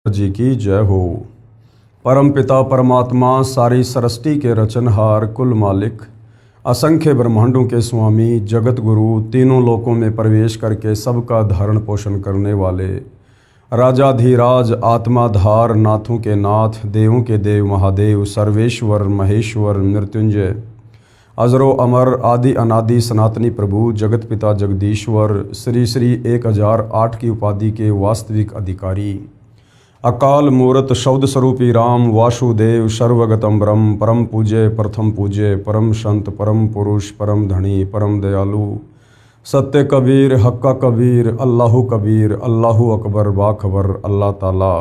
जी की जय हो। परम पिता परमात्मा सारी सृष्टि के रचनहार कुल मालिक असंख्य ब्रह्मांडों के स्वामी जगत गुरु तीनों लोकों में प्रवेश करके सबका धारण पोषण करने वाले राजाधिराज आत्माधार नाथों के नाथ देवों के देव महादेव सर्वेश्वर महेश्वर मृत्युंजय अजरो अमर आदि अनादि सनातनी प्रभु जगत पिता जगदीश्वर श्री श्री 1008 की उपाधि के वास्तविक अधिकारी अकाल मूर्त शब्द स्वरूपी राम वासुदेव सर्वगतम ब्रह्म परम पूज्य प्रथम पूज्य परम संत परम पुरुष परम धनी परम दयालु सत्य कबीर हक्का कबीर अल्लाहु कबीर अल्लाहु अकबर बाखबर अल्लाह ताला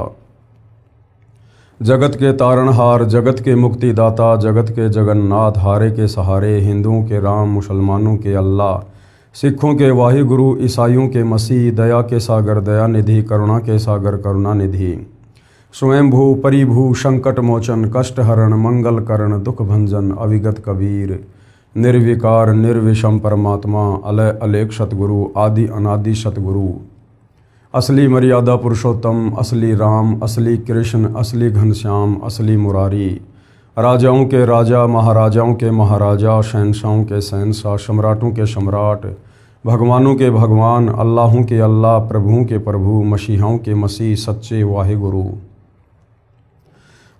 जगत के तारणहार जगत के मुक्तिदाता जगत के जगन्नाथ हारे के सहारे हिंदुओं के राम मुसलमानों के अल्लाह सिखों के वाहिगुरु ईसाइयों के मसीह दया के सागर दया निधि करुणा के सागर करुणा निधि स्वयंभू परिभू संकट मोचन कष्ट हरण मंगल करण दुख भंजन अविगत कबीर निर्विकार निर्विषम परमात्मा अलय अलेख सतगुरु आदि अनादि सतगुरु असली मर्यादा पुरुषोत्तम असली राम असली कृष्ण असली घनश्याम असली मुरारी राजाओं के राजा महाराजाओं के महाराजा शहनशाहों के शहनशाह सम्राटों के सम्राट भगवानों के भगवान अल्लाहों के अल्लाह प्रभुओं के प्रभु मसीहाओं के मसीह सच्चे वाहिगुरु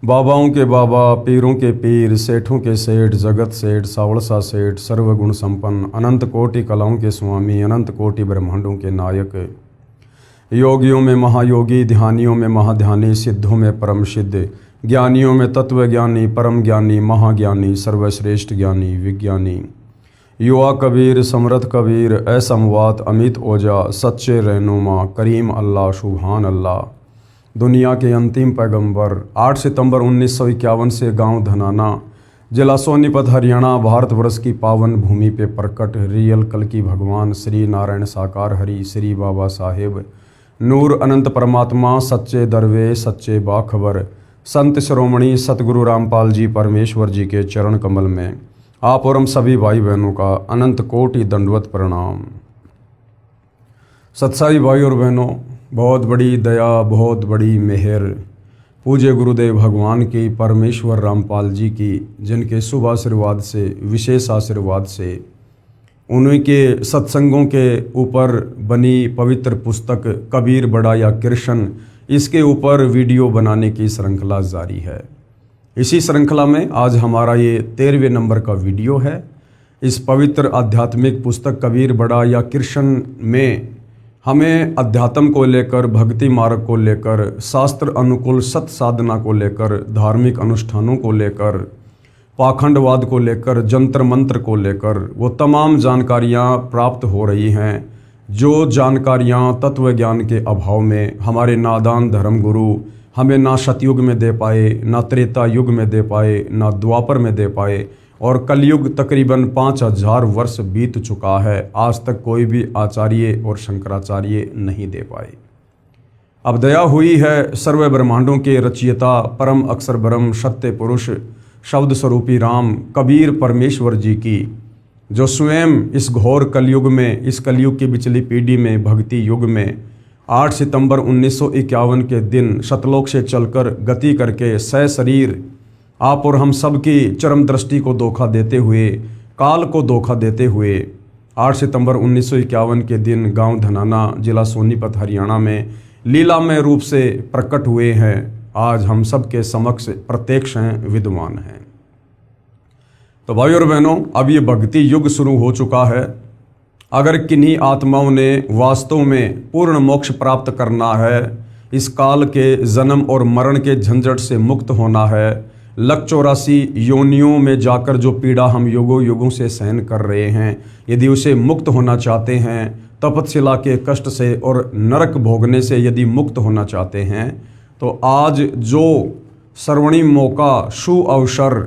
बाबाओं के बाबा पीरों के पीर सेठों के सेठ जगत सेठ सावड़सा सेठ सर्वगुण संपन्न अनंत कोटि कलाओं के स्वामी अनंत कोटि ब्रह्मांडों के नायक योगियों में महायोगी ध्यानियों में महाध्यानी सिद्धों में परम सिद्ध ज्ञानियों में तत्व ज्ञानी परम ज्ञानी महाज्ञानी सर्वश्रेष्ठ ज्ञानी विज्ञानी युवा कबीर समर्थ कबीर असमवात अमित ओजा सच्चे रहनुमा करीम अल्लाह सुभान अल्लाह दुनिया के अंतिम पैगंबर 8 सितंबर 1951 से गांव धनाना जिला सोनीपत हरियाणा भारतवर्ष की पावन भूमि पे प्रकट रियल कल्कि भगवान श्री नारायण साकार हरि श्री बाबा साहेब नूर अनंत परमात्मा सच्चे दरवे सच्चे बाखबर संत शिरोमणि सतगुरु रामपाल जी परमेश्वर जी के चरण कमल में आप और हम सभी भाई बहनों का अनंत कोटि दंडवत प्रणाम। सत्साई भाई और बहनों, बहुत बड़ी दया बहुत बड़ी मेहर पूज्य गुरुदेव भगवान की परमेश्वर रामपाल जी की जिनके शुभ आशीर्वाद से विशेष आशीर्वाद से उन्हीं के सत्संगों के ऊपर बनी पवित्र पुस्तक कबीर बड़ा या कृष्ण इसके ऊपर वीडियो बनाने की श्रृंखला जारी है। इसी श्रृंखला में आज हमारा ये 13वें नंबर का वीडियो है। इस पवित्र आध्यात्मिक पुस्तक कबीर बड़ा या कृष्ण में हमें अध्यात्म को लेकर भक्ति मार्ग को लेकर शास्त्र अनुकूल सत साधना को लेकर धार्मिक अनुष्ठानों को लेकर पाखंडवाद को लेकर जंत्र मंत्र को लेकर वो तमाम जानकारियाँ प्राप्त हो रही हैं जो जानकारियाँ तत्व ज्ञान के अभाव में हमारे नादान धर्म गुरु हमें ना सतयुग में दे पाए ना त्रेता युग में दे पाए ना द्वापर में दे पाए और कलयुग तकरीबन 5000 वर्ष बीत चुका है, आज तक कोई भी आचार्य और शंकराचार्य नहीं दे पाए। अब दया हुई है सर्व ब्रह्मांडों के रचयिता परम अक्षर ब्रह्म सत्य पुरुष शब्द स्वरूपी राम कबीर परमेश्वर जी की, जो स्वयं इस घोर कलयुग में इस कलयुग की बिचली पीढ़ी में भक्ति युग में 8 सितंबर 1951 के दिन सतलोक से चलकर गति करके सशरीर आप और हम सब की चरम दृष्टि को धोखा देते हुए काल को धोखा देते हुए 8 सितंबर 1951 के दिन गांव धनाना जिला सोनीपत हरियाणा में लीलामय रूप से प्रकट हुए हैं। आज हम सब के समक्ष प्रत्यक्ष हैं, विद्वान हैं। तो भाई और बहनों, अब ये भक्ति युग शुरू हो चुका है। अगर किन्हीं आत्माओं ने वास्तव में पूर्ण मोक्ष प्राप्त करना है, इस काल के जन्म और मरण के झंझट से मुक्त होना है, 184 योनियों में जाकर जो पीड़ा हम युगों युगों से सहन कर रहे हैं, यदि उसे मुक्त होना चाहते हैं, तपस्या के कष्ट से और नरक भोगने से यदि मुक्त होना चाहते हैं, तो आज जो सर्वणिम मौका शु अवसर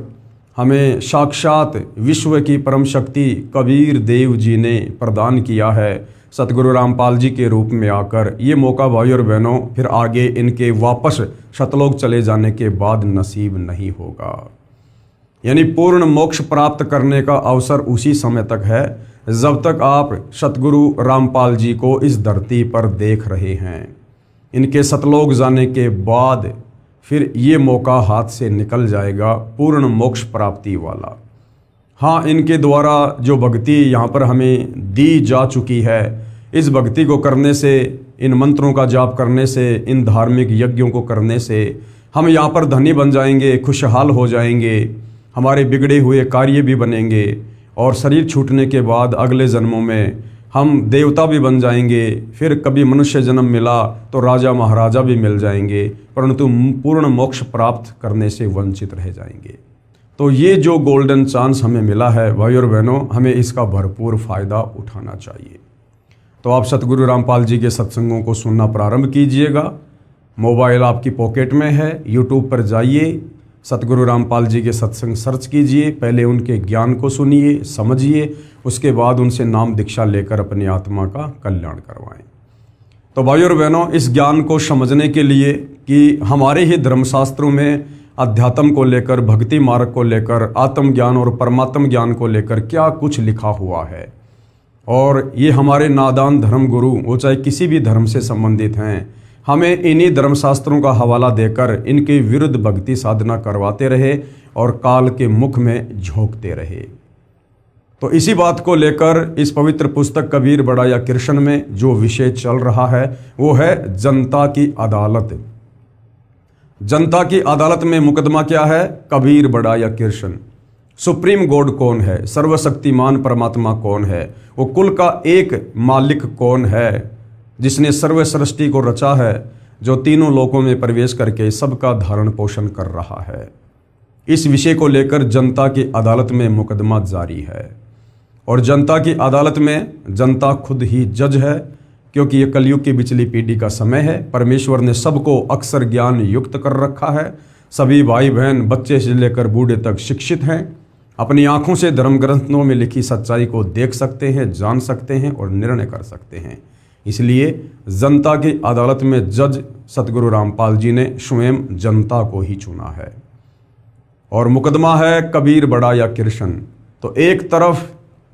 हमें साक्षात विश्व की परम शक्ति कबीर देव जी ने प्रदान किया है सतगुरु रामपाल जी के रूप में आकर, ये मौका भाई और बहनों फिर आगे इनके वापस सतलोक चले जाने के बाद नसीब नहीं होगा। यानी पूर्ण मोक्ष प्राप्त करने का अवसर उसी समय तक है जब तक आप सतगुरु रामपाल जी को इस धरती पर देख रहे हैं। इनके सतलोक जाने के बाद फिर ये मौका हाथ से निकल जाएगा पूर्ण मोक्ष प्राप्ति वाला। हाँ, इनके द्वारा जो भक्ति यहाँ पर हमें दी जा चुकी है, इस भक्ति को करने से, इन मंत्रों का जाप करने से, इन धार्मिक यज्ञों को करने से हम यहाँ पर धनी बन जाएंगे, खुशहाल हो जाएंगे, हमारे बिगड़े हुए कार्य भी बनेंगे और शरीर छूटने के बाद अगले जन्मों में हम देवता भी बन जाएंगे। फिर कभी मनुष्य जन्म मिला तो राजा महाराजा भी मिल जाएंगे, परंतु पूर्ण मोक्ष प्राप्त करने से वंचित रह जाएंगे। तो ये जो गोल्डन चांस हमें मिला है भाई और बहनों, हमें इसका भरपूर फ़ायदा उठाना चाहिए। तो आप सतगुरु रामपाल जी के सत्संगों को सुनना प्रारंभ कीजिएगा। मोबाइल आपकी पॉकेट में है, यूट्यूब पर जाइए, सतगुरु रामपाल जी के सत्संग सर्च कीजिए, पहले उनके ज्ञान को सुनिए, समझिए, उसके बाद उनसे नाम दीक्षा लेकर अपनी आत्मा का कल्याण करवाएं। तो भाई और बहनों, इस ज्ञान को समझने के लिए कि हमारे ही धर्मशास्त्रों में अध्यात्म को लेकर, भक्ति मार्ग को लेकर, आत्मज्ञान और परमात्म ज्ञान को लेकर क्या कुछ लिखा हुआ है, और ये हमारे नादान धर्म गुरु, वो चाहे किसी भी धर्म से संबंधित हैं, हमें इन्हीं धर्मशास्त्रों का हवाला देकर इनके विरुद्ध भक्ति साधना करवाते रहे और काल के मुख में झोंकते रहे। तो इसी बात को लेकर इस पवित्र पुस्तक कबीर बड़ा या कृष्ण में जो विषय चल रहा है वो है जनता की अदालत। जनता की अदालत में मुकदमा क्या है? कबीर बड़ा या कृष्ण। सुप्रीम गॉड कौन है? सर्वशक्तिमान परमात्मा कौन है? वो कुल का एक मालिक कौन है जिसने सर्व सृष्टि को रचा है, जो तीनों लोकों में प्रवेश करके सबका धारण पोषण कर रहा है? इस विषय को लेकर जनता की अदालत में मुकदमा जारी है। और जनता की अदालत में जनता खुद ही जज है, क्योंकि ये कलयुग की बिचली पीढ़ी का समय है। परमेश्वर ने सबको अक्षर ज्ञान युक्त कर रखा है। सभी भाई बहन, बच्चे से लेकर बूढ़े तक शिक्षित हैं, अपनी आंखों से धर्म ग्रंथों में लिखी सच्चाई को देख सकते हैं, जान सकते हैं और निर्णय कर सकते हैं। इसलिए जनता की अदालत में जज सतगुरु रामपाल जी ने स्वयं जनता को ही चुना है। और मुकदमा है कबीर बड़ा या कृष्ण। तो एक तरफ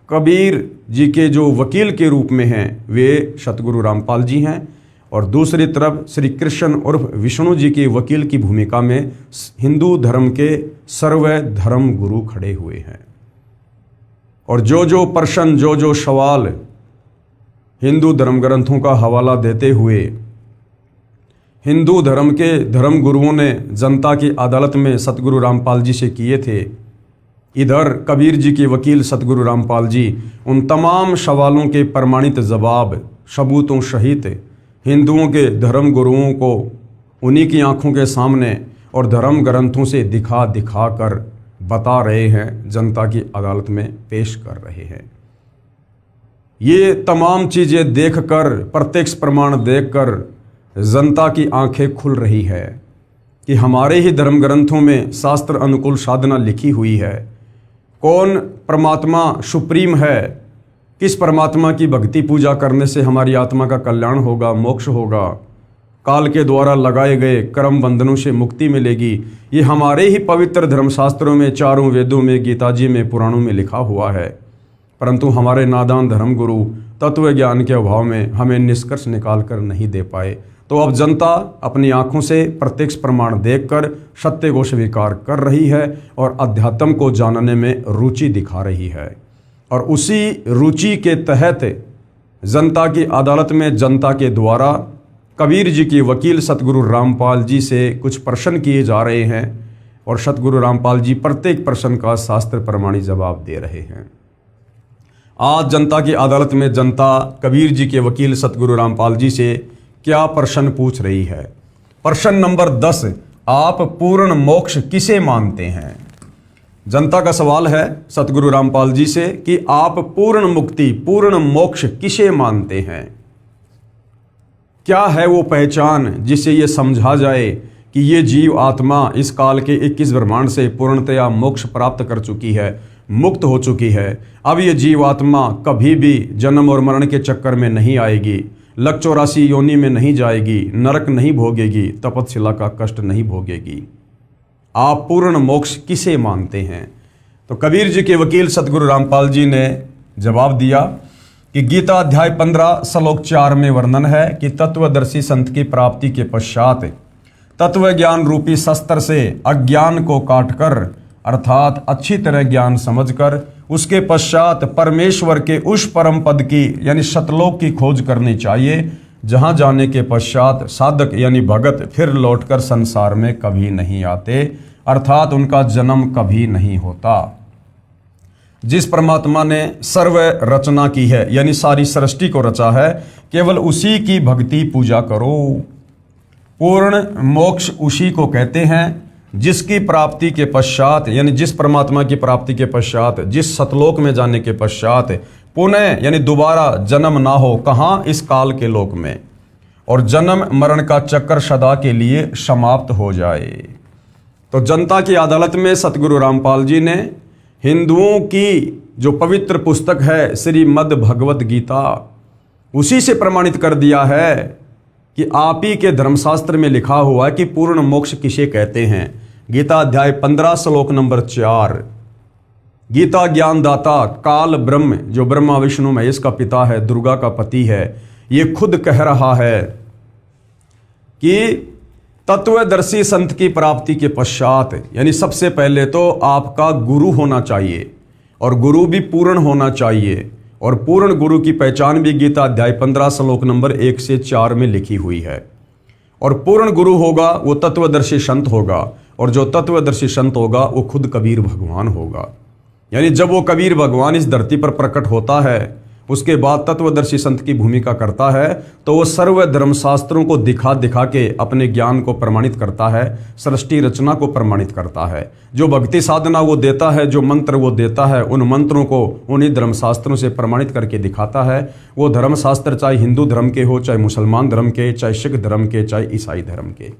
कबीर जी के जो वकील के रूप में हैं वे सतगुरु रामपाल जी हैं, और दूसरी तरफ श्री कृष्ण उर्फ विष्णु जी के वकील की भूमिका में हिंदू धर्म के सर्व धर्म गुरु खड़े हुए हैं। और जो प्रश्न, जो सवाल हिंदू धर्म ग्रंथों का हवाला देते हुए हिंदू धर्म के धर्म गुरुओं ने जनता की अदालत में सतगुरु रामपाल जी से किए थे, इधर कबीर जी के वकील सतगुरु रामपाल जी उन तमाम सवालों के प्रमाणित जवाब सबूतों सहित हिंदुओं के धर्म गुरुओं को उन्हीं की आंखों के सामने और धर्म ग्रंथों से दिखा कर बता रहे हैं, जनता की अदालत में पेश कर रहे हैं। ये तमाम चीज़ें देखकर, प्रत्यक्ष प्रमाण देखकर जनता की आंखें खुल रही है कि हमारे ही धर्म ग्रंथों में शास्त्र अनुकूल साधना लिखी हुई है। कौन परमात्मा सुप्रीम है, किस परमात्मा की भक्ति पूजा करने से हमारी आत्मा का कल्याण होगा, मोक्ष होगा, काल के द्वारा लगाए गए कर्म बंधनों से मुक्ति मिलेगी, ये हमारे ही पवित्र धर्मशास्त्रों में, चारों वेदों में, गीता जी में, पुराणों में लिखा हुआ है। परंतु हमारे नादान धर्म गुरु तत्व ज्ञान के अभाव में हमें निष्कर्ष निकाल कर नहीं दे पाए। तो अब जनता अपनी आंखों से प्रत्यक्ष प्रमाण देखकर सत्य को स्वीकार कर रही है और अध्यात्म को जानने में रुचि दिखा रही है। और उसी रुचि के तहत जनता की अदालत में जनता के द्वारा कबीर जी के वकील सतगुरु रामपाल जी से कुछ प्रश्न किए जा रहे हैं, और सतगुरु रामपाल जी प्रत्येक प्रश्न का शास्त्र प्रमाणित जवाब दे रहे हैं। आज जनता की अदालत में जनता कबीर जी के वकील सतगुरु रामपाल जी से क्या प्रश्न पूछ रही है? प्रश्न नंबर 10, आप पूर्ण मोक्ष किसे मानते हैं? जनता का सवाल है सतगुरु रामपाल जी से कि आप पूर्ण मुक्ति, पूर्ण मोक्ष किसे मानते हैं? क्या है वो पहचान जिससे ये समझा जाए कि ये जीव आत्मा इस काल के 21 ब्रह्मांड से पूर्णतया मोक्ष प्राप्त कर चुकी है, मुक्त हो चुकी है। अब ये जीवात्मा कभी भी जन्म और मरण के चक्कर में नहीं आएगी, लक 84 योनि में नहीं जाएगी, नरक नहीं भोगेगी, तपस्या का कष्ट नहीं भोगेगी। आप पूर्ण मोक्ष किसे मानते हैं? तो कबीर जी के वकील सतगुरु रामपाल जी ने जवाब दिया कि गीता अध्याय 15 श्लोक 4 में वर्णन है कि तत्वदर्शी संत की प्राप्ति के पश्चात तत्व ज्ञान रूपी शस्त्र से अज्ञान को काटकर अर्थात अच्छी तरह ज्ञान समझकर उसके पश्चात परमेश्वर के उस परम पद की यानी सतलोक की खोज करनी चाहिए, जहां जाने के पश्चात साधक यानी भगत फिर लौटकर संसार में कभी नहीं आते, अर्थात उनका जन्म कभी नहीं होता। जिस परमात्मा ने सर्व रचना की है यानी सारी सृष्टि को रचा है, केवल उसी की भक्ति पूजा करो। पूर्ण मोक्ष उसी को कहते हैं जिसकी प्राप्ति के पश्चात यानी जिस परमात्मा की प्राप्ति के पश्चात, जिस सतलोक में जाने के पश्चात पुनः यानी दोबारा जन्म ना हो, कहाँ, इस काल के लोक में, और जन्म मरण का चक्कर सदा के लिए समाप्त हो जाए। तो जनता की अदालत में सतगुरु रामपाल जी ने हिंदुओं की जो पवित्र पुस्तक है श्रीमद् भगवत गीता, उसी से प्रमाणित कर दिया है कि आप ही के धर्मशास्त्र में लिखा हुआ है कि पूर्ण मोक्ष किसे कहते हैं। गीता अध्याय 15 श्लोक नंबर 4, गीता ज्ञानदाता काल ब्रह्म, जो ब्रह्मा विष्णु महेश का पिता है, दुर्गा का पति है, ये खुद कह रहा है कि तत्वदर्शी संत की प्राप्ति के पश्चात यानी सबसे पहले तो आपका गुरु होना चाहिए, और गुरु भी पूर्ण होना चाहिए, और पूर्ण गुरु की पहचान भी गीता अध्याय 15 श्लोक नंबर 1 से 4 में लिखी हुई है। और पूर्ण गुरु होगा वो तत्वदर्शी संत होगा, और जो तत्वदर्शी संत होगा वो खुद कबीर भगवान होगा। यानी जब वो कबीर भगवान इस धरती पर प्रकट होता है, उसके बाद तत्वदर्शी संत की भूमिका करता है, तो वो सर्व धर्मशास्त्रों को दिखा दिखा के अपने ज्ञान को प्रमाणित करता है, सृष्टि रचना को प्रमाणित करता है। जो भक्ति साधना वो देता है, जो मंत्र वो देता है, उन मंत्रों को उन्हीं धर्मशास्त्रों से प्रमाणित करके दिखाता है। वो धर्मशास्त्र चाहे हिंदू धर्म के हो, चाहे मुसलमान धर्म के, चाहे सिख धर्म के, चाहे ईसाई धर्म के।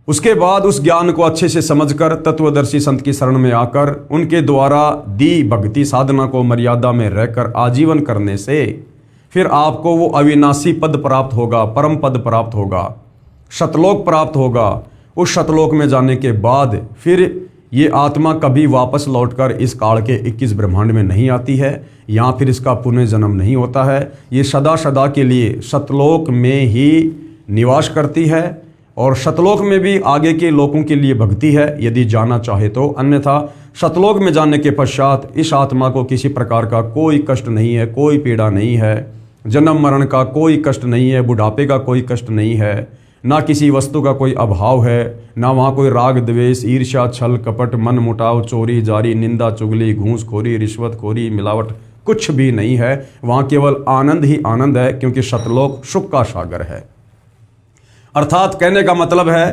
उसके बाद उस ज्ञान को अच्छे से समझकर तत्वदर्शी संत की शरण में आकर उनके द्वारा दी भक्ति साधना को मर्यादा में रहकर आजीवन करने से फिर आपको वो अविनाशी पद प्राप्त होगा, परम पद प्राप्त होगा, शतलोक प्राप्त होगा। उस शतलोक में जाने के बाद फिर ये आत्मा कभी वापस लौटकर इस काल के 21 ब्रह्मांड में नहीं आती है, या फिर इसका पुनर्जन्म नहीं होता है। ये सदा सदा के लिए शतलोक में ही निवास करती है, और शतलोक में भी आगे के लोगों के लिए भक्ति है यदि जाना चाहे तो, अन्यथा शतलोक में जाने के पश्चात इस आत्मा को किसी प्रकार का कोई कष्ट नहीं है, कोई पीड़ा नहीं है, जन्म मरण का कोई कष्ट नहीं है, बुढ़ापे का कोई कष्ट नहीं है, ना किसी वस्तु का कोई अभाव है, ना वहाँ कोई राग द्वेष, ईर्ष्या, छल कपट, मन मुटाव, चोरी जारी, निंदा चुगली, घूसखोरी, रिश्वतखोरी, मिलावट कुछ भी नहीं है। वहाँ केवल आनंद ही आनंद है, क्योंकि शतलोक सुख का सागर है। अर्थात कहने का मतलब है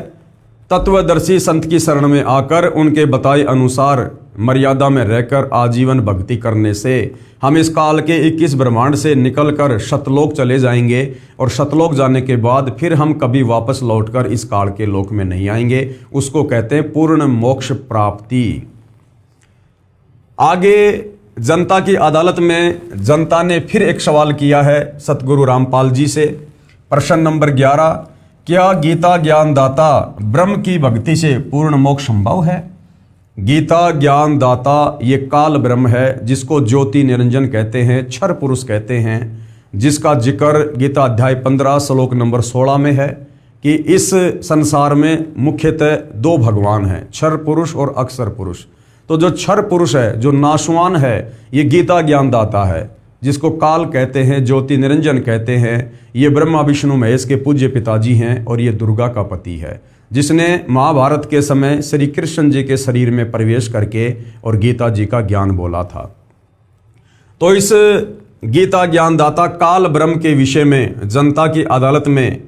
तत्वदर्शी संत की शरण में आकर उनके बताए अनुसार मर्यादा में रहकर आजीवन भक्ति करने से हम इस काल के 21 ब्रह्मांड से निकलकर शतलोक चले जाएंगे, और शतलोक जाने के बाद फिर हम कभी वापस लौटकर इस काल के लोक में नहीं आएंगे। उसको कहते हैं पूर्ण मोक्ष प्राप्ति। आगे जनता की अदालत में जनता ने फिर एक सवाल किया है सतगुरु रामपाल जी से। प्रश्न नंबर 11, क्या गीता ज्ञानदाता ब्रह्म की भक्ति से पूर्ण मोक्ष संभव है? गीता ज्ञानदाता ये काल ब्रह्म है, जिसको ज्योति निरंजन कहते हैं, क्षर पुरुष कहते हैं, जिसका जिक्र गीता अध्याय 15 श्लोक नंबर 16 में है कि इस संसार में मुख्यतः 2 भगवान हैं, क्षर पुरुष और अक्षर पुरुष। तो जो क्षर पुरुष है, जो नाशवान है, ये गीता ज्ञानदाता है, जिसको काल कहते हैं, ज्योति निरंजन कहते हैं। ये ब्रह्मा विष्णु महेश के पूज्य पिताजी हैं, और ये दुर्गा का पति है, जिसने महाभारत के समय श्री कृष्ण जी के शरीर में प्रवेश करके और गीता जी का ज्ञान बोला था। तो इस गीता ज्ञानदाता काल ब्रह्म के विषय में जनता की अदालत में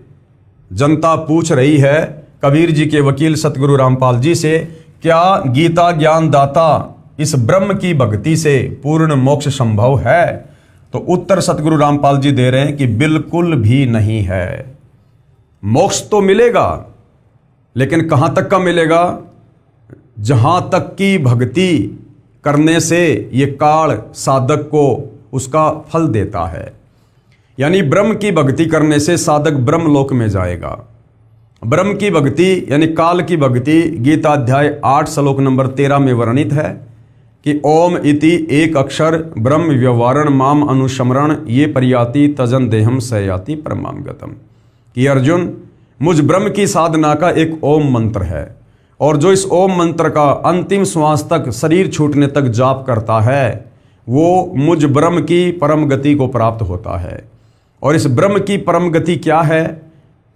जनता पूछ रही है कबीर जी के वकील सतगुरु रामपाल जी से, क्या गीता ज्ञानदाता इस ब्रह्म की भक्ति से पूर्ण मोक्ष संभव है? तो उत्तर सतगुरु रामपाल जी दे रहे हैं कि बिल्कुल भी नहीं है। मोक्ष तो मिलेगा, लेकिन कहां तक का मिलेगा? जहां तक की भक्ति करने से ये काल साधक को उसका फल देता है। यानी ब्रह्म की भक्ति करने से साधक ब्रह्म लोक में जाएगा। ब्रह्म की भक्ति यानी काल की भक्ति गीता अध्याय 8 श्लोक नंबर 13 में वर्णित है कि ओम इति एक अक्षर ब्रह्म व्यवहारण माम अनुस्मरण ये परियाति तजन देहम सयाति परमाम गतम। कि अर्जुन, मुझ ब्रह्म की साधना का एक ओम मंत्र है, और जो इस ओम मंत्र का अंतिम श्वास तक, शरीर छूटने तक जाप करता है, वो मुझ ब्रह्म की परम गति को प्राप्त होता है। और इस ब्रह्म की परम गति क्या है?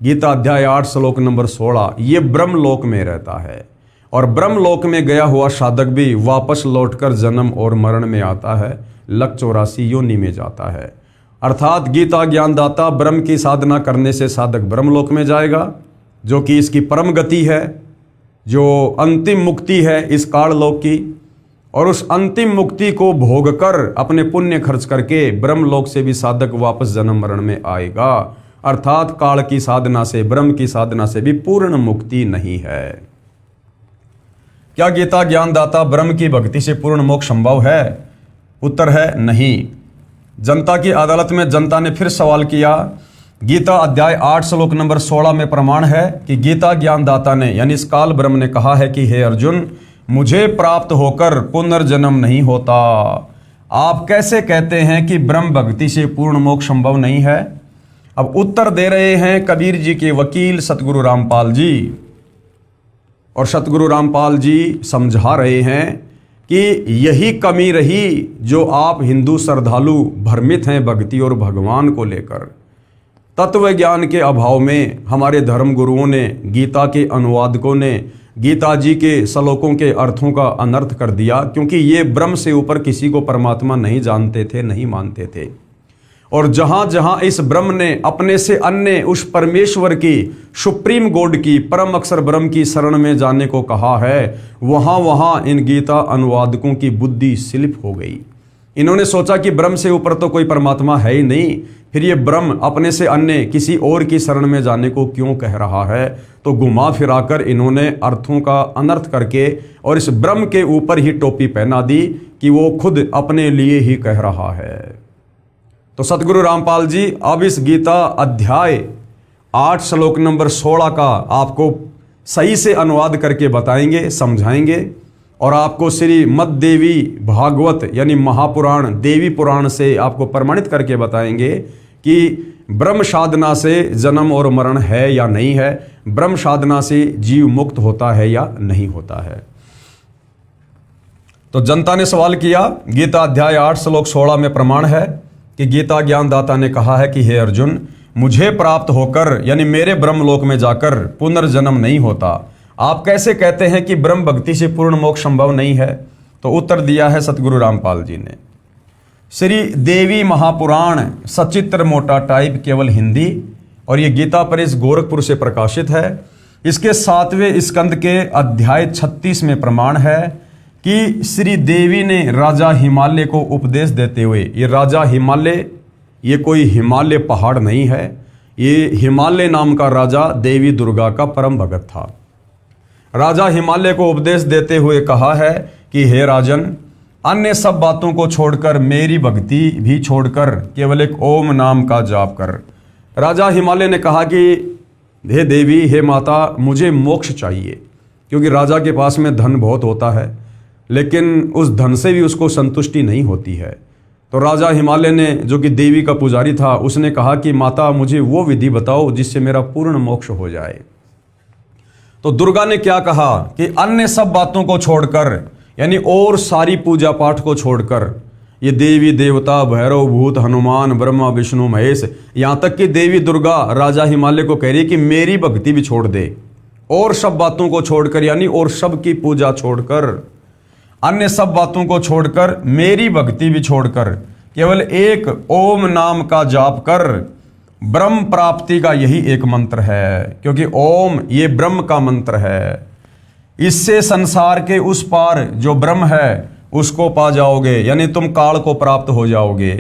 गीता अध्याय 8 श्लोक नंबर 16, ये ब्रह्म लोक में रहता है। और ब्रह्म लोक में गया हुआ साधक भी वापस लौटकर जन्म और मरण में आता है, लक 84 योनि में जाता है। अर्थात गीता ज्ञानदाता ब्रह्म की साधना करने से साधक ब्रह्म लोक में जाएगा, जो कि इसकी परम गति है, जो अंतिम मुक्ति है इस काल लोक की। और उस अंतिम मुक्ति को भोग कर अपने पुण्य खर्च करके ब्रह्म लोक से भी साधक वापस जन्म मरण में आएगा। अर्थात काल की साधना से, ब्रह्म की साधना से भी पूर्ण मुक्ति नहीं है। क्या गीता ज्ञानदाता ब्रह्म की भक्ति से पूर्ण मोक्ष संभव है? उत्तर है नहीं। जनता की अदालत में जनता ने फिर सवाल किया। गीता अध्याय 8 श्लोक नंबर 16 में प्रमाण है कि गीता ज्ञानदाता ने यानी इस काल ब्रह्म ने कहा है कि हे अर्जुन, मुझे प्राप्त होकर पुनर्जन्म नहीं होता। आप कैसे कहते हैं कि ब्रह्म भक्ति से पूर्ण मोक्ष संभव नहीं है? अब उत्तर दे रहे हैं कबीर जी के वकील सतगुरु रामपाल जी। और सतगुरु रामपाल जी समझा रहे हैं कि यही कमी रही जो आप हिंदू श्रद्धालु भ्रमित हैं भक्ति और भगवान को लेकर। तत्व ज्ञान के अभाव में हमारे धर्म गुरुओं ने, गीता के अनुवादकों ने गीता जी के श्लोकों के अर्थों का अनर्थ कर दिया, क्योंकि ये ब्रह्म से ऊपर किसी को परमात्मा नहीं जानते थे, नहीं मानते थे। और जहां जहां इस ब्रह्म ने अपने से अन्य उस परमेश्वर की, सुप्रीम गॉड की, परम अक्षर ब्रह्म की शरण में जाने को कहा है, वहां वहां इन गीता अनुवादकों की बुद्धि स्लिप हो गई। इन्होंने सोचा कि ब्रह्म से ऊपर तो कोई परमात्मा है ही नहीं, फिर ये ब्रह्म अपने से अन्य किसी और की शरण में जाने को क्यों कह रहा है। तो घुमा फिराकर इन्होंने अर्थों का अनर्थ करके और इस ब्रह्म के ऊपर ही टोपी पहना दी कि वो खुद अपने लिए ही कह रहा है। तो सतगुरु रामपाल जी अब इस गीता अध्याय 8 श्लोक नंबर 16 का आपको सही से अनुवाद करके बताएंगे, समझाएंगे, और आपको श्रीमद् देवी भागवत यानी महापुराण, देवी पुराण से आपको प्रमाणित करके बताएंगे कि ब्रह्म साधना से जन्म और मरण है या नहीं है, ब्रह्म साधना से जीव मुक्त होता है या नहीं होता है। तो जनता ने सवाल किया, गीता अध्याय 8 श्लोक 16 में प्रमाण है कि गीता ज्ञानदाता ने कहा है कि हे अर्जुन, मुझे प्राप्त होकर यानी मेरे ब्रह्मलोक में जाकर पुनर्जन्म नहीं होता। आप कैसे कहते हैं कि ब्रह्म भक्ति से पूर्ण मोक्ष संभव नहीं है? तो उत्तर दिया है सतगुरु रामपाल जी ने। श्री देवी महापुराण सचित्र मोटा टाइप केवल हिंदी, और ये गीता प्रेस गोरखपुर से प्रकाशित है। इसके 7वें स्कंद के अध्याय 36 में प्रमाण है कि श्री देवी ने राजा हिमालय को उपदेश देते हुए, ये राजा हिमालय ये कोई हिमालय पहाड़ नहीं है, ये हिमालय नाम का राजा देवी दुर्गा का परम भगत था। राजा हिमालय को उपदेश देते हुए कहा है कि हे राजन, अन्य सब बातों को छोड़कर, मेरी भक्ति भी छोड़कर केवल एक ओम नाम का जाप कर। राजा हिमालय ने कहा कि हे देवी, हे माता, मुझे मोक्ष चाहिए, क्योंकि राजा के पास में धन बहुत होता है, लेकिन उस धन से भी उसको संतुष्टि नहीं होती है। तो राजा हिमालय ने, जो कि देवी का पुजारी था, उसने कहा कि माता, मुझे वो विधि बताओ जिससे मेरा पूर्ण मोक्ष हो जाए। तो दुर्गा ने क्या कहा कि अन्य सब बातों को छोड़कर यानी और सारी पूजा पाठ को छोड़कर, ये देवी देवता, भैरव, भूत, हनुमान, ब्रह्मा, विष्णु, महेश, यहाँ तक कि देवी दुर्गा राजा हिमालय को कह रही है कि मेरी भक्ति भी छोड़ दे, और सब बातों को छोड़कर यानी और सब की पूजा छोड़कर, अन्य सब बातों को छोड़कर, मेरी भक्ति भी छोड़कर केवल एक ओम नाम का जाप कर। ब्रह्म प्राप्ति का यही एक मंत्र है, क्योंकि ओम ये ब्रह्म का मंत्र है। इससे संसार के उस पार जो ब्रह्म है उसको पा जाओगे, यानी तुम काल को प्राप्त हो जाओगे,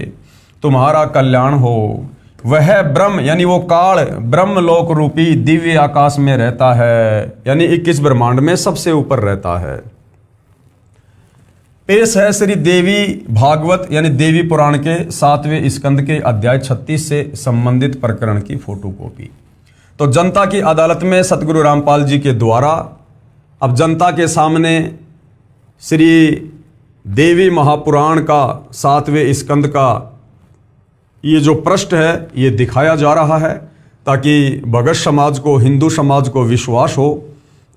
तुम्हारा कल्याण हो। वह ब्रह्म यानी वो काल ब्रह्म लोक रूपी दिव्य आकाश में रहता है, यानी 21 ब्रह्मांड में सबसे ऊपर रहता है। पेश है श्री देवी भागवत यानी देवी पुराण के 7वें स्कंद के अध्याय 36 से संबंधित प्रकरण की फोटोकॉपी। तो जनता की अदालत में सतगुरु रामपाल जी के द्वारा अब जनता के सामने श्री देवी महापुराण का 7वें स्कंद का ये जो पृष्ठ है ये दिखाया जा रहा है, ताकि भगत समाज को, हिंदू समाज को विश्वास हो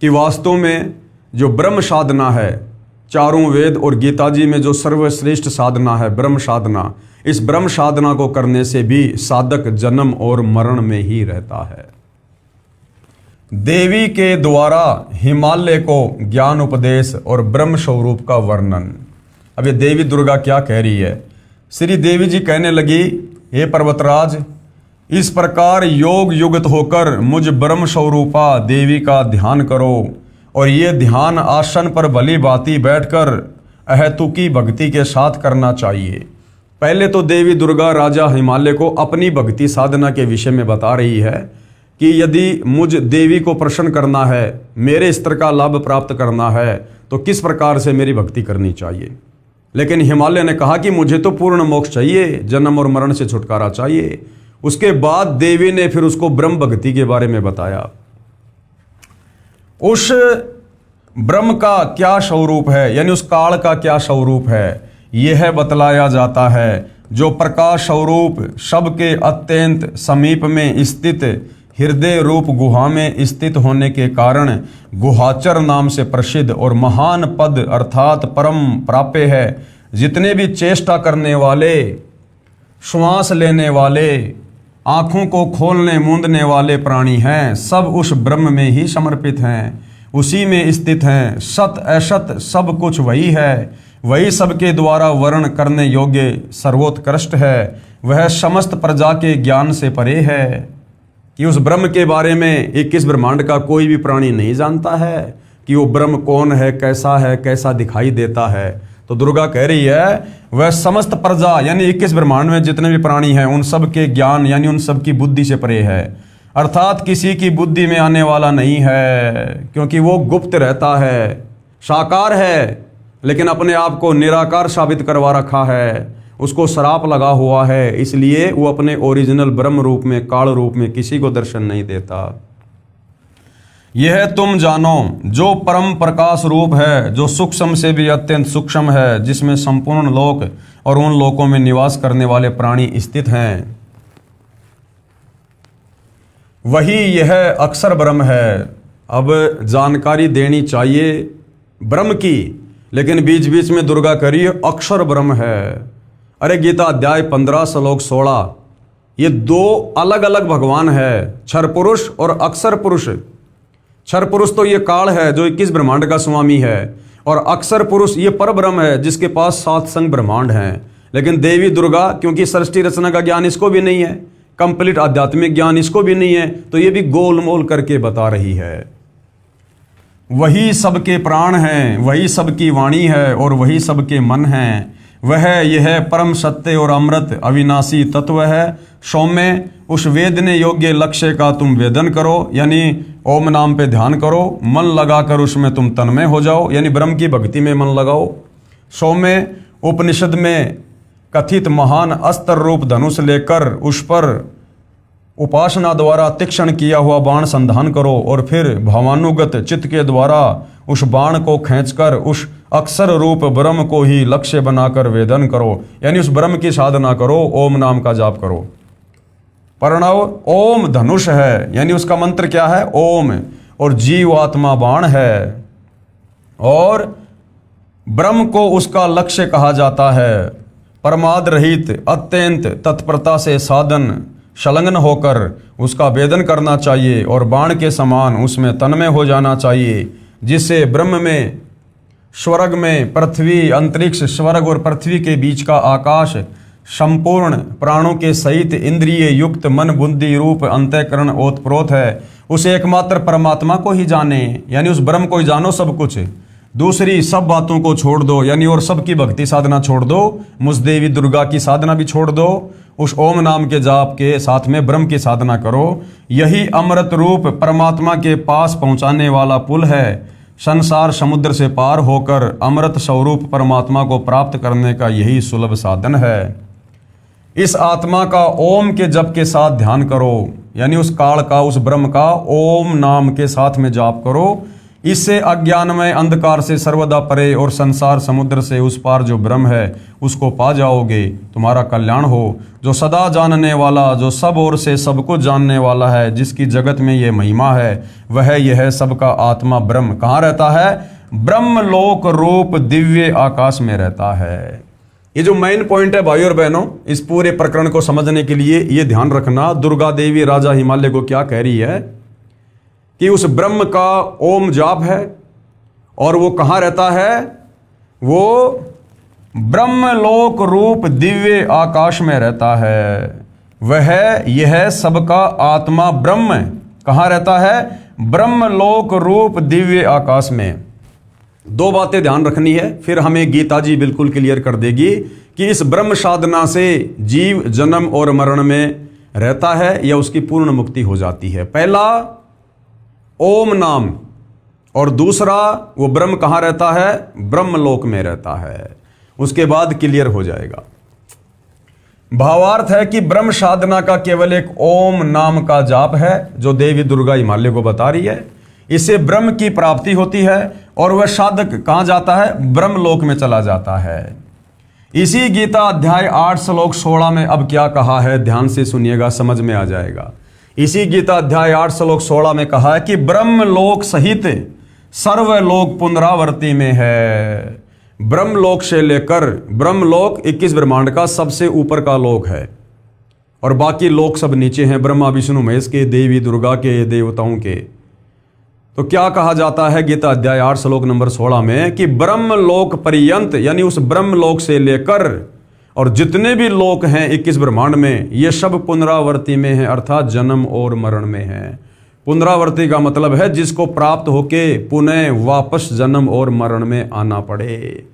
कि वास्तव में जो ब्रह्म साधना है, चारों वेद और गीता जी में जो सर्वश्रेष्ठ साधना है ब्रह्म साधना, इस ब्रह्म साधना को करने से भी साधक जन्म और मरण में ही रहता है। देवी के द्वारा हिमालय को ज्ञान उपदेश और ब्रह्म स्वरूप का वर्णन। अब ये देवी दुर्गा क्या कह रही है? श्री देवी जी कहने लगी, हे पर्वतराज, इस प्रकार योग युक्त होकर मुझ ब्रह्म स्वरूपा देवी का ध्यान करो, और ये ध्यान आसन पर भली भांति बैठकर अहेतुकी भक्ति के साथ करना चाहिए। पहले तो देवी दुर्गा राजा हिमालय को अपनी भक्ति साधना के विषय में बता रही है कि यदि मुझ देवी को प्रसन्न करना है, मेरे स्तर का लाभ प्राप्त करना है, तो किस प्रकार से मेरी भक्ति करनी चाहिए। लेकिन हिमालय ने कहा कि मुझे तो पूर्ण मोक्ष चाहिए, जन्म और मरण से छुटकारा चाहिए। उसके बाद देवी ने फिर उसको ब्रह्म भक्ति के बारे में बताया। उस ब्रह्म का क्या स्वरूप है, यानी उस काल का क्या स्वरूप है, यह बतलाया जाता है। जो प्रकाश स्वरूप सबके अत्यंत समीप में स्थित हृदय रूप गुहा में स्थित होने के कारण गुहाचर नाम से प्रसिद्ध और महान पद अर्थात परम प्राप्य है। जितने भी चेष्टा करने वाले, श्वास लेने वाले, आँखों को खोलने मूंदने वाले प्राणी हैं, सब उस ब्रह्म में ही समर्पित हैं, उसी में स्थित हैं। सत असत सब कुछ वही है, वही सबके द्वारा वर्ण करने योग्य सर्वोत्कृष्ट है। वह समस्त प्रजा के ज्ञान से परे है कि उस ब्रह्म के बारे में 21 ब्रह्मांड का कोई भी प्राणी नहीं जानता है कि वो ब्रह्म कौन है, कैसा दिखाई देता है। तो दुर्गा कह रही है वह समस्त प्रजा यानी 21 ब्रह्मांड में जितने भी प्राणी हैं उन सब के ज्ञान यानी उन सब की बुद्धि से परे है, अर्थात किसी की बुद्धि में आने वाला नहीं है, क्योंकि वो गुप्त रहता है, साकार है लेकिन अपने आप को निराकार साबित करवा रखा है, उसको श्राप लगा हुआ है, इसलिए वो अपने ओरिजिनल ब्रह्म रूप में, काल रूप में किसी को दर्शन नहीं देता। यह तुम जानो जो परम प्रकाश रूप है, जो सूक्ष्म से भी अत्यंत सूक्ष्म है, जिसमें संपूर्ण लोक और उन लोकों में निवास करने वाले प्राणी स्थित हैं, वही यह अक्षर ब्रह्म है। अब जानकारी देनी चाहिए ब्रह्म की, लेकिन बीच बीच में दुर्गा करी अक्षर ब्रह्म है। अरे गीता अध्याय 15 श्लोक 16, ये दो अलग अलग भगवान है, क्षर पुरुष और अक्षर पुरुष। क्षर पुरुष तो ये काल है जो 21 ब्रह्मांड का स्वामी है, और अक्षर पुरुष ये पर ब्रह्म है जिसके पास 7 संग ब्रह्मांड हैं। लेकिन देवी दुर्गा क्योंकि सृष्टि रचना का ज्ञान इसको भी नहीं है, कंप्लीट आध्यात्मिक ज्ञान इसको भी नहीं है, तो ये भी गोलमोल करके बता रही है। वही सबके प्राण हैं, वही सबकी वाणी है और वही सबके मन हैं। वह यह परम सत्य और अमृत अविनाशी तत्व है। सौम्य उस वेदने योग्य लक्ष्य का तुम वेदन करो, यानी ओम नाम पे ध्यान करो, मन लगाकर उसमें तुम तन्मय हो जाओ, यानी ब्रह्म की भक्ति में मन लगाओ। सौम्य उपनिषद में कथित महान अस्त्र रूप धनुष लेकर उस पर उपासना द्वारा तीक्ष्ण किया हुआ बाण संधान करो, और फिर भावानुगत चित्त के द्वारा उस बाण को खींचकर उस अक्षर रूप ब्रह्म को ही लक्ष्य बनाकर वेदन करो, यानी उस ब्रह्म की साधना करो, ओम नाम का जाप करो। प्रणव ओम धनुष है, यानी उसका मंत्र क्या है? ओम, और जीव आत्मा बाण है, और ब्रह्म को उसका लक्ष्य कहा जाता है। परमाद रहित अत्यंत तत्परता से साधन संलग्न होकर उसका वेदन करना चाहिए, और बाण के समान उसमें तन्मय हो जाना चाहिए, जिससे ब्रह्म में, स्वर्ग में, पृथ्वी, अंतरिक्ष, स्वर्ग और पृथ्वी के बीच का आकाश संपूर्ण प्राणों के सहित इंद्रिय युक्त मन बुद्धि रूप अंतःकरण ओतप्रोत है। उस एकमात्र परमात्मा को ही जाने, यानी उस ब्रह्म को ही जानो सब कुछ, दूसरी सब बातों को छोड़ दो, यानी और सबकी भक्ति साधना छोड़ दो, मुझ देवी दुर्गा की साधना भी छोड़ दो, उस ओम नाम के जाप के साथ में ब्रह्म की साधना करो। यही अमृत रूप परमात्मा के पास पहुंचाने वाला पुल है। संसार समुद्र से पार होकर अमृत स्वरूप परमात्मा को प्राप्त करने का यही सुलभ साधन है। इस आत्मा का ओम के जप के साथ ध्यान करो, यानी उस काल का, उस ब्रह्म का ओम नाम के साथ में जाप करो। इससे अज्ञानमय अंधकार से सर्वदा परे और संसार समुद्र से उस पार जो ब्रह्म है उसको पा जाओगे, तुम्हारा कल्याण हो। जो सदा जानने वाला, जो सब ओर से सबको जानने वाला है, जिसकी जगत में ये महिमा है, वह यह सबका आत्मा ब्रह्म कहाँ रहता है? ब्रह्म लोक रूप दिव्य आकाश में रहता है। ये जो मेन पॉइंट है भाइयों और बहनों, इस पूरे प्रकरण को समझने के लिए ये ध्यान रखना, दुर्गा देवी राजा हिमालय को क्या कह रही है कि उस ब्रह्म का ओम जाप है और वो कहाँ रहता है? वो ब्रह्म लोक रूप दिव्य आकाश में रहता है। वह यह सबका आत्मा ब्रह्म कहाँ रहता है? ब्रह्म लोक रूप दिव्य आकाश में। दो बातें ध्यान रखनी है, फिर हमें गीता जी बिल्कुल क्लियर कर देगी कि इस ब्रह्म साधना से जीव जन्म और मरण में रहता है या उसकी पूर्ण मुक्ति हो जाती है। पहला ओम नाम, और दूसरा वो ब्रह्म कहाँ रहता है? ब्रह्मलोक में रहता है। उसके बाद क्लियर हो जाएगा। भावार्थ है कि ब्रह्म साधना का केवल एक ओम नाम का जाप है जो देवी दुर्गा हिमालय को बता रही है। इससे ब्रह्म की प्राप्ति होती है और वह साधक कहाँ जाता है? ब्रह्मलोक में चला जाता है। इसी गीता अध्याय 8 श्लोक 16 में अब क्या कहा है, ध्यान से सुनिएगा, समझ में आ जाएगा। इसी गीता अध्याय 8 श्लोक 16 में कहा है कि ब्रह्मलोक सहित सर्वलोक पुनरावर्ती में है। ब्रह्मलोक से लेकर, ब्रह्मलोक 21 ब्रह्मांड का सबसे ऊपर का लोक है और बाकी लोक सब नीचे हैं, ब्रह्मा विष्णु महेश के, देवी दुर्गा के, देवताओं के। तो क्या कहा जाता है गीता अध्याय 8 श्लोक नंबर 16 में कि ब्रह्मलोक पर्यंत, यानी उस ब्रह्मलोक से लेकर और जितने भी लोक हैं 21 ब्रह्मांड में, ये सब पुनरावर्ती में हैं, अर्थात जन्म और मरण में हैं। पुनरावर्ती का मतलब है जिसको प्राप्त होके पुनः वापस जन्म और मरण में आना पड़े।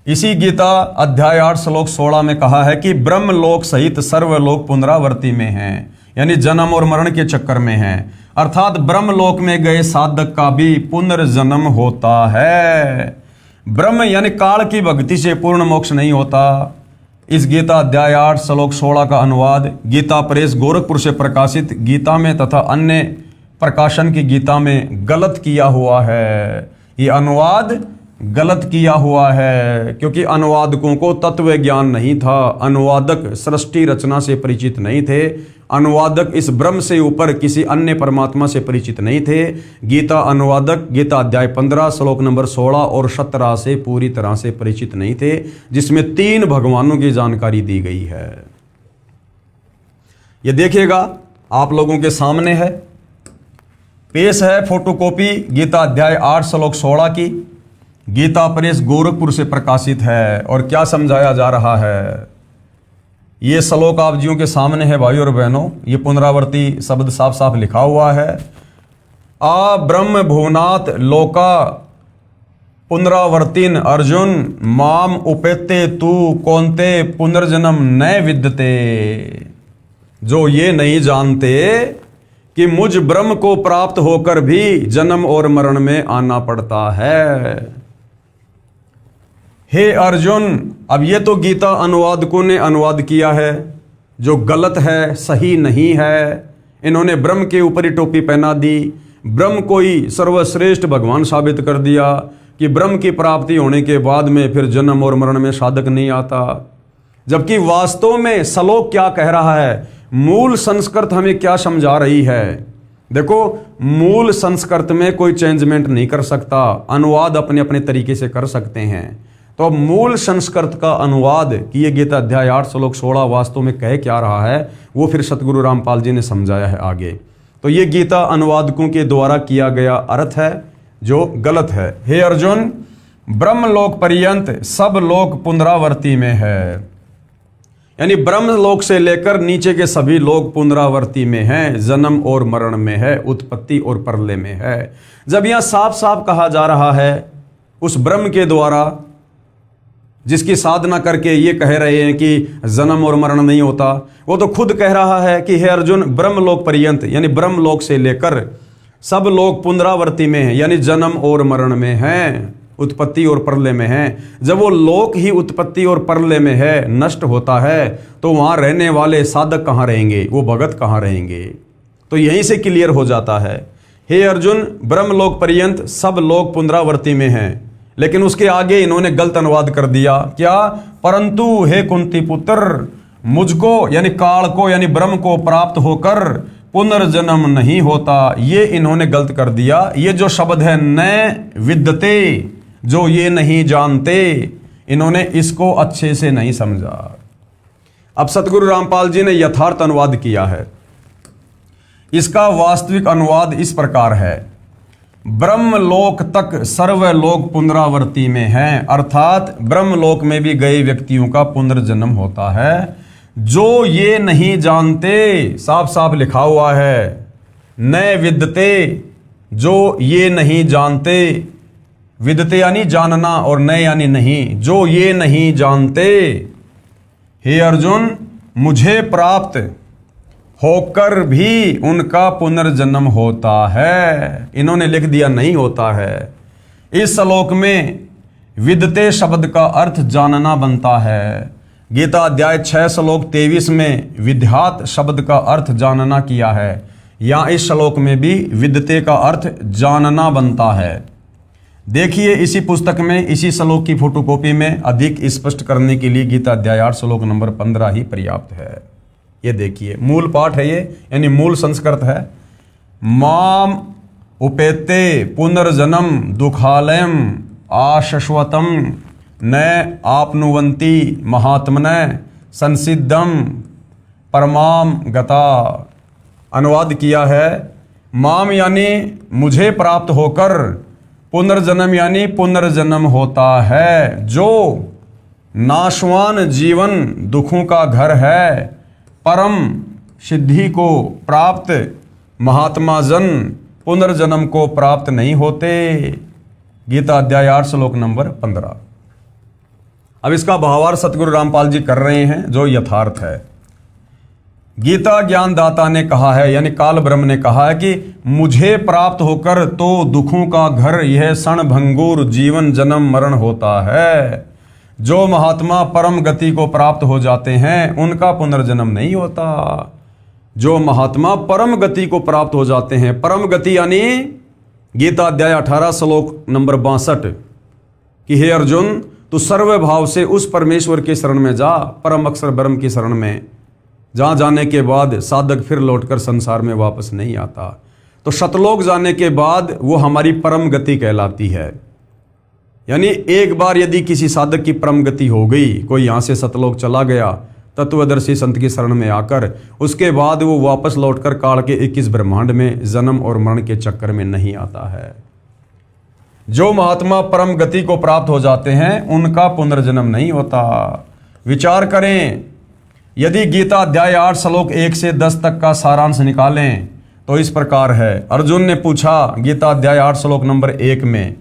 इसी गीता अध्याय 8 श्लोक 16 में कहा है कि ब्रह्मलोक सहित सर्वलोक पुनरावर्ती में हैं, यानी जन्म और मरण के चक्कर में हैं, अर्थात ब्रह्मलोक में गए साधक का भी पुनर्जन्म होता है। ब्रह्म यानी काल की भक्ति से पूर्ण मोक्ष नहीं होता। इस गीता अध्याय 8 श्लोक 16 का अनुवाद गीता प्रेस गोरखपुर से प्रकाशित गीता में तथा अन्य प्रकाशन की गीता में गलत किया हुआ है। ये अनुवाद गलत किया हुआ है क्योंकि अनुवादकों को तत्व ज्ञान नहीं था, अनुवादक सृष्टि रचना से परिचित नहीं थे, अनुवादक इस ब्रह्म से ऊपर किसी अन्य परमात्मा से परिचित नहीं थे। गीता अनुवादक गीता अध्याय 15 श्लोक नंबर 16 और 17 से पूरी तरह से परिचित नहीं थे, जिसमें 3 भगवानों की जानकारी दी गई है। ये देखिएगा आप लोगों के सामने है, पेश है फोटोकॉपी गीता अध्याय 8 श्लोक 16 की। गीता प्रेस गोरखपुर से प्रकाशित है और क्या समझाया जा रहा है ये श्लोक आप जियों के सामने है भाइयों और बहनों। ये पुनरावर्ती शब्द साफ साफ लिखा हुआ है। आ ब्रह्म भुवनात् लोका पुनरावर्तिन अर्जुन माम उपेते तू कौन्ते पुनर्जन्म न विद्यते। जो ये नहीं जानते कि मुझ ब्रह्म को प्राप्त होकर भी जन्म और मरण में आना पड़ता है। हे अर्जुन, अब ये तो गीता अनुवादकों ने अनुवाद किया है जो गलत है, सही नहीं है। इन्होंने ब्रह्म के ऊपर ही टोपी पहना दी, ब्रह्म को ही सर्वश्रेष्ठ भगवान साबित कर दिया कि ब्रह्म की प्राप्ति होने के बाद में फिर जन्म और मरण में साधक नहीं आता। जबकि वास्तव में श्लोक क्या कह रहा है, मूल संस्कृत हमें क्या समझा रही है। देखो, मूल संस्कृत में कोई चेंजमेंट नहीं कर सकता, अनुवाद अपने अपने तरीके से कर सकते हैं। तो अब मूल संस्कृत का अनुवाद कि ये गीता अध्याय 8 श्लोक 16 वास्तव में कह क्या रहा है, वो फिर सतगुरु रामपाल जी ने समझाया है आगे। तो ये गीता अनुवादकों के द्वारा किया गया अर्थ है जो गलत है। हे अर्जुन, ब्रह्मलोक पर्यंत सब लोक पुनरावर्ती में है, यानी ब्रह्मलोक से लेकर नीचे के सभी लोग पुनरावर्ती में हैं, जन्म और मरण में है, उत्पत्ति और प्रलय में है। जब यहां साफ साफ कहा जा रहा है उस ब्रह्म के द्वारा जिसकी साधना करके ये कह रहे हैं कि जन्म और मरण नहीं होता, वो तो खुद कह रहा है कि हे अर्जुन, ब्रह्मलोक पर्यंत यानी ब्रह्मलोक से लेकर सब लोग पुनरावर्ती में हैं, यानी जन्म और मरण में हैं, उत्पत्ति और प्रलय में हैं। जब वो लोक ही उत्पत्ति और प्रलय में है, नष्ट होता है, तो वहाँ रहने वाले साधक कहाँ रहेंगे, वो भगत कहाँ रहेंगे। तो यहीं से क्लियर हो जाता है हे अर्जुन, ब्रह्मलोक पर्यंत सब लोग पुनरावर्ती में हैं। लेकिन उसके आगे इन्होंने गलत अनुवाद कर दिया। क्या? परंतु हे कुंती पुत्र, मुझको यानी काल को यानी ब्रह्म को प्राप्त होकर पुनर्जन्म नहीं होता, ये इन्होंने गलत कर दिया। ये जो शब्द है न विद्यते, जो ये नहीं जानते, इन्होंने इसको अच्छे से नहीं समझा। अब सतगुरु रामपाल जी ने यथार्थ अनुवाद किया है। इसका वास्तविक अनुवाद इस प्रकार है, ब्रह्मलोक तक सर्वलोक पुनरावर्ती में हैं, अर्थात ब्रह्मलोक में भी गए व्यक्तियों का पुनर्जन्म होता है। जो ये नहीं जानते, साफ साफ लिखा हुआ है, न विद्यते, जो ये नहीं जानते, विद्यते यानी जानना और न यानी नहीं, जो ये नहीं जानते, हे अर्जुन, मुझे प्राप्त होकर भी उनका पुनर्जन्म होता है। इन्होंने लिख दिया नहीं होता है। इस श्लोक में विद्यते शब्द का अर्थ जानना बनता है। गीता अध्याय 6 श्लोक 23 में विद्यात शब्द का अर्थ जानना किया है। यहाँ इस श्लोक में भी विद्यते का अर्थ जानना बनता है। देखिए इसी पुस्तक में इसी श्लोक की फोटोकॉपी में अधिक स्पष्ट करने के लिए गीता अध्याय 8 श्लोक नंबर 15 ही पर्याप्त है। ये देखिए मूल पाठ है ये, यानी मूल संस्कृत है। माम उपेते पुनर्जन्म दुखालयम आशश्वतम न आपनुवंती महात्मन संसिद्धम परमाम गता। अनुवाद किया है, माम यानी मुझे प्राप्त होकर, पुनर्जन्म यानी पुनर्जन्म होता है, जो नाशवान जीवन दुखों का घर है, परम सिद्धि को प्राप्त महात्मा जन पुनर्जन्म को प्राप्त नहीं होते। गीता अध्याय 8 श्लोक नंबर 15। अब इसका भावार्थ सतगुरु रामपाल जी कर रहे हैं, जो यथार्थ है। गीता ज्ञानदाता ने कहा है, यानी काल ब्रह्म ने कहा है कि मुझे प्राप्त होकर तो दुखों का घर यह क्षण भंगुर जीवन जन्म मरण होता है। जो महात्मा परम गति को प्राप्त हो जाते हैं उनका पुनर्जन्म नहीं होता। जो महात्मा परम गति को प्राप्त हो जाते हैं, परम गति यानी गीता अध्याय 18 श्लोक नंबर 62 कि हे अर्जुन, तू सर्व भाव से उस परमेश्वर के शरण में जा, परम अक्षर ब्रह्म की शरण में, जहाँ जाने के बाद साधक फिर लौटकर संसार में वापस नहीं आता। तो शतलोक जाने के बाद वो हमारी परम गति कहलाती है। यानी एक बार यदि किसी साधक की परम गति हो गई, कोई यहाँ से सतलोक चला गया तत्वदर्शी संत की शरण में आकर, उसके बाद वो वापस लौटकर काल के 21 ब्रह्मांड में जन्म और मरण के चक्कर में नहीं आता है। जो महात्मा परम गति को प्राप्त हो जाते हैं उनका पुनर्जन्म नहीं होता। विचार करें, यदि गीता अध्याय 8 श्लोक 1 से 10 तक का सारांश निकालें तो इस प्रकार है। अर्जुन ने पूछा गीता अध्याय 8 श्लोक नंबर 1 में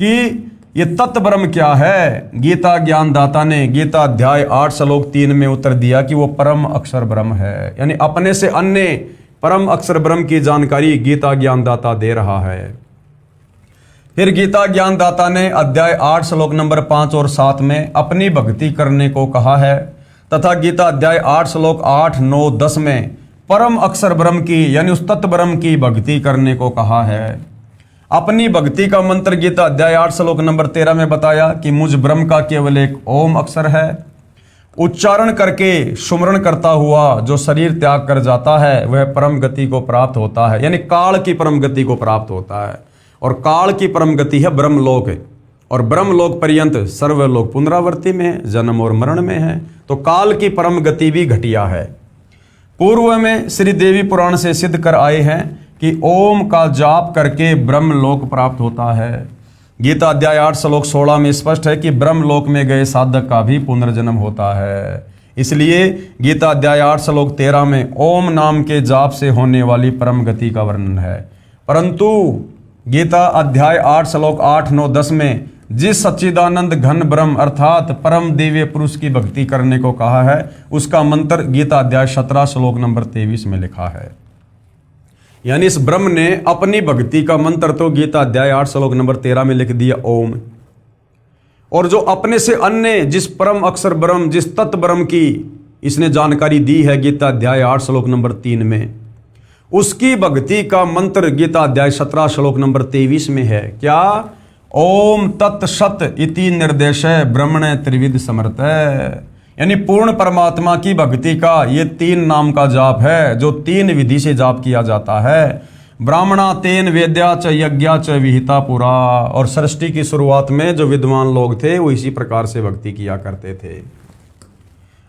कि ये तत्व ब्रह्म क्या है। गीता ज्ञानदाता ने गीता अध्याय 8 श्लोक 3 में उत्तर दिया कि वो परम अक्षर ब्रह्म है, यानी अपने से अन्य परम अक्षर ब्रह्म की जानकारी गीता ज्ञानदाता दे रहा है। फिर गीता ज्ञानदाता ने अध्याय 8 श्लोक नंबर 5 और 7 में अपनी भक्ति करने को कहा है, तथा गीता अध्याय 8 श्लोक 8, 9, 10 में परम अक्षर ब्रह्म की यानी उस तत्व ब्रह्म की भक्ति करने को कहा है। अपनी भक्ति का मंत्र गीता अध्याय 8 श्लोक नंबर 13 में बताया कि मुझ ब्रह्म का केवल एक ओम अक्षर है। उच्चारण करके सुमरण करता हुआ जो शरीर त्याग कर जाता है वह परम गति को प्राप्त होता है, यानी काल की परम गति को प्राप्त होता है। और काल की परम गति है ब्रह्मलोक, और ब्रह्मलोक पर्यंत सर्वलोक पुनरावर्ती में जन्म और मरण में है। तो काल की परम गति भी घटिया है। पूर्व में श्री देवी पुराण से सिद्ध कर आए हैं कि ओम का जाप करके ब्रह्मलोक प्राप्त होता है। गीता अध्याय 8 श्लोक 16 में स्पष्ट है कि ब्रह्मलोक में गए साधक का भी पुनर्जन्म होता है। इसलिए गीता अध्याय 8 श्लोक 13 में ओम नाम के जाप से होने वाली परम गति का वर्णन है। परंतु गीता अध्याय 8 श्लोक 8, 9, 10 में जिस सच्चिदानंद घन ब्रह्म अर्थात परम दिव्य पुरुष की भक्ति करने को कहा है उसका मंत्र गीता अध्याय 17 श्लोक नंबर 23 में लिखा है। यानी इस ब्रह्म ने अपनी भक्ति का मंत्र तो गीता अध्याय 8 श्लोक नंबर 13 में लिख दिया ओम, और जो अपने से अन्य जिस परम अक्षर ब्रह्म जिस तत्व ब्रह्म की इसने जानकारी दी है गीता अध्याय 8 श्लोक नंबर 3 में, उसकी भक्ति का मंत्र गीता अध्याय 17 श्लोक नंबर 23 में है। क्या? ओम तत् सत इति निर्देश ब्रह्मण त्रिविध समर्थ है। यानी पूर्ण परमात्मा की भक्ति का ये 3 नाम का जाप है जो 3 विधि से जाप किया जाता है। ब्राह्मणा तेन वेद्या च यज्ञा च विहिता पुरा। और सृष्टि की शुरुआत में जो विद्वान लोग थे वो इसी प्रकार से भक्ति किया करते थे।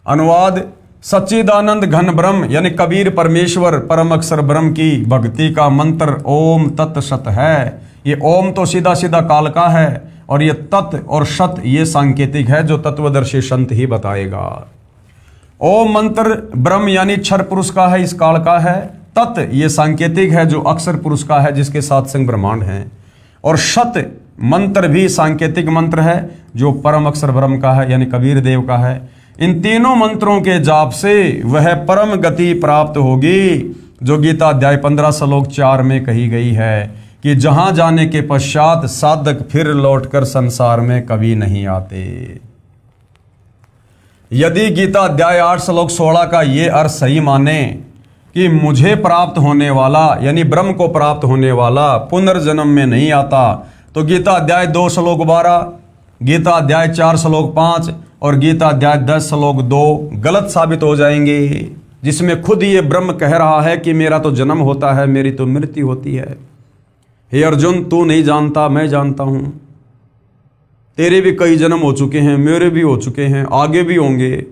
अनुवाद: सच्चिदानंद घन ब्रह्म यानी कबीर परमेश्वर परम अक्षर ब्रह्म की भक्ति का मंत्र ओम तत् सत है। ये ओम तो सीधा सीधा काल का है और ये तत् और सत ये सांकेतिक है जो तत्वदर्शी संत ही बताएगा। ओम मंत्र ब्रह्म यानी क्षर पुरुष का है, इस काल का है। तत् ये सांकेतिक है जो अक्षर पुरुष का है जिसके साथ संग ब्रह्मांड है। और सत मंत्र भी सांकेतिक मंत्र है जो परम अक्षर ब्रह्म का है यानी कबीर देव का है। इन तीनों मंत्रों के जाप से वह परम गति प्राप्त होगी जो गीता अध्याय 15 श्लोक 4 में कही गई है कि जहां जाने के पश्चात साधक फिर लौटकर संसार में कभी नहीं आते। यदि गीता अध्याय 8 श्लोक 16 का ये अर्थ सही माने कि मुझे प्राप्त होने वाला यानी ब्रह्म को प्राप्त होने वाला पुनर्जन्म में नहीं आता, तो गीता अध्याय 2 श्लोक 12, गीता अध्याय 4 श्लोक 5 और गीता अध्याय 10 श्लोक 2 गलत साबित हो जाएंगे, जिसमें खुद ये ब्रह्म कह रहा है कि मेरा तो जन्म होता है, मेरी तो मृत्यु होती है। हे अर्जुन, तू नहीं जानता, मैं जानता हूं। तेरे भी कई जन्म हो चुके हैं, मेरे भी हो चुके हैं, आगे भी होंगे।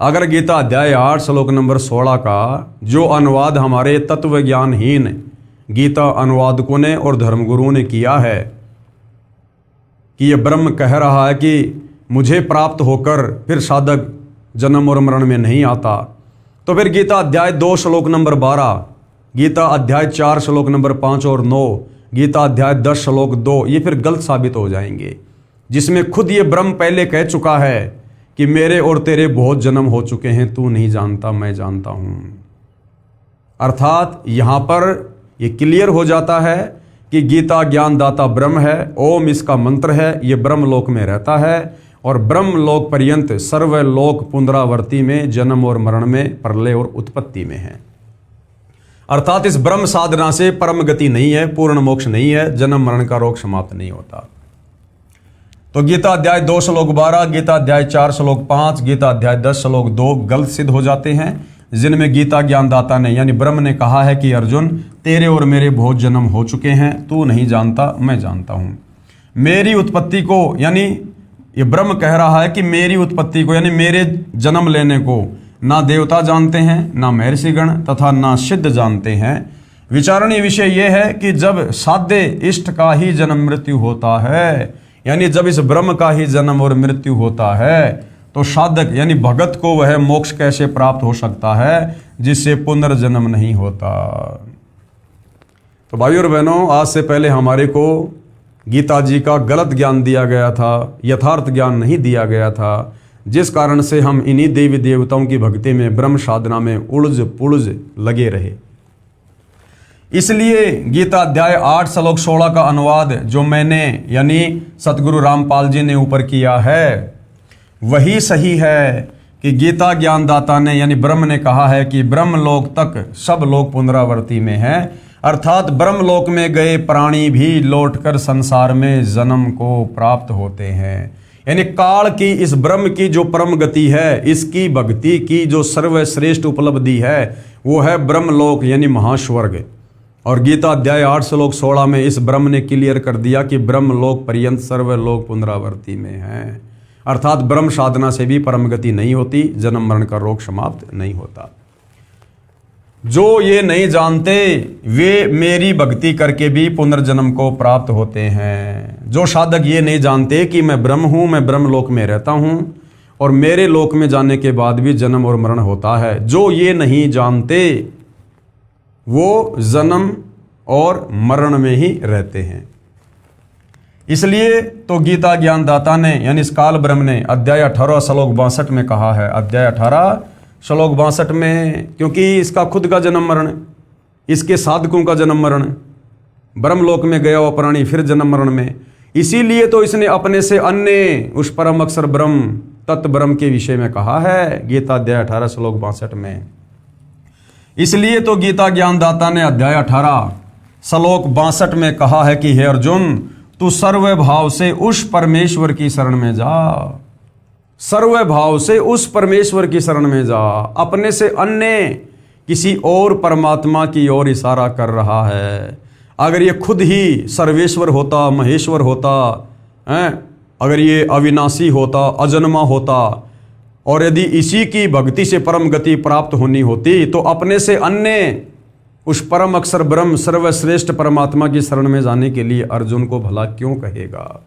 अगर गीता अध्याय 8 श्लोक नंबर 16 का जो अनुवाद हमारे तत्व ज्ञानहीन गीता अनुवादकों ने और धर्मगुरुओं ने किया है कि ये ब्रह्म कह रहा है कि मुझे प्राप्त होकर फिर साधक जन्म और मरण में नहीं आता, तो फिर गीता अध्याय 2 श्लोक नंबर 12, गीता अध्याय 4 श्लोक नंबर 5 और 9, गीता अध्याय 10 श्लोक 2 ये फिर गलत साबित हो जाएंगे, जिसमें खुद ये ब्रह्म पहले कह चुका है कि मेरे और तेरे बहुत जन्म हो चुके हैं, तू नहीं जानता, मैं जानता हूं। अर्थात यहां पर ये क्लियर हो जाता है कि गीता ज्ञानदाता ब्रह्म है, ओम इसका मंत्र है, ये ब्रह्म लोक में रहता है और ब्रह्म लोक पर्यंत सर्वलोक पुनरावर्ती में जन्म और मरण में, प्रलय और उत्पत्ति में है। अर्थात इस ब्रह्म साधना से परम गति नहीं है, पूर्ण मोक्ष नहीं है, जन्म मरण का रोग समाप्त नहीं होता। तो गीता अध्याय 2 श्लोक 12, गीता अध्याय 4 श्लोक 5, गीता अध्याय 10 श्लोक 2 गलत सिद्ध हो जाते हैं, जिनमें गीता ज्ञानदाता ने यानी ब्रह्म ने कहा है कि अर्जुन तेरे और मेरे बहुत जन्म हो चुके हैं, तू नहीं जानता, मैं जानता हूं। मेरी उत्पत्ति को यानी ये ब्रह्म कह रहा है कि मेरी उत्पत्ति को यानी मेरे जन्म लेने को ना देवता जानते हैं, ना महर्षिगण तथा ना सिद्ध जानते हैं। विचारणीय विषय यह है कि जब साध्य इष्ट का ही जन्म मृत्यु होता है, यानी जब इस ब्रह्म का ही जन्म और मृत्यु होता है, तो साधक यानी भगत को वह मोक्ष कैसे प्राप्त हो सकता है जिससे पुनर्जन्म नहीं होता। तो भाइयों और बहनों, आज से पहले हमारे को गीता जी का गलत ज्ञान दिया गया था, यथार्थ ज्ञान नहीं दिया गया था, जिस कारण से हम इन्हीं देवी देवताओं की भक्ति में ब्रह्म साधना में उलझ पुलझ लगे रहे। इसलिए गीता अध्याय 8 श्लोक 16 का अनुवाद जो मैंने यानी सतगुरु रामपाल जी ने ऊपर किया है वही सही है कि गीता ज्ञानदाता ने यानी ब्रह्म ने कहा है कि ब्रह्मलोक तक सब लोग पुनरावर्ती में हैं, अर्थात ब्रह्मलोक में गए प्राणी भी लौटकर संसार में जन्म को प्राप्त होते हैं। यानी काल की इस ब्रह्म की जो परम गति है, इसकी भक्ति की जो सर्वश्रेष्ठ उपलब्धि है वो है ब्रह्मलोक यानी महास्वर्ग। और गीता अध्याय 8 श्लोक 16 में इस ब्रह्म ने क्लियर कर दिया कि ब्रह्मलोक पर्यंत सर्वलोक पुनरावर्ती में है, अर्थात ब्रह्म साधना से भी परम गति नहीं होती, जन्म मरण का रोग समाप्त नहीं होता। जो ये नहीं जानते वे मेरी भक्ति करके भी पुनर्जन्म को प्राप्त होते हैं। जो साधक ये नहीं जानते कि मैं ब्रह्म हूं, मैं ब्रह्म लोक में रहता हूं और मेरे लोक में जाने के बाद भी जन्म और मरण होता है, जो ये नहीं जानते वो जन्म और मरण में ही रहते हैं। इसलिए तो गीता ज्ञानदाता ने यानी इस काल ब्रह्म ने अध्याय 18 श्लोक 62 में कहा है, अध्याय 18 श्लोक 62 में, क्योंकि इसका खुद का जन्म मरण, इसके साधकों का जन्म मरण, ब्रह्मलोक में गया हुआ प्राणी फिर जन्म मरण में, इसीलिए तो इसने अपने से अन्य उस परम अक्षर ब्रह्म तत्व ब्रह्म के विषय में कहा है गीता अध्याय 18 श्लोक 62 में इसलिए तो गीता ज्ञानदाता ने अध्याय 18 श्लोक 62 में कहा है कि हे अर्जुन, तू सर्व भाव से उस परमेश्वर की शरण में जा। सर्व भाव से उस परमेश्वर की शरण में जा। अपने से अन्य किसी और परमात्मा की ओर इशारा कर रहा है। अगर ये खुद ही सर्वेश्वर होता, महेश्वर होता, अगर ये अविनाशी होता, अजन्मा होता, और यदि इसी की भक्ति से परम गति प्राप्त होनी होती तो अपने से अन्य उस परम अक्षर ब्रह्म सर्वश्रेष्ठ परमात्मा की शरण में जाने के लिए अर्जुन को भला क्यों कहेगा।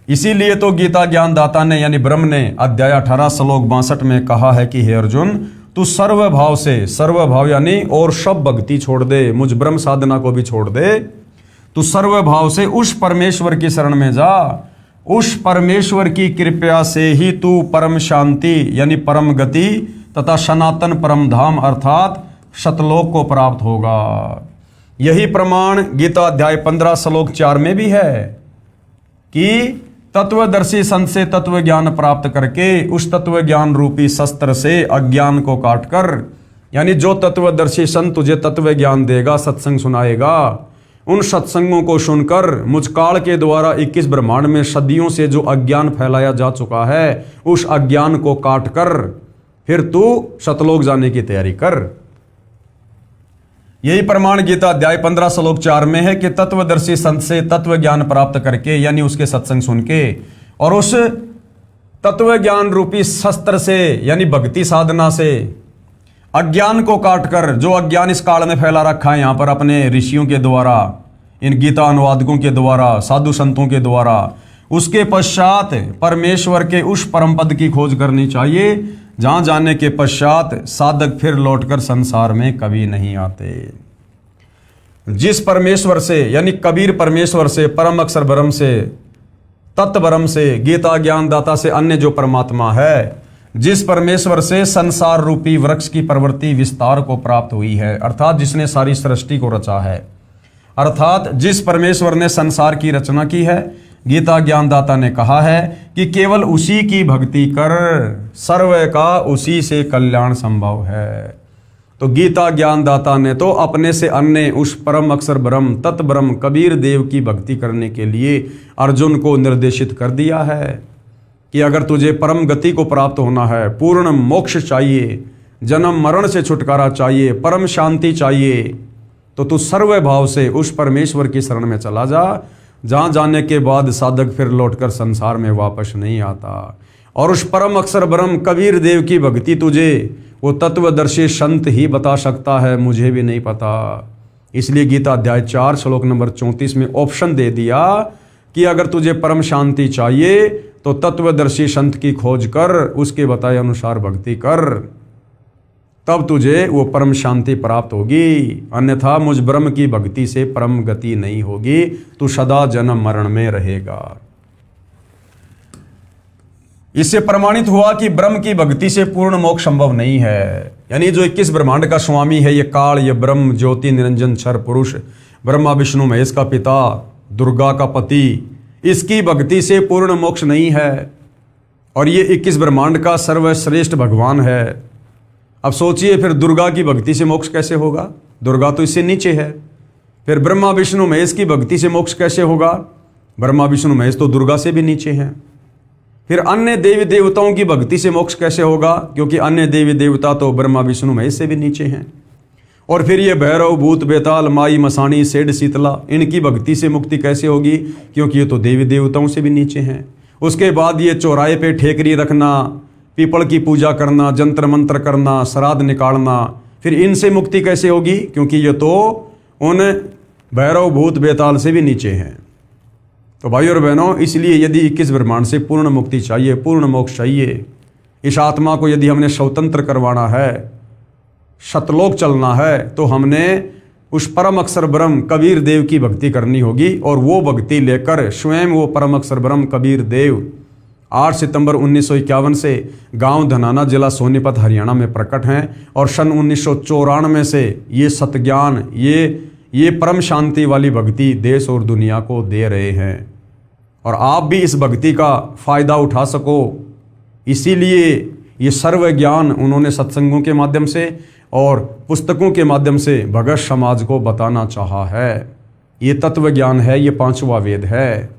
इसीलिए तो गीता ज्ञानदाता ने यानी ब्रह्म ने अध्याय 18 श्लोक 62 में कहा है कि हे अर्जुन, तू सर्व भाव से, सर्व भाव यानी और सब भक्ति छोड़ दे, मुझ ब्रह्म साधना को भी छोड़ दे। तू सर्व भाव से उस परमेश्वर की शरण में जा। उस परमेश्वर की कृपा से ही तू परम शांति यानी परम गति तथा सनातन परम धाम अर्थात सतलोक को प्राप्त होगा। यही प्रमाण गीता अध्याय 15 श्लोक 4 में भी है कि तत्वदर्शी संत से तत्व ज्ञान प्राप्त करके उस तत्व ज्ञान रूपी शस्त्र से अज्ञान को काटकर, यानी जो तत्वदर्शी संत तुझे तत्व ज्ञान देगा, सत्संग सुनाएगा, उन सत्संगों को सुनकर मुझ काल के द्वारा 21 ब्रह्मांड में सदियों से जो अज्ञान फैलाया जा चुका है, उस अज्ञान को काटकर फिर तू सतलोक जाने की तैयारी कर। यही प्रमाण गीता अध्याय 15 श्लोक 4 में है कि तत्वदर्शी संत से तत्व ज्ञान प्राप्त करके यानी उसके सत्संग सुन के और उस तत्व ज्ञान रूपी शस्त्र से यानी भक्ति साधना से अज्ञान को काटकर, जो अज्ञान इस काल में फैला रखा है यहाँ पर अपने ऋषियों के द्वारा, इन गीता अनुवादकों के द्वारा, साधु संतों के द्वारा, उसके पश्चात परमेश्वर के उस परम पद की खोज करनी चाहिए जहां जाने के पश्चात साधक फिर लौटकर संसार में कभी नहीं आते। जिस परमेश्वर से यानी कबीर परमेश्वर से, परम अक्षर ब्रह्म से, तत्व ब्रह्म से, गीता ज्ञानदाता से अन्य जो परमात्मा है, जिस परमेश्वर से संसार रूपी वृक्ष की प्रवृत्ति विस्तार को प्राप्त हुई है, अर्थात जिसने सारी सृष्टि को रचा है, अर्थात जिस परमेश्वर ने संसार की रचना की है, गीता ज्ञानदाता ने कहा है कि केवल उसी की भक्ति कर, सर्व का उसी से कल्याण संभव है। तो गीता ज्ञानदाता ने तो अपने से अन्य उस परम अक्षर ब्रह्म तत् ब्रह्म कबीर देव की भक्ति करने के लिए अर्जुन को निर्देशित कर दिया है कि अगर तुझे परम गति को प्राप्त होना है, पूर्ण मोक्ष चाहिए, जन्म मरण से छुटकारा चाहिए, परम शांति चाहिए, तो तू सर्व भाव से उस परमेश्वर की शरण में चला जा, जहां जाने के बाद साधक फिर लौटकर संसार में वापस नहीं आता। और उस परम अक्षर ब्रह्म कबीर देव की भक्ति तुझे वो तत्वदर्शी संत ही बता सकता है, मुझे भी नहीं पता। इसलिए गीता अध्याय 4 श्लोक नंबर 34 में ऑप्शन दे दिया कि अगर तुझे परम शांति चाहिए तो तत्वदर्शी संत की खोज कर, उसके बताए अनुसार भक्ति कर, तब तुझे वो परम शांति प्राप्त होगी। अन्यथा मुझ ब्रह्म की भक्ति से परम गति नहीं होगी, तू सदा जन्म मरण में रहेगा। इससे प्रमाणित हुआ कि ब्रह्म की भक्ति से पूर्ण मोक्ष संभव नहीं है। यानी जो 21 ब्रह्मांड का स्वामी है, ये काल, ये ब्रह्म ज्योति निरंजन क्षर पुरुष, ब्रह्मा विष्णु महेश का पिता, दुर्गा का पति, इसकी भक्ति से पूर्ण मोक्ष नहीं है। और ये 21 ब्रह्मांड का सर्वश्रेष्ठ भगवान है। अब सोचिए फिर दुर्गा की भक्ति से मोक्ष कैसे होगा? दुर्गा तो इससे नीचे है। फिर ब्रह्मा विष्णु महेश की भक्ति से मोक्ष कैसे होगा? ब्रह्मा विष्णु महेश तो दुर्गा से भी नीचे हैं। फिर अन्य देवी देवताओं की भक्ति से मोक्ष कैसे होगा? क्योंकि अन्य देवी देवता तो ब्रह्मा विष्णु महेश से भी नीचे हैं। और फिर ये भैरव, भूत, बेताल, माई, मसाणी, सेठ, शीतला, इनकी भक्ति से मुक्ति कैसे होगी? क्योंकि ये तो देवी देवताओं से भी नीचे हैं। उसके बाद ये चौराहे पे ठेकरी रखना, पीपल की पूजा करना, जंत्र मंत्र करना, श्राद्ध निकालना, फिर इनसे मुक्ति कैसे होगी? क्योंकि ये तो उन भैरव, भूत, बेताल से भी नीचे हैं। तो भाई और बहनों, इसलिए यदि 21 ब्रह्मांड से पूर्ण मुक्ति चाहिए, पूर्ण मोक्ष चाहिए, इस आत्मा को यदि हमने स्वतंत्र करवाना है, सतलोक चलना है, तो हमने उस परम अक्षर ब्रह्म कबीर देव की भक्ति करनी होगी। और वो भक्ति लेकर स्वयं वो परम अक्षर ब्रह्म कबीर देव 8 सितंबर 1951 से गांव धनाना, जिला सोनीपत, हरियाणा में प्रकट हैं। और सन 1994 से ये सतज्ञान, ये परम शांति वाली भक्ति देश और दुनिया को दे रहे हैं। और आप भी इस भक्ति का फायदा उठा सको, इसीलिए ये सर्व ज्ञान उन्होंने सत्संगों के माध्यम से और पुस्तकों के माध्यम से भगत समाज को बताना चाहा है। ये तत्व ज्ञान है, ये पांचवा वेद है।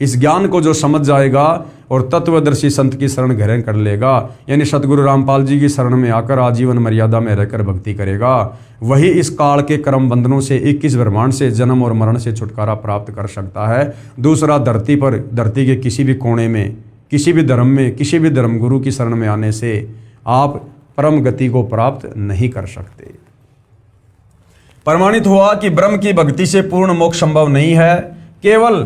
इस ज्ञान को जो समझ जाएगा और तत्वदर्शी संत की शरण ग्रहण कर लेगा, यानी सतगुरु रामपाल जी की शरण में आकर आजीवन मर्यादा में रहकर भक्ति करेगा, वही इस काल के कर्म बंधनों से 21 ब्रह्मांड से जन्म और मरण से छुटकारा प्राप्त कर सकता है। दूसरा, धरती के किसी भी कोने में, किसी भी धर्म में, किसी भी धर्म गुरु की शरण में आने से आप परम गति को प्राप्त नहीं कर सकते। प्रमाणित हुआ कि ब्रह्म की भक्ति से पूर्ण मोक्ष संभव नहीं है। केवल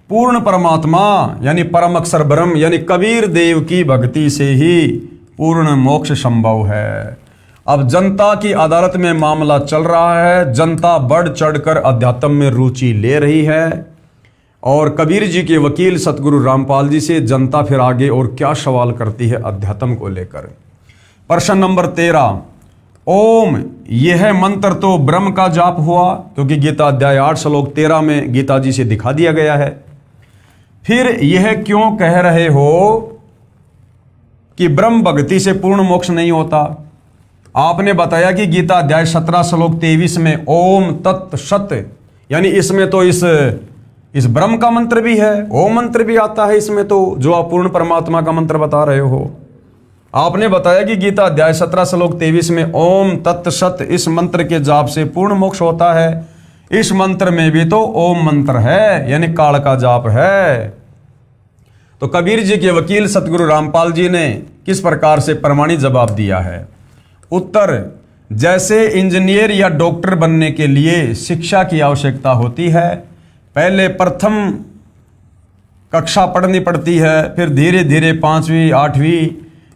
पूर्ण परमात्मा यानी परम अक्षर ब्रह्म यानी कबीर देव की भक्ति से ही पूर्ण मोक्ष संभव है। अब जनता की अदालत में मामला चल रहा है। जनता बढ़ चढ़कर अध्यात्म में रुचि ले रही है और कबीर जी के वकील सतगुरु रामपाल जी से जनता फिर आगे और क्या सवाल करती है अध्यात्म को लेकर। प्रश्न नंबर 13, ओम यह मंत्र तो ब्रह्म का जाप हुआ, क्योंकि गीता अध्याय 8 श्लोक 13 में गीता जी से दिखा दिया गया है। फिर यह क्यों कह रहे हो कि ब्रह्म भक्ति से पूर्ण मोक्ष नहीं होता? आपने बताया कि गीता अध्याय 17 श्लोक 23 में ओम तत् सत, यानी इसमें तो इस ब्रह्म का मंत्र भी है, ओम मंत्र भी आता है इसमें, तो जो आप पूर्ण परमात्मा का मंत्र बता रहे हो। आपने बताया कि गीता अध्याय 17 श्लोक 23 में ओम तत् सत इस मंत्र के जाप से पूर्ण मोक्ष होता है। इस मंत्र में भी तो ओम मंत्र है, यानी काल का जाप है। तो कबीर जी के वकील सतगुरु रामपाल जी ने किस प्रकार से प्रमाणित जवाब दिया है? उत्तर, जैसे इंजीनियर या डॉक्टर बनने के लिए शिक्षा की आवश्यकता होती है, पहले प्रथम कक्षा पढ़नी पड़ती है, फिर धीरे धीरे 5वीं 8वीं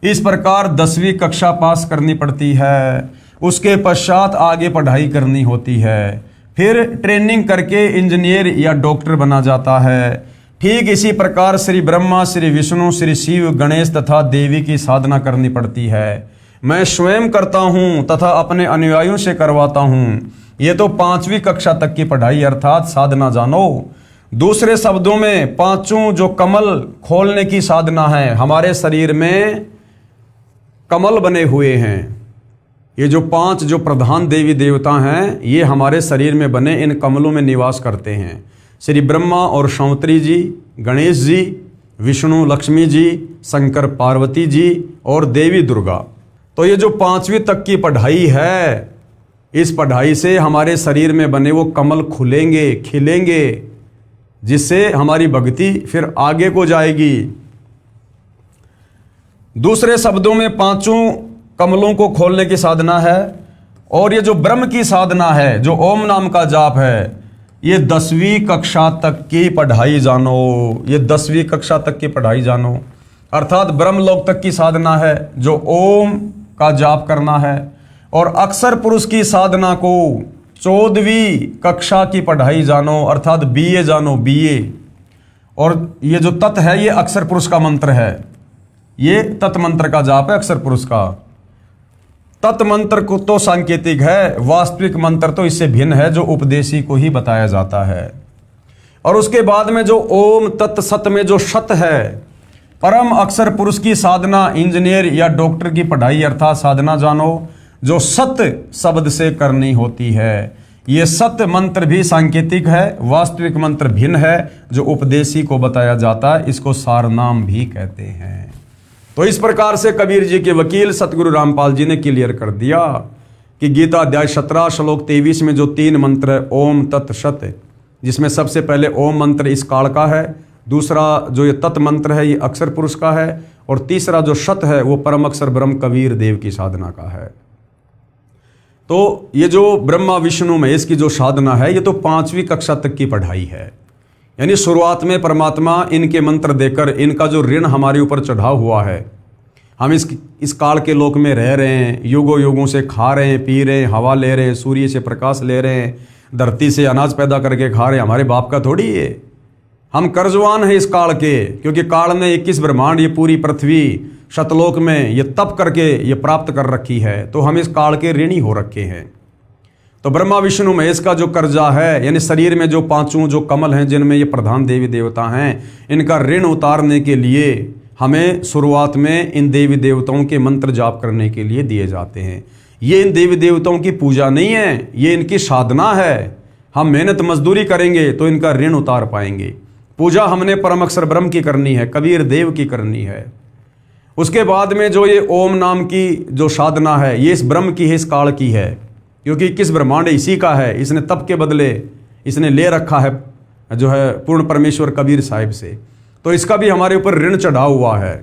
इस प्रकार 10वीं कक्षा पास करनी पड़ती है, उसके पश्चात आगे पढ़ाई करनी होती है, फिर ट्रेनिंग करके इंजीनियर या डॉक्टर बना जाता है। ठीक इसी प्रकार श्री ब्रह्मा, श्री विष्णु, श्री शिव, गणेश तथा देवी की साधना करनी पड़ती है। मैं स्वयं करता हूँ तथा अपने अनुयायियों से करवाता हूँ। ये तो 5वीं कक्षा तक की पढ़ाई अर्थात साधना जानो। दूसरे शब्दों में पांचों जो कमल खोलने की साधना है, हमारे शरीर में कमल बने हुए हैं। ये जो 5 जो प्रधान देवी देवता हैं, ये हमारे शरीर में बने इन कमलों में निवास करते हैं। श्री ब्रह्मा और सौंतरी जी, गणेश जी, विष्णु लक्ष्मी जी, शंकर पार्वती जी और देवी दुर्गा। तो ये जो 5वीं तक की पढ़ाई है, इस पढ़ाई से हमारे शरीर में बने वो कमल खुलेंगे, खिलेंगे, जिससे हमारी भक्ति फिर आगे को जाएगी। दूसरे शब्दों में पांचों कमलों को खोलने की साधना है। और ये जो ब्रह्म की साधना है, जो ओम नाम का जाप है, ये 10वीं कक्षा तक की पढ़ाई जानो। ये 10वीं कक्षा तक की पढ़ाई जानो, अर्थात ब्रह्मलोक तक की साधना है जो ओम का जाप करना है। और अक्षर पुरुष की साधना को 14वीं कक्षा की पढ़ाई जानो, अर्थात बीए जानो, बीए। और ये जो तत् है, ये अक्षर पुरुष का मंत्र है, ये तत् मंत्र का जाप है अक्षर पुरुष का। तत् मंत्र को तो सांकेतिक है, वास्तविक मंत्र तो इससे भिन्न है, जो उपदेशी को ही बताया जाता है। और उसके बाद में जो ओम तत् सत में जो सत है, परम अक्षर पुरुष की साधना इंजीनियर या डॉक्टर की पढ़ाई अर्थात साधना जानो, जो सत शब्द से करनी होती है। ये सत मंत्र भी सांकेतिक है, वास्तविक मंत्र भिन्न है, जो उपदेशी को बताया जाता है। इसको सारनाम भी कहते हैं। तो इस प्रकार से कबीर जी के वकील सतगुरु रामपाल जी ने क्लियर कर दिया कि गीता अध्याय 17 श्लोक 23 में जो 3 मंत्र है, ओम तत् सत, जिसमें सबसे पहले ओम मंत्र इस काल का है, दूसरा जो ये तत् मंत्र है ये अक्षर पुरुष का है, और तीसरा जो सत है वो परम अक्षर ब्रह्म कबीर देव की साधना का है। तो ये जो ब्रह्मा विष्णु महेश की जो साधना है, ये तो 5वीं कक्षा तक की पढ़ाई है। यानी शुरुआत में परमात्मा इनके मंत्र देकर इनका जो ऋण हमारे ऊपर चढ़ा हुआ है, हम इस काल के लोक में रह रहे हैं, युगों युगों से खा रहे हैं, पी रहे हैं, हवा ले रहे हैं, सूर्य से प्रकाश ले रहे हैं, धरती से अनाज पैदा करके खा रहे हैं, हमारे बाप का थोड़ी है। हम कर्जवान हैं इस काल के, क्योंकि काल ने 21 ब्रह्मांड, ये पूरी पृथ्वी शतलोक में ये तप करके ये प्राप्त कर रखी है। तो हम इस काल के ऋणी हो रखे हैं। तो ब्रह्मा विष्णु महेश का जो कर्जा है, यानी शरीर में जो 5 जो कमल हैं जिनमें ये प्रधान देवी देवता हैं, इनका ऋण उतारने के लिए हमें शुरुआत में इन देवी देवताओं के मंत्र जाप करने के लिए दिए जाते हैं। ये इन देवी देवताओं की पूजा नहीं है, ये इनकी साधना है। हम मेहनत मजदूरी करेंगे तो इनका ऋण उतार पाएंगे। पूजा हमने परम अक्षर ब्रह्म की करनी है, कबीर देव की करनी है। उसके बाद में जो ये ओम नाम की जो साधना है, ये इस ब्रह्म की है, इस काल की है, क्योंकि किस ब्रह्मांड इसी का है। इसने तप के बदले इसने ले रखा है जो है पूर्ण परमेश्वर कबीर साहिब से, तो इसका भी हमारे ऊपर ऋण चढ़ा हुआ है।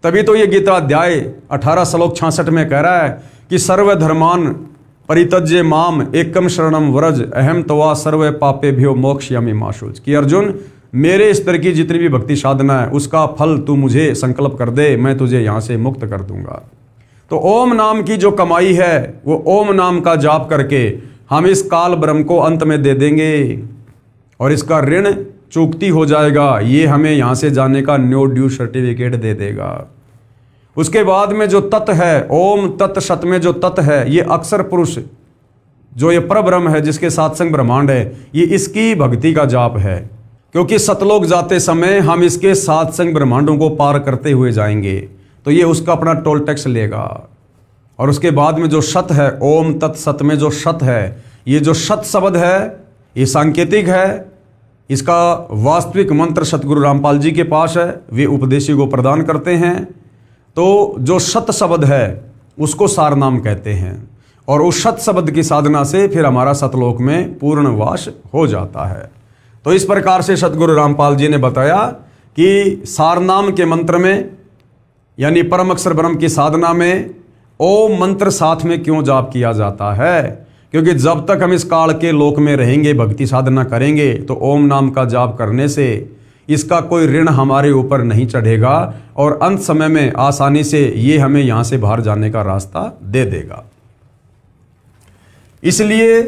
तभी तो ये गीता अध्याय 18 श्लोक 66 में कह रहा है कि सर्वधर्मान परित्यज्य माम एकम शरणम व्रज अहम तवा सर्व पापेभ्यो मोक्षयामि मा शुच, कि अर्जुन मेरे स्तर की जितनी भी भक्ति साधना है उसका फल तू मुझे संकल्प कर दे, मैं तुझे यहाँ से मुक्त कर दूंगा। तो ओम नाम की जो कमाई है वो ओम नाम का जाप करके हम इस काल ब्रह्म को अंत में दे देंगे और इसका ऋण चूकती हो जाएगा। ये हमें यहाँ से जाने का नो ड्यू सर्टिफिकेट दे देगा। उसके बाद में जो तत् है, ओम तत् सत में जो तत् है, ये अक्षर पुरुष जो ये परब्रह्म है जिसके साथ संग ब्रह्मांड है, ये इसकी भक्ति का जाप है। क्योंकि सतलोक जाते समय हम इसके साथ संग ब्रह्मांडों को पार करते हुए जाएंगे, तो ये उसका अपना टोल टैक्स लेगा। और उसके बाद में जो सत है, ओम तत् सत में जो सत है, ये जो सत शब्द है ये सांकेतिक है। इसका वास्तविक मंत्र सतगुरु रामपाल जी के पास है, वे उपदेशी को प्रदान करते हैं। तो जो सत शब्द है उसको सार नाम कहते हैं, और उस सत शब्द की साधना से फिर हमारा सतलोक में पूर्ण वास हो जाता है। तो इस प्रकार से सतगुरु रामपाल जी ने बताया कि सार नाम के मंत्र में यानी परम अक्षर ब्रह्म की साधना में ओम मंत्र साथ में क्यों जाप किया जाता है, क्योंकि जब तक हम इस काल के लोक में रहेंगे, भक्ति साधना करेंगे, तो ओम नाम का जाप करने से इसका कोई ऋण हमारे ऊपर नहीं चढ़ेगा और अंत समय में आसानी से ये हमें यहाँ से बाहर जाने का रास्ता दे देगा। इसलिए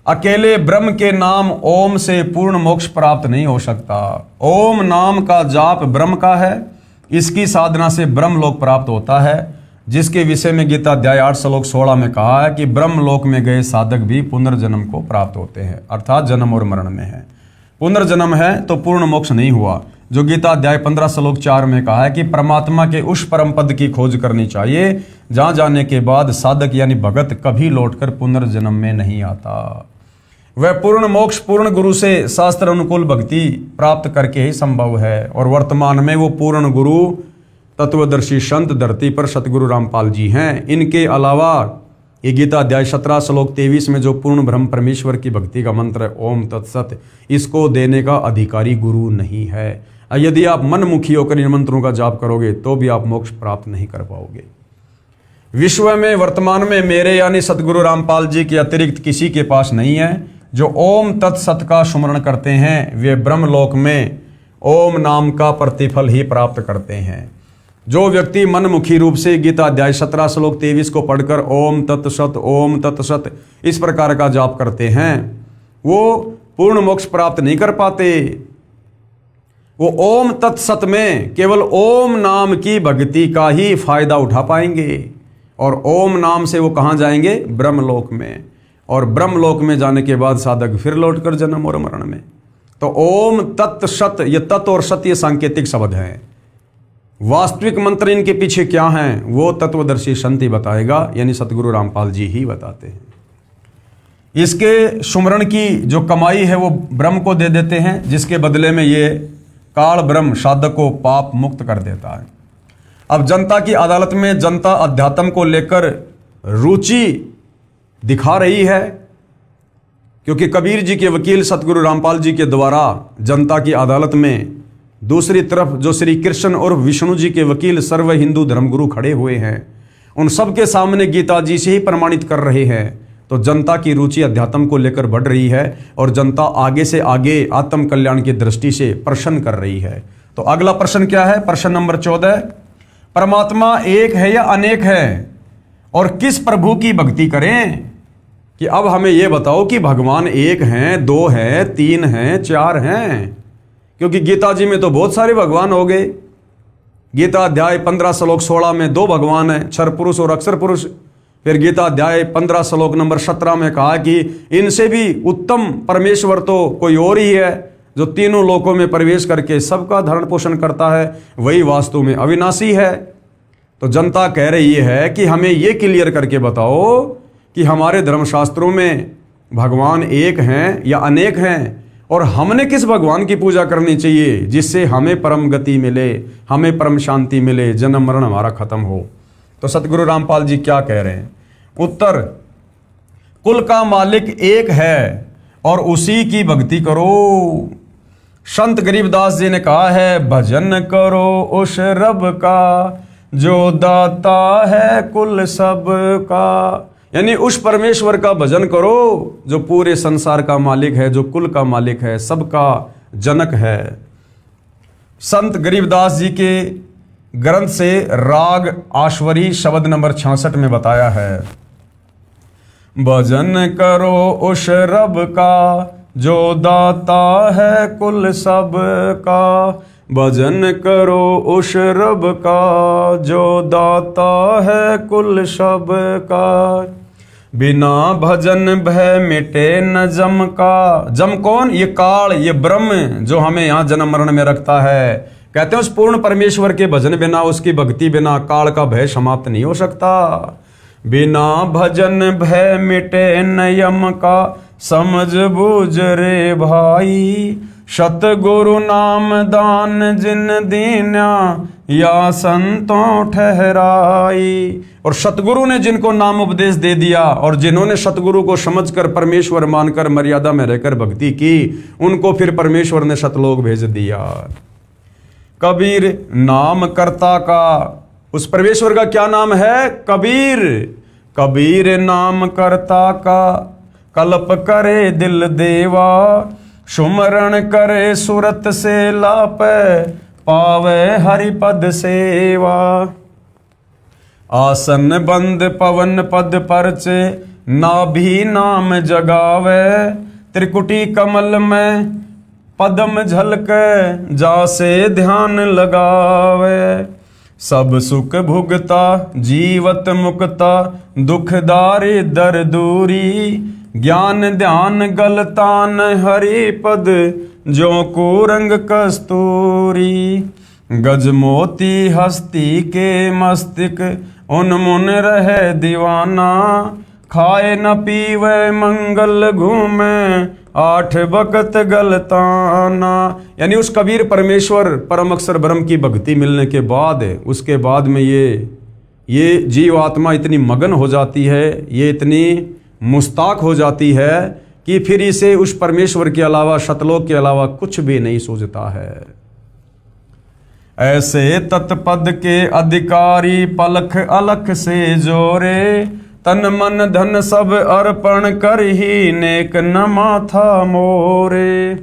अकेले ब्रह्म के नाम ओम से पूर्ण मोक्ष प्राप्त नहीं हो सकता। ओम नाम का जाप ब्रह्म का है, इसकी साधना से ब्रह्म लोक प्राप्त होता है, जिसके विषय में गीता अध्याय 8 श्लोक 16 में कहा है कि ब्रह्म लोक में गए साधक भी पुनर्जन्म को प्राप्त होते हैं, अर्थात जन्म और मरण में है। पुनर्जन्म है तो पूर्ण मोक्ष नहीं हुआ। जो गीता अध्याय 15 श्लोक 4 में कहा है कि परमात्मा के उस परम पद की खोज करनी चाहिए जहां जाने के बाद साधक यानी भगत कभी लौटकर पुनर्जन्म में नहीं आता। वह पूर्ण मोक्ष पूर्ण गुरु से शास्त्र अनुकूल भक्ति प्राप्त करके ही संभव है। और वर्तमान में वो पूर्ण गुरु तत्वदर्शी संत धरती पर सतगुरु रामपाल जी हैं। इनके अलावा ये गीता अध्याय 17 श्लोक 23 में जो पूर्ण ब्रह्म परमेश्वर की भक्ति का मंत्र है ओम तत्सत, इसको देने का अधिकारी गुरु नहीं है। यदि आप मनमुखी होकर इन मंत्रों का जाप करोगे तो भी आप मोक्ष प्राप्त नहीं कर पाओगे। विश्व में वर्तमान में मेरे यानी सतगुरु रामपाल जी के अतिरिक्त किसी के पास नहीं है। जो ओम तत्सत का सुमरण करते हैं वे ब्रह्मलोक में ओम नाम का प्रतिफल ही प्राप्त करते हैं। जो व्यक्ति मनमुखी रूप से गीता अध्याय 17 श्लोक 23 को पढ़कर ओम तत्सत इस प्रकार का जाप करते हैं, वो पूर्ण मोक्ष प्राप्त नहीं कर पाते। वो ओम तत्सत में केवल ओम नाम की भक्ति का ही फायदा उठा पाएंगे और ओम नाम से वो कहाँ जाएंगे? ब्रह्मलोक में। और ब्रह्मलोक में जाने के बाद साधक फिर लौटकर जन्म और मरण में। तो ओम तत्सत, ये तत् और सत ये सांकेतिक शब्द हैं। वास्तविक मंत्र इनके पीछे क्या हैं वो तत्वदर्शी संत ही बताएगा, यानी सतगुरु रामपाल जी ही बताते हैं। इसके सुमरण की जो कमाई है वो ब्रह्म को दे देते हैं, जिसके बदले में ये काल ब्रह्म साधक को पाप मुक्त कर देता है। अब जनता की अदालत में जनता अध्यात्म को लेकर रुचि दिखा रही है, क्योंकि कबीर जी के वकील सतगुरु रामपाल जी के द्वारा जनता की अदालत में दूसरी तरफ जो श्री कृष्ण और विष्णु जी के वकील सर्व हिंदू धर्मगुरु खड़े हुए हैं, उन सब के सामने गीता जी से ही प्रमाणित कर रहे हैं। तो जनता की रुचि अध्यात्म को लेकर बढ़ रही है और जनता आगे से आगे आत्म कल्याण की दृष्टि से प्रश्न कर रही है। तो अगला प्रश्न क्या है? प्रश्न नंबर 14, परमात्मा एक है या अनेक है और किस प्रभु की भक्ति करें? कि अब हमें यह बताओ कि भगवान एक हैं, दो हैं, तीन हैं, चार हैं? क्योंकि गीता जी में तो बहुत सारे भगवान हो गए। गीता अध्याय 15 श्लोक 16 में 2 भगवान हैं, क्षर पुरुष और अक्षर पुरुष। फिर गीता अध्याय 15 श्लोक नंबर 17 में कहा कि इनसे भी उत्तम परमेश्वर तो कोई और ही है, जो तीनों लोकों में प्रवेश करके सबका धरण पोषण करता है, वही वास्तव में अविनाशी है। तो जनता कह रही है कि हमें ये क्लियर करके बताओ कि हमारे धर्मशास्त्रों में भगवान एक हैं या अनेक हैं, और हमने किस भगवान की पूजा करनी चाहिए जिससे हमें परम गति मिले, हमें परम शांति मिले, जन्म मरण हमारा खत्म हो। तो सतगुरु रामपाल जी क्या कह रहे हैं? उत्तर, कुल का मालिक एक है और उसी की भक्ति करो। संत गरीबदास जी ने कहा है, भजन करो उस रब का जो दाता है कुल सब का। यानी उस परमेश्वर का भजन करो जो पूरे संसार का मालिक है, जो कुल का मालिक है, सबका जनक है। संत गरीबदास जी के ग्रंथ से राग आश्वरी शब्द नंबर 66 में बताया है, भजन करो उस रब का जो दाता है कुल सब का। भजन करो उस रब का जो दाता है कुल सब का। बिना भजन भय मिटे न जम का। जम कौन? ये काल, ये ब्रह्म जो हमें यहाँ जन्म मरण में रखता है। कहते हैं उस पूर्ण परमेश्वर के भजन बिना, उसकी भक्ति बिना काल का भय समाप्त नहीं हो सकता। बिना भजन भय मिटे न यम का, समझ बूझ रे भाई। सतगुरु नाम दान जिन दीना, या संतों ठहराई। और सतगुरु ने जिनको नाम उपदेश दे दिया और जिन्होंने सतगुरु को समझकर परमेश्वर मानकर मर्यादा में रहकर भक्ति की, उनको फिर परमेश्वर ने सतलोक भेज दिया। कबीर नाम कर्ता का, उस परमेश्वर का क्या नाम है? कबीर। कबीर नाम कर्ता का, कल्प करे दिल देवा। सुमरण करे सुरत से लापे, पावे हरिपद सेवा। आसन बंद पवन पद परचे, नाभि नाम जगावे। त्रिकुटी कमल में पदम झलके, जासे ध्यान लगावे। सब सुख भुगता जीवत मुक्ता, दुखदारी दर दूरी। ज्ञान ध्यान गलतान हरि पद, जो कुरंग कस्तूरी। गज मोती हस्ती के मस्तिक, उन्मुन रहे दीवाना। खाए न पीवे मंगल घूमे, आठ बकत गलताना। यानी उस कबीर परमेश्वर परम अक्षर ब्रह्म की भक्ति मिलने के बाद, उसके बाद में ये जीव आत्मा इतनी मगन हो जाती है, ये इतनी मुस्ताक हो जाती है कि फिर इसे उस परमेश्वर के अलावा, सतलोक के अलावा कुछ भी नहीं सूझता है। ऐसे तत्पद के अधिकारी, पलख अलख से जोरे। तन मन धन सब अर्पण कर ही, नेक न माथा मोरे।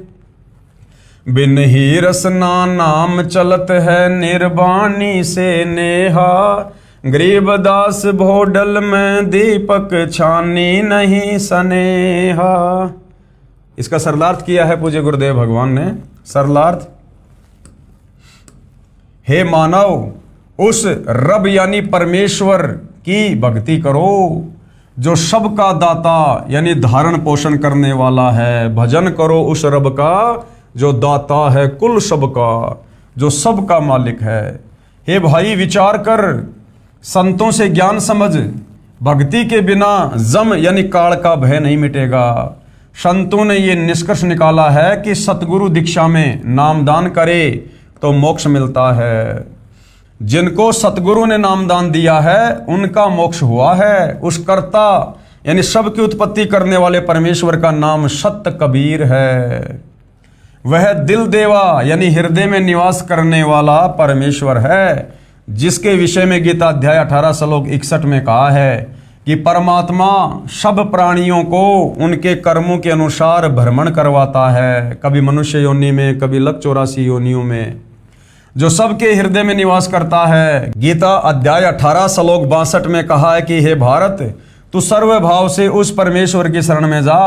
बिन ही रसना नाम चलत है, निर्वाणी से नेहा। गरीबदास भोडल में दीपक, छानी नहीं सनेहा। इसका सरलार्थ किया है पूज्य गुरुदेव भगवान ने। सरलार्थ, हे मानव, उस रब यानी परमेश्वर की भक्ति करो जो सबका दाता यानी धारण पोषण करने वाला है। भजन करो उस रब का जो दाता है कुल सबका, जो सबका मालिक है। हे भाई, विचार कर, संतों से ज्ञान समझ। भक्ति के बिना जम यानी काल का भय नहीं मिटेगा। संतों ने ये निष्कर्ष निकाला है कि सतगुरु दीक्षा में नामदान करे तो मोक्ष मिलता है। जिनको सतगुरु ने नामदान दिया है उनका मोक्ष हुआ है। उस कर्ता यानी सबकी उत्पत्ति करने वाले परमेश्वर का नाम सत कबीर है। वह दिल देवा यानी हृदय में निवास करने वाला परमेश्वर है, जिसके विषय में गीता अध्याय 18 श्लोक 61 में कहा है कि परमात्मा सब प्राणियों को उनके कर्मों के अनुसार भ्रमण करवाता है। कभी मनुष्य योनि में, कभी लक 84 योनियों में, जो सबके हृदय में निवास करता है। गीता अध्याय 18 श्लोक 62 में कहा है कि हे भारत, तू सर्व भाव से उस परमेश्वर की शरण में जा।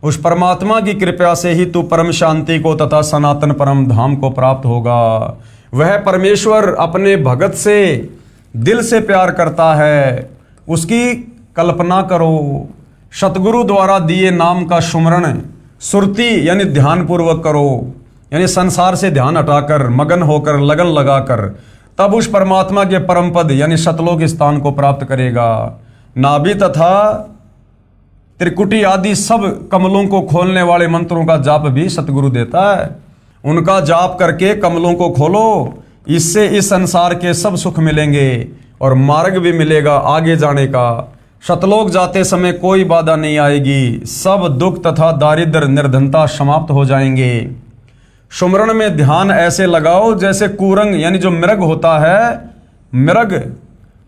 उस परमात्मा की कृपा से ही तू परम शांति को तथा सनातन परम धाम को प्राप्त होगा। वह परमेश्वर अपने भगत से दिल से प्यार करता है। उसकी कल्पना करो। सतगुरु द्वारा दिए नाम का सुमरण सुरती यानी ध्यान पूर्वक करो, यानी संसार से ध्यान हटाकर, मगन होकर, लगन लगाकर तब उस परमात्मा के परम पद यानी सतलोक स्थान को प्राप्त करेगा। नाभि तथा त्रिकुटी आदि सब कमलों को खोलने वाले मंत्रों का जाप भी सतगुरु देता है। उनका जाप करके कमलों को खोलो, इससे इस संसार के सब सुख मिलेंगे और मार्ग भी मिलेगा आगे जाने का। सतलोक जाते समय कोई बाधा नहीं आएगी, सब दुख तथा दारिद्र निर्धनता समाप्त हो जाएंगे। सुमरण में ध्यान ऐसे लगाओ जैसे कुरंग यानी जो मृग होता है, मृग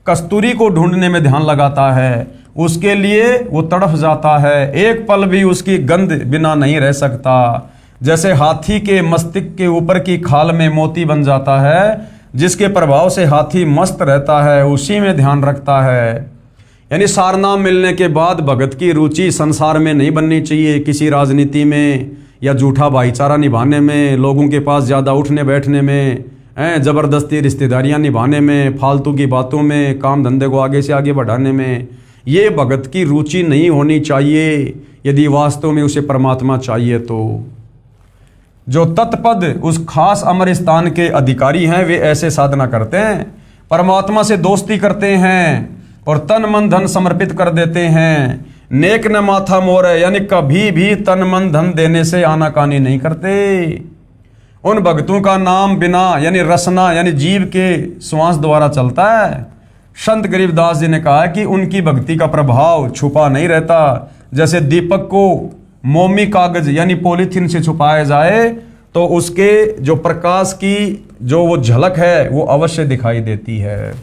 कस्तूरी को ढूंढने में ध्यान लगाता है, उसके लिए वो तड़फ जाता है, एक पल भी उसकी गंध बिना नहीं रह सकता। जैसे हाथी के मस्तिष्क के ऊपर की खाल में मोती बन जाता है, जिसके प्रभाव से हाथी मस्त रहता है, उसी में ध्यान रखता है। यानी सारनाम मिलने के बाद भगत की रुचि संसार में नहीं बननी चाहिए, किसी राजनीति में या झूठा भाईचारा निभाने में, लोगों के पास ज़्यादा उठने बैठने में, ज़बरदस्ती रिश्तेदारियां निभाने में, फालतू की बातों में, काम धंधे को आगे से आगे बढ़ाने में। ये भगत की रुचि नहीं होनी चाहिए यदि वास्तव में उसे परमात्मा चाहिए तो। जो तत्पद उस खास अमर स्थान के अधिकारी हैं वे ऐसे साधना करते हैं, परमात्मा से दोस्ती करते हैं और तन मन धन समर्पित कर देते हैं। नेक न माथा मोर यानी कभी भी तन मन धन देने से आनाकानी नहीं करते। उन भक्तों का नाम बिना यानी रसना यानी जीव के श्वास द्वारा चलता है। संत गरीबदास जी ने कहा कि उनकी भक्ति का प्रभाव छुपा नहीं रहता। जैसे दीपक को मोमी कागज यानी पॉलीथीन से छुपाया जाए तो उसके जो प्रकाश की जो वो झलक है वो अवश्य दिखाई देती है।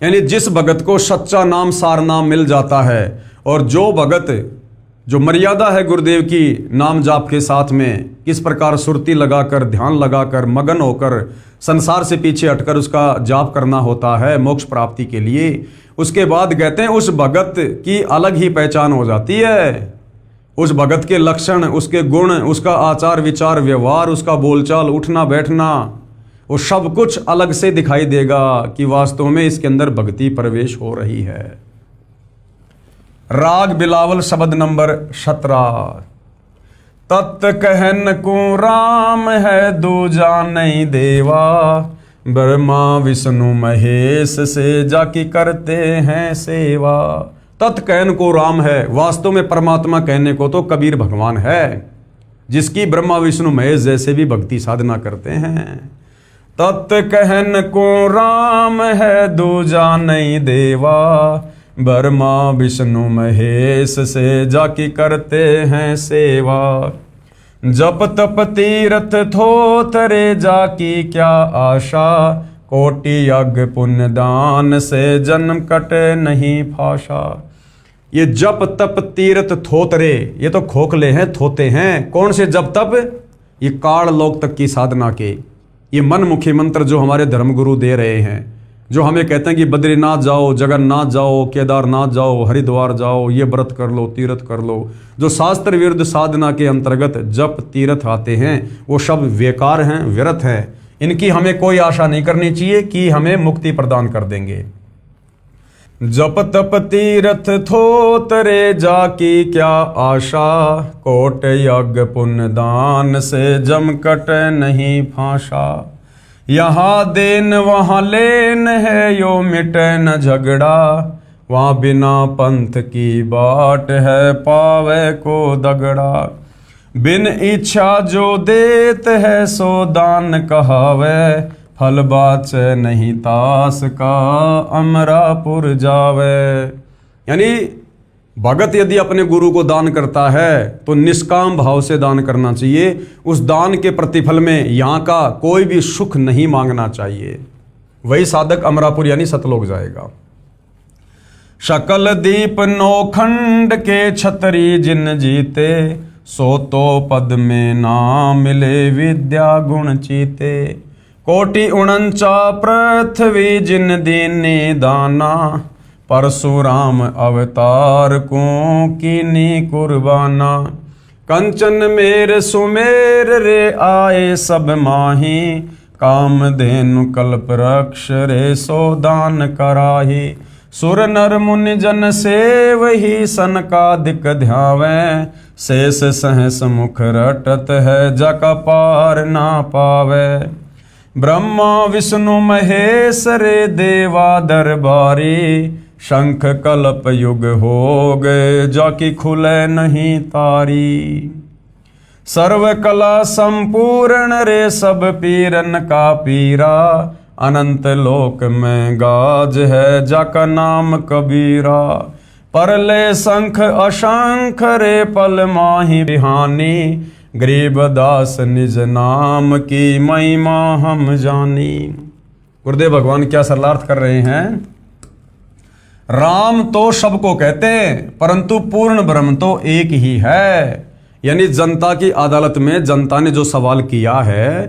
यानी जिस भगत को सच्चा नाम सार नाम मिल जाता है और जो भगत जो मर्यादा है गुरुदेव की नाम जाप के साथ में, किस प्रकार सुरती लगाकर ध्यान लगाकर मगन होकर संसार से पीछे हटकर उसका जाप करना होता है मोक्ष प्राप्ति के लिए, उसके बाद कहते हैं उस भगत की अलग ही पहचान हो जाती है। उस भगत के लक्षण, उसके गुण, उसका आचार विचार व्यवहार, उसका बोलचाल उठना बैठना, वो सब कुछ अलग से दिखाई देगा कि वास्तव में इसके अंदर भक्ति प्रवेश हो रही है। राग बिलावल शब्द नंबर 17। तत् कहन को राम है दूजा नहीं देवा, ब्रह्मा विष्णु महेश से जाकी करते हैं सेवा। तत् कहन को राम है, वास्तव में परमात्मा कहने को तो कबीर भगवान है, जिसकी ब्रह्मा विष्णु महेश जैसे भी भक्ति साधना करते हैं। तत् कहन को राम है दूजा नहीं देवा, ब्रह्मा विष्णु महेश से जाकी करते हैं सेवा। जप तप तीर्थ थोतरे जाकी क्या आशा, कोटि यज्ञ पुण्य दान से जन्म कटे नहीं फाशा। ये जप तप तीर्थ थोतरे ये तो खोखले हैं, थोते हैं। कौन से जप तप? ये काल लोक तक की साधना के, ये मनमुखी मंत्र जो हमारे धर्मगुरु दे रहे हैं, जो हमें कहते हैं कि बद्रीनाथ जाओ, जगन्नाथ जाओ, केदारनाथ जाओ, हरिद्वार जाओ, ये व्रत कर लो, तीर्थ कर लो। जो शास्त्र विरुद्ध साधना के अंतर्गत जप तीर्थ आते हैं वो सब बेकार हैं, व्यर्थ हैं। इनकी हमें कोई आशा नहीं करनी चाहिए कि हमें मुक्ति प्रदान कर देंगे। जप तप तीर्थ थोतरे जाकी क्या आशा, कोट यज्ञ पुण्य दान से जम कट नहीं फांसा। यहाँ देन वहाँ लेन है यो मिटे न झगड़ा, वहाँ बिना पंथ की बाट है पावे को दगड़ा। बिन इच्छा जो देत है सो दान कहावे, फल बाचे नहीं तास का अमरापुर जावे। यानी भगत यदि अपने गुरु को दान करता है तो निष्काम भाव से दान करना चाहिए। उस दान के प्रतिफल में यहाँ का कोई भी सुख नहीं मांगना चाहिए। वही साधक अमरापुर यानी सतलोक जाएगा। शकल दीप नौखंड के छतरी जिन जीते, सो तो पद में ना मिले विद्या गुण चीते। कोटि उणंचा पृथ्वी जिन दीनी दाना, परशुराम अवतार को कीनी कुर्बाना। कंचन मेर सुमेर रे आए सब माही, कामधेनु कल्प रक्ष रे सो दान कराही। सुर नर मुनि जन सेव ही सनकादिक ध्यावे, शेष सहस मुख रटत है जका पार ना पावे। ब्रह्मा विष्णु महेश रे देवा दरबारी, शंख कल्प युग हो गए जाकी खुले नहीं तारी। सर्व कला संपूर्ण रे सब पीरन का पीरा, अनंत लोक में गाज है जाका नाम कबीरा। परले शंख अशंख रे पल माही बिहानी, गरीबदास निज नाम की महिमा हम जानी। गुरुदेव भगवान क्या सरलार्थ कर रहे हैं? राम तो सबको कहते हैं परंतु पूर्ण ब्रह्म तो एक ही है। यानी जनता की अदालत में जनता ने जो सवाल किया है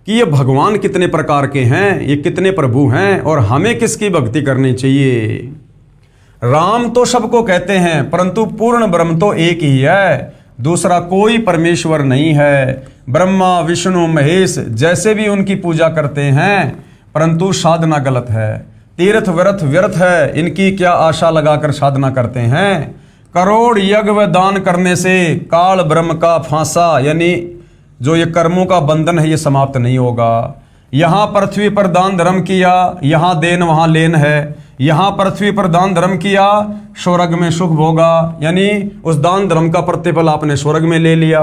कि ये भगवान कितने प्रकार के हैं, ये कितने प्रभु हैं और हमें किसकी भक्ति करनी चाहिए। राम तो सबको कहते हैं परंतु पूर्ण ब्रह्म तो एक ही है, दूसरा कोई परमेश्वर नहीं है। ब्रह्मा विष्णु महेश जैसे भी उनकी पूजा करते हैं परंतु साधना गलत है, तीर्थ व्रत व्यर्थ है, इनकी क्या आशा लगाकर साधना करते हैं। करोड़ यज्ञ व दान करने से काल ब्रह्म का फांसा यानी जो ये कर्मों का बंधन है ये समाप्त नहीं होगा। यहाँ पृथ्वी पर दान धर्म किया, यहाँ देन वहाँ लेन है। यहाँ पृथ्वी पर दान धर्म किया, स्वर्ग में सुख भोगा, यानी उस दान धर्म का प्रतिफल आपने स्वर्ग में ले लिया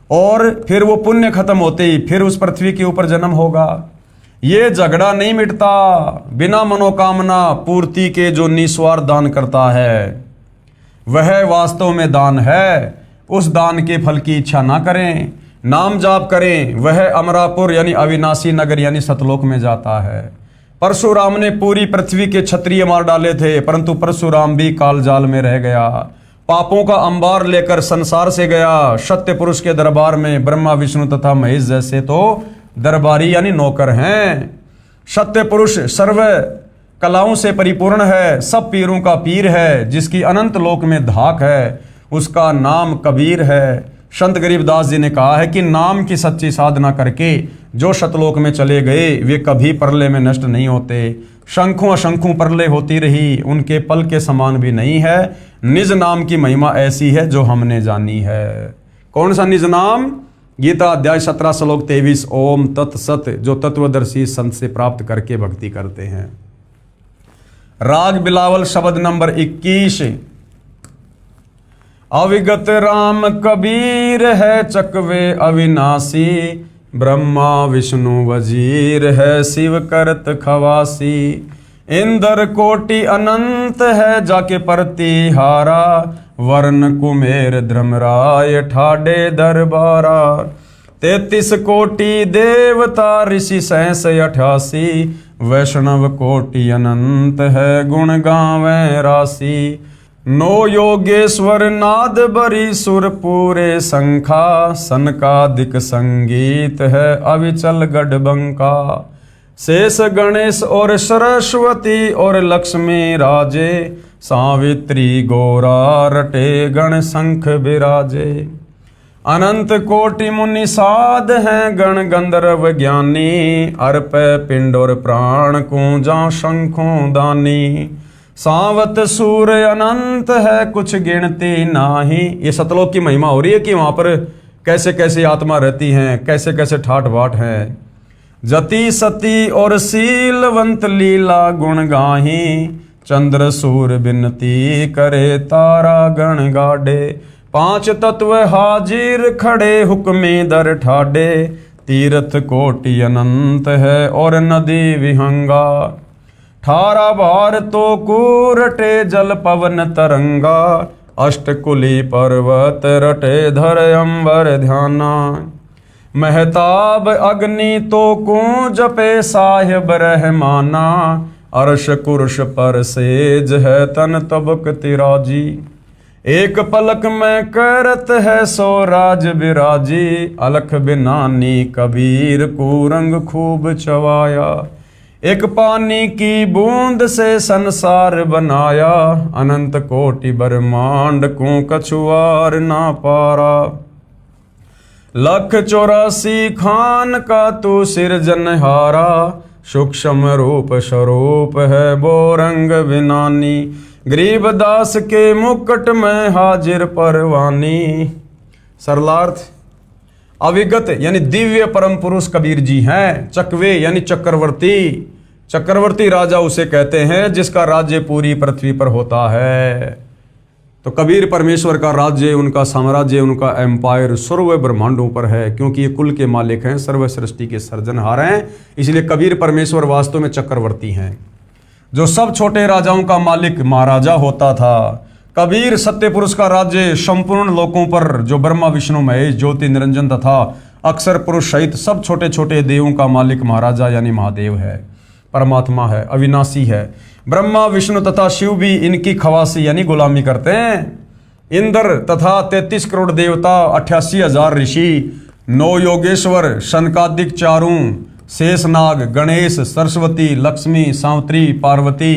और फिर वो पुण्य खत्म होते ही फिर उस पृथ्वी के ऊपर जन्म होगा। ये झगड़ा नहीं मिटता। बिना मनोकामना पूर्ति के जो निस्वार्थ दान करता है वह वास्तव में दान है। उस दान के फल की इच्छा ना करें, नाम जाप करें, वह अमरापुर यानी अविनाशी नगर यानी सतलोक में जाता है। परशुराम ने पूरी पृथ्वी के क्षत्रिय मार डाले थे परंतु परशुराम भी काल जाल में रह गया। पापों का अंबार लेकर संसार से गया। सत्य पुरुष के दरबार में ब्रह्मा विष्णु तथा महेश जैसे तो दरबारी यानी नौकर हैं। सत्य पुरुष सर्व कलाओं से परिपूर्ण है, सब पीरों का पीर है, जिसकी अनंत लोक में धाक है, उसका नाम कबीर है। संत गरीबदास जी ने कहा है कि नाम की सच्ची साधना करके जो सतलोक में चले गए वे कभी प्रलय में नष्ट नहीं होते। शंखों असंखों प्रलय होती रही, उनके पल के समान भी नहीं है। निज नाम की महिमा ऐसी है जो हमने जानी है। कौन सा निज नाम? गीता अध्याय 17 श्लोक 23 ओम तत्सत, जो तत्वदर्शी संत से प्राप्त करके भक्ति करते हैं। राग बिलावल शब्द नंबर 21। अविगत राम कबीर है चकवे अविनाशी, ब्रह्मा विष्णु वजीर है शिव करत खवासी। इंद्र कोटि अनंत है जाके प्रतिहारा, वर्ण कुमेर धर्मराय ठाडे दरबारा। 33 कोटि देवता ऋषि सहस 88, वैष्णव कोटि अनंत है गुण गावें राशि। 9 योगेश्वर नाद बरी सुर पूरे शंखा, सनकादिक संगीत है अविचल गढ़बंका। शेष गणेश और सरस्वती और लक्ष्मी राजे, सावित्री गौरा रटे गण शंख बिराजे। अनंत कोटि मुनि साध हैं गण गंधर्व ज्ञानी, अर्प पिंड और प्राण कूंजा शंखों दानी। सावत सूर्य अनंत है कुछ गिनती नाही। ये सतलोक की महिमा हो रही है कि वहां पर कैसे कैसे आत्मा रहती हैं, कैसे कैसे ठाट बाट हैं। जति सती और शीलवंत लीला गुण गाही, चंद्र सूर्य बिनती करे तारा गण गाडे। 5 तत्व हाजिर खड़े हुक्मी दर ठाडे, तीर्थ कोटि अनंत है और नदी विहंगा। 18 बार तो कूरटे जल पवन तरंगा, अष्टकुली पर्वत रटे धर अंबर ध्याना। महताब अग्नि तो कूं जपे साहिब रहमाना, अर्श कुर्श पर सेज है तन तबक तिराजी। एक पलक में करत है सो राज बिराजी, अलख बिनानी कबीर को रंग खूब चवाया। एक पानी की बूंद से संसार बनाया, अनंत कोटि ब्रह्मांड को कछुआर ना पारा। 184 खान का तू सिरजनहारा, सूक्ष्म रूप स्वरूप है वो रंग बिनानी। गरीबदास के मुकुट में हाजिर परवानी। सरलार्थ, अविगत यानी दिव्य परम पुरुष कबीर जी हैं। चकवे यानी चक्रवर्ती, चक्रवर्ती राजा उसे कहते हैं जिसका राज्य पूरी पृथ्वी पर होता है। तो कबीर परमेश्वर का राज्य, उनका साम्राज्य, उनका एम्पायर सर्व ब्रह्मांडों पर है, क्योंकि ये कुल के मालिक हैं, सर्व सृष्टि के सर्जनहार हैं। इसलिए कबीर परमेश्वर वास्तव में चक्रवर्ती हैं। जो सब छोटे राजाओं का मालिक महाराजा होता था, कबीर सत्य पुरुष का राज्य संपूर्ण लोकों पर, जो ब्रह्मा विष्णु महेश ज्योति निरंजन तथा अक्षर पुरुष सहित सब छोटे छोटे देवों का मालिक महाराजा यानी महादेव है, परमात्मा है, अविनाशी है। ब्रह्मा विष्णु तथा शिव भी इनकी खवासी यानी गुलामी करते हैं। इंद्र तथा 33 करोड़ देवता, 88,000 ऋषि, 9 योगेश्वर, शनकादिक चारों, शेषनाग, गणेश, सरस्वती, लक्ष्मी, सावित्री, पार्वती,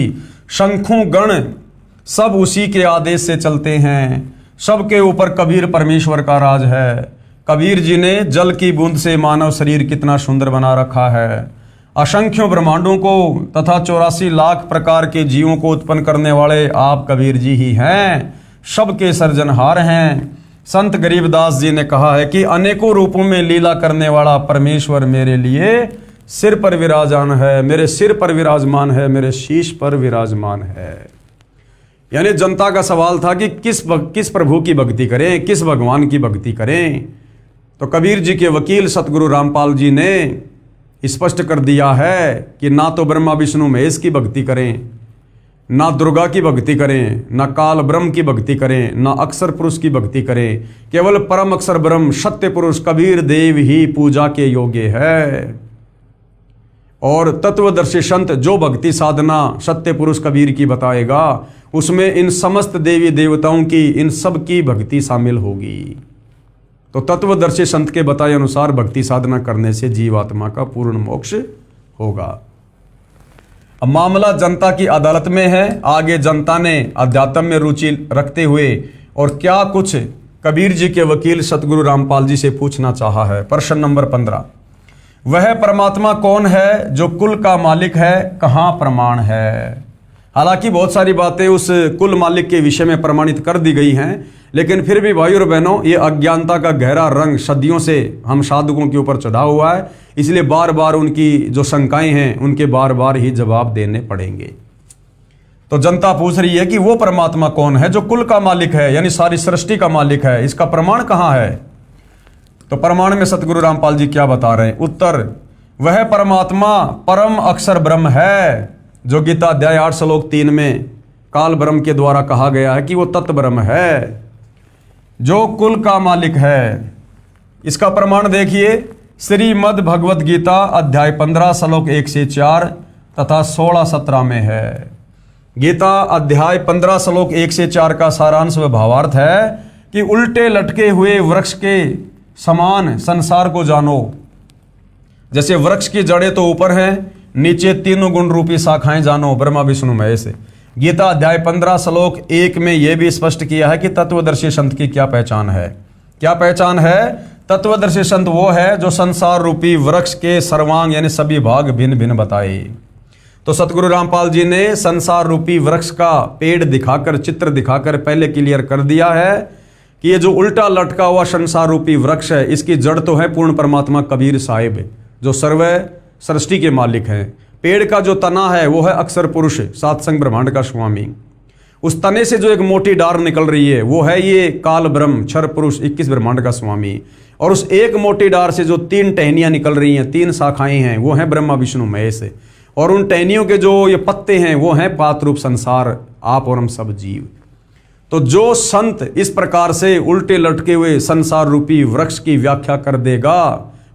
शंखु गण सब उसी के आदेश से चलते हैं। सबके ऊपर कबीर परमेश्वर का राज है। कबीर जी ने जल की बूंद से मानव शरीर कितना सुंदर बना रखा है। असंख्यों ब्रह्मांडों को तथा 84 लाख प्रकार के जीवों को उत्पन्न करने वाले आप कबीर जी ही हैं, सबके सर्जनहार हैं। संत गरीबदास जी ने कहा है कि अनेकों रूपों में लीला करने वाला परमेश्वर मेरे लिए सिर पर विराजमान है, मेरे सिर पर विराजमान है, मेरे शीश पर विराजमान है। यानी जनता का सवाल था कि किस प्रभु की भक्ति करें, किस भगवान की भक्ति करें। तो कबीर जी के वकील सतगुरु रामपाल जी ने स्पष्ट कर दिया है कि ना तो ब्रह्मा विष्णु महेश की भक्ति करें, ना दुर्गा की भक्ति करें, ना काल ब्रह्म की भक्ति करें, ना अक्षर पुरुष की भक्ति करें। केवल परम अक्षर ब्रह्म सत्य पुरुष कबीर देव ही पूजा के योग्य है। और तत्वदर्शी संत जो भक्ति साधना सत्य पुरुष कबीर की बताएगा, उसमें इन समस्त देवी देवताओं की, इन सब की भक्ति शामिल होगी। तो तत्वदर्शी संत के बताए अनुसार भक्ति साधना करने से जीवात्मा का पूर्ण मोक्ष होगा। अब मामला जनता की अदालत में है। आगे जनता ने अध्यात्म में रुचि रखते हुए और क्या कुछ कबीर जी के वकील सतगुरु रामपाल जी से पूछना चाहा है। प्रश्न नंबर 15, वह परमात्मा कौन है जो कुल का मालिक है, कहाँ प्रमाण है। हालांकि बहुत सारी बातें उस कुल मालिक के विषय में प्रमाणित कर दी गई हैं, लेकिन फिर भी भाई और बहनों, ये अज्ञानता का गहरा रंग सदियों से हम साधुओं के ऊपर चढ़ा हुआ है। इसलिए बार बार उनकी जो शंकाएं हैं उनके बार बार ही जवाब देने पड़ेंगे। तो जनता पूछ रही है कि वो परमात्मा कौन है जो कुल का मालिक है, यानी सारी सृष्टि का मालिक है, इसका प्रमाण कहाँ है। तो प्रमाण में सतगुरु रामपाल जी क्या बता रहे हैं। उत्तर, वह परमात्मा परम अक्षर ब्रह्म है, जो गीता अध्याय 8 श्लोक 3 में काल ब्रह्म के द्वारा कहा गया है कि वो तत्व ब्रह्म है, जो कुल का मालिक है। इसका प्रमाण देखिए, श्रीमद् भगवद गीता अध्याय 15 श्लोक 1 से 4 तथा 16-17 में है। गीता अध्याय 15 श्लोक 1 से 4 का सारांश व भावार्थ है कि उल्टे लटके हुए वृक्ष के समान संसार को जानो। जैसे वृक्ष की जड़ें तो ऊपर हैं, नीचे तीनों गुण रूपी शाखाएं जानो, ब्रह्मा विष्णु महेश। गीता अध्याय 15 श्लोक 1 में यह भी स्पष्ट किया है कि तत्वदर्शी संत की क्या पहचान है। क्या पहचान है। तत्वदर्शी संत वो है जो संसार रूपी वृक्ष के सर्वांग यानी सभी भाग भिन्न भिन्न बताए। तो सतगुरु रामपाल जी ने संसार रूपी वृक्ष का पेड़ दिखाकर, चित्र दिखाकर पहले क्लियर कर दिया है कि ये जो उल्टा लटका हुआ संसार रूपी वृक्ष है, इसकी जड़ तो है पूर्ण परमात्मा कबीर साहिब, जो सर्व सृष्टि के मालिक हैं। पेड़ का जो तना है वो है अक्षर पुरुष, सातसंग ब्रह्मांड का स्वामी। उस तने से जो एक मोटी डार निकल रही है वो है ये काल ब्रह्म, क्षर पुरुष, 21 ब्रह्मांड का स्वामी। और उस एक मोटी डार से जो 3 टहनियां निकल रही हैं, 3 शाखाएं हैं, वो हैं ब्रह्मा विष्णु महेश। और उन टहनियों के जो ये पत्ते हैं वो हैं पात रूप संसार, आप और हम सब जीव। तो जो संत इस प्रकार से उल्टे लटके हुए संसार रूपी वृक्ष की व्याख्या कर देगा,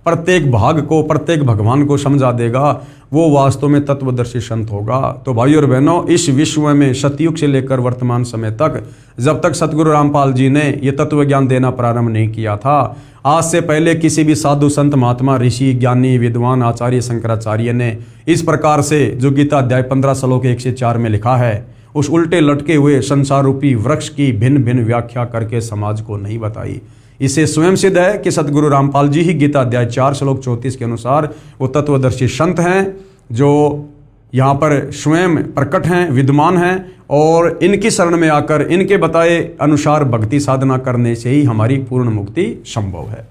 प्रत्येक भाग को, प्रत्येक भगवान को समझा देगा, वो वास्तव में तत्वदर्शी संत होगा। तो भाई और बहनों, इस विश्व में सतयुग से लेकर वर्तमान समय तक, जब तक सतगुरु रामपाल जी ने ये तत्व ज्ञान देना प्रारंभ नहीं किया था, आज से पहले किसी भी साधु संत महात्मा ऋषि ज्ञानी विद्वान आचार्य शंकराचार्य ने इस प्रकार से जो गीता अध्याय 15 श्लोक 1 से 4 में लिखा है, उस उल्टे लटके हुए संसार रूपी वृक्ष की भिन्न भिन्न व्याख्या करके समाज को नहीं बताई। इसे स्वयं सिद्ध है कि सतगुरु रामपाल जी ही गीता अध्याय 4 श्लोक 34 के अनुसार वो तत्वदर्शी संत हैं, जो यहाँ पर स्वयं प्रकट हैं, विद्यमान हैं, और इनकी शरण में आकर इनके बताए अनुसार भक्ति साधना करने से ही हमारी पूर्ण मुक्ति संभव है।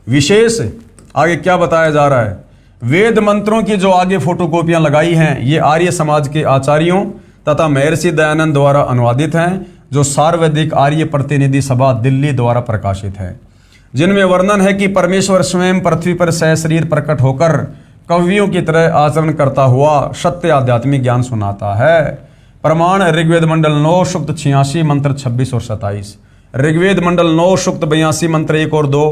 विशेष आगे क्या बताया जा रहा है, वेद मंत्रों की जो आगे फोटोकॉपियां लगाई हैं ये आर्य समाज के आचार्यों तथा महर्षि दयानंद द्वारा अनुवादित हैं, जो सार्ववैदिक आर्य प्रतिनिधि सभा दिल्ली द्वारा प्रकाशित है, जिनमें वर्णन है कि परमेश्वर स्वयं पृथ्वी पर सशरीर प्रकट होकर कवियों की तरह आचरण करता हुआ सत्य आध्यात्मिक ज्ञान सुनाता है। प्रमाण ऋग्वेद मंडल 9 सूक्त 86 मंत्र 26 और 27, ऋग्वेद मंडल 9 सूक्त 82 मंत्र 1 और 2,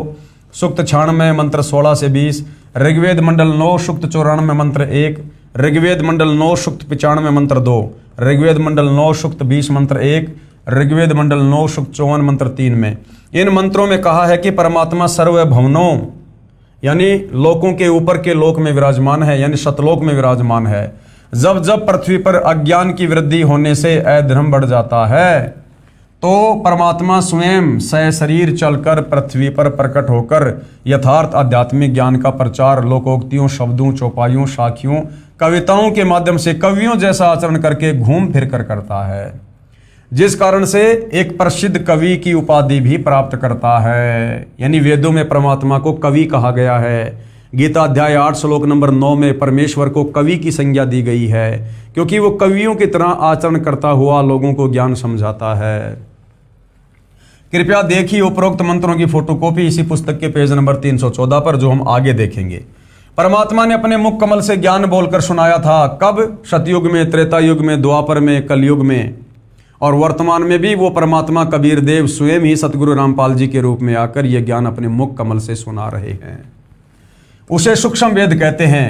सूक्त 96 मंत्र 16 से 20, ऋग्वेद मंडल 9 सूक्त 94 मंत्र 1, ऋग्वेद मंडल 9 सूक्त 95 मंत्र 2, ऋग्वेद मंडल 9 सूक्त 20 मंत्र 1, ऋग्वेद मंडल 9 सूक्त 54 मंत्र 3 में इन मंत्रों में कहा है कि परमात्मा सर्वभवनों यानी लोकों के ऊपर के लोक में विराजमान है, यानी सतलोक में विराजमान है। जब जब पृथ्वी पर अज्ञान की वृद्धि होने से अधर्म बढ़ जाता है तो परमात्मा स्वयं सशरीर चलकर पृथ्वी पर प्रकट होकर यथार्थ आध्यात्मिक ज्ञान का प्रचार लोकोक्तियों, शब्दों, चौपाइयों, साखियों, कविताओं के माध्यम से कवियों जैसा आचरण करके घूम फिर कर करता है, जिस कारण से एक प्रसिद्ध कवि की उपाधि भी प्राप्त करता है। यानी वेदों में परमात्मा को कवि कहा गया है। गीता अध्याय 8 श्लोक नंबर 9 में परमेश्वर को कवि की संज्ञा दी गई है, क्योंकि वो कवियों की तरह आचरण करता हुआ लोगों को ज्ञान समझाता है। कृपया देखिए उपरोक्त मंत्रों की फोटोकॉपी इसी पुस्तक के पेज नंबर 314 पर, जो हम आगे देखेंगे। परमात्मा ने अपने मुख कमल से ज्ञान बोलकर सुनाया था। कब? सतयुग में, त्रेता युग में, द्वापर में, कलयुग में, और वर्तमान में भी वो परमात्मा कबीर देव स्वयं ही सतगुरु रामपाल जी के रूप में आकर ये ज्ञान अपने मुख कमल से सुना रहे हैं। उसे सूक्ष्म वेद कहते हैं,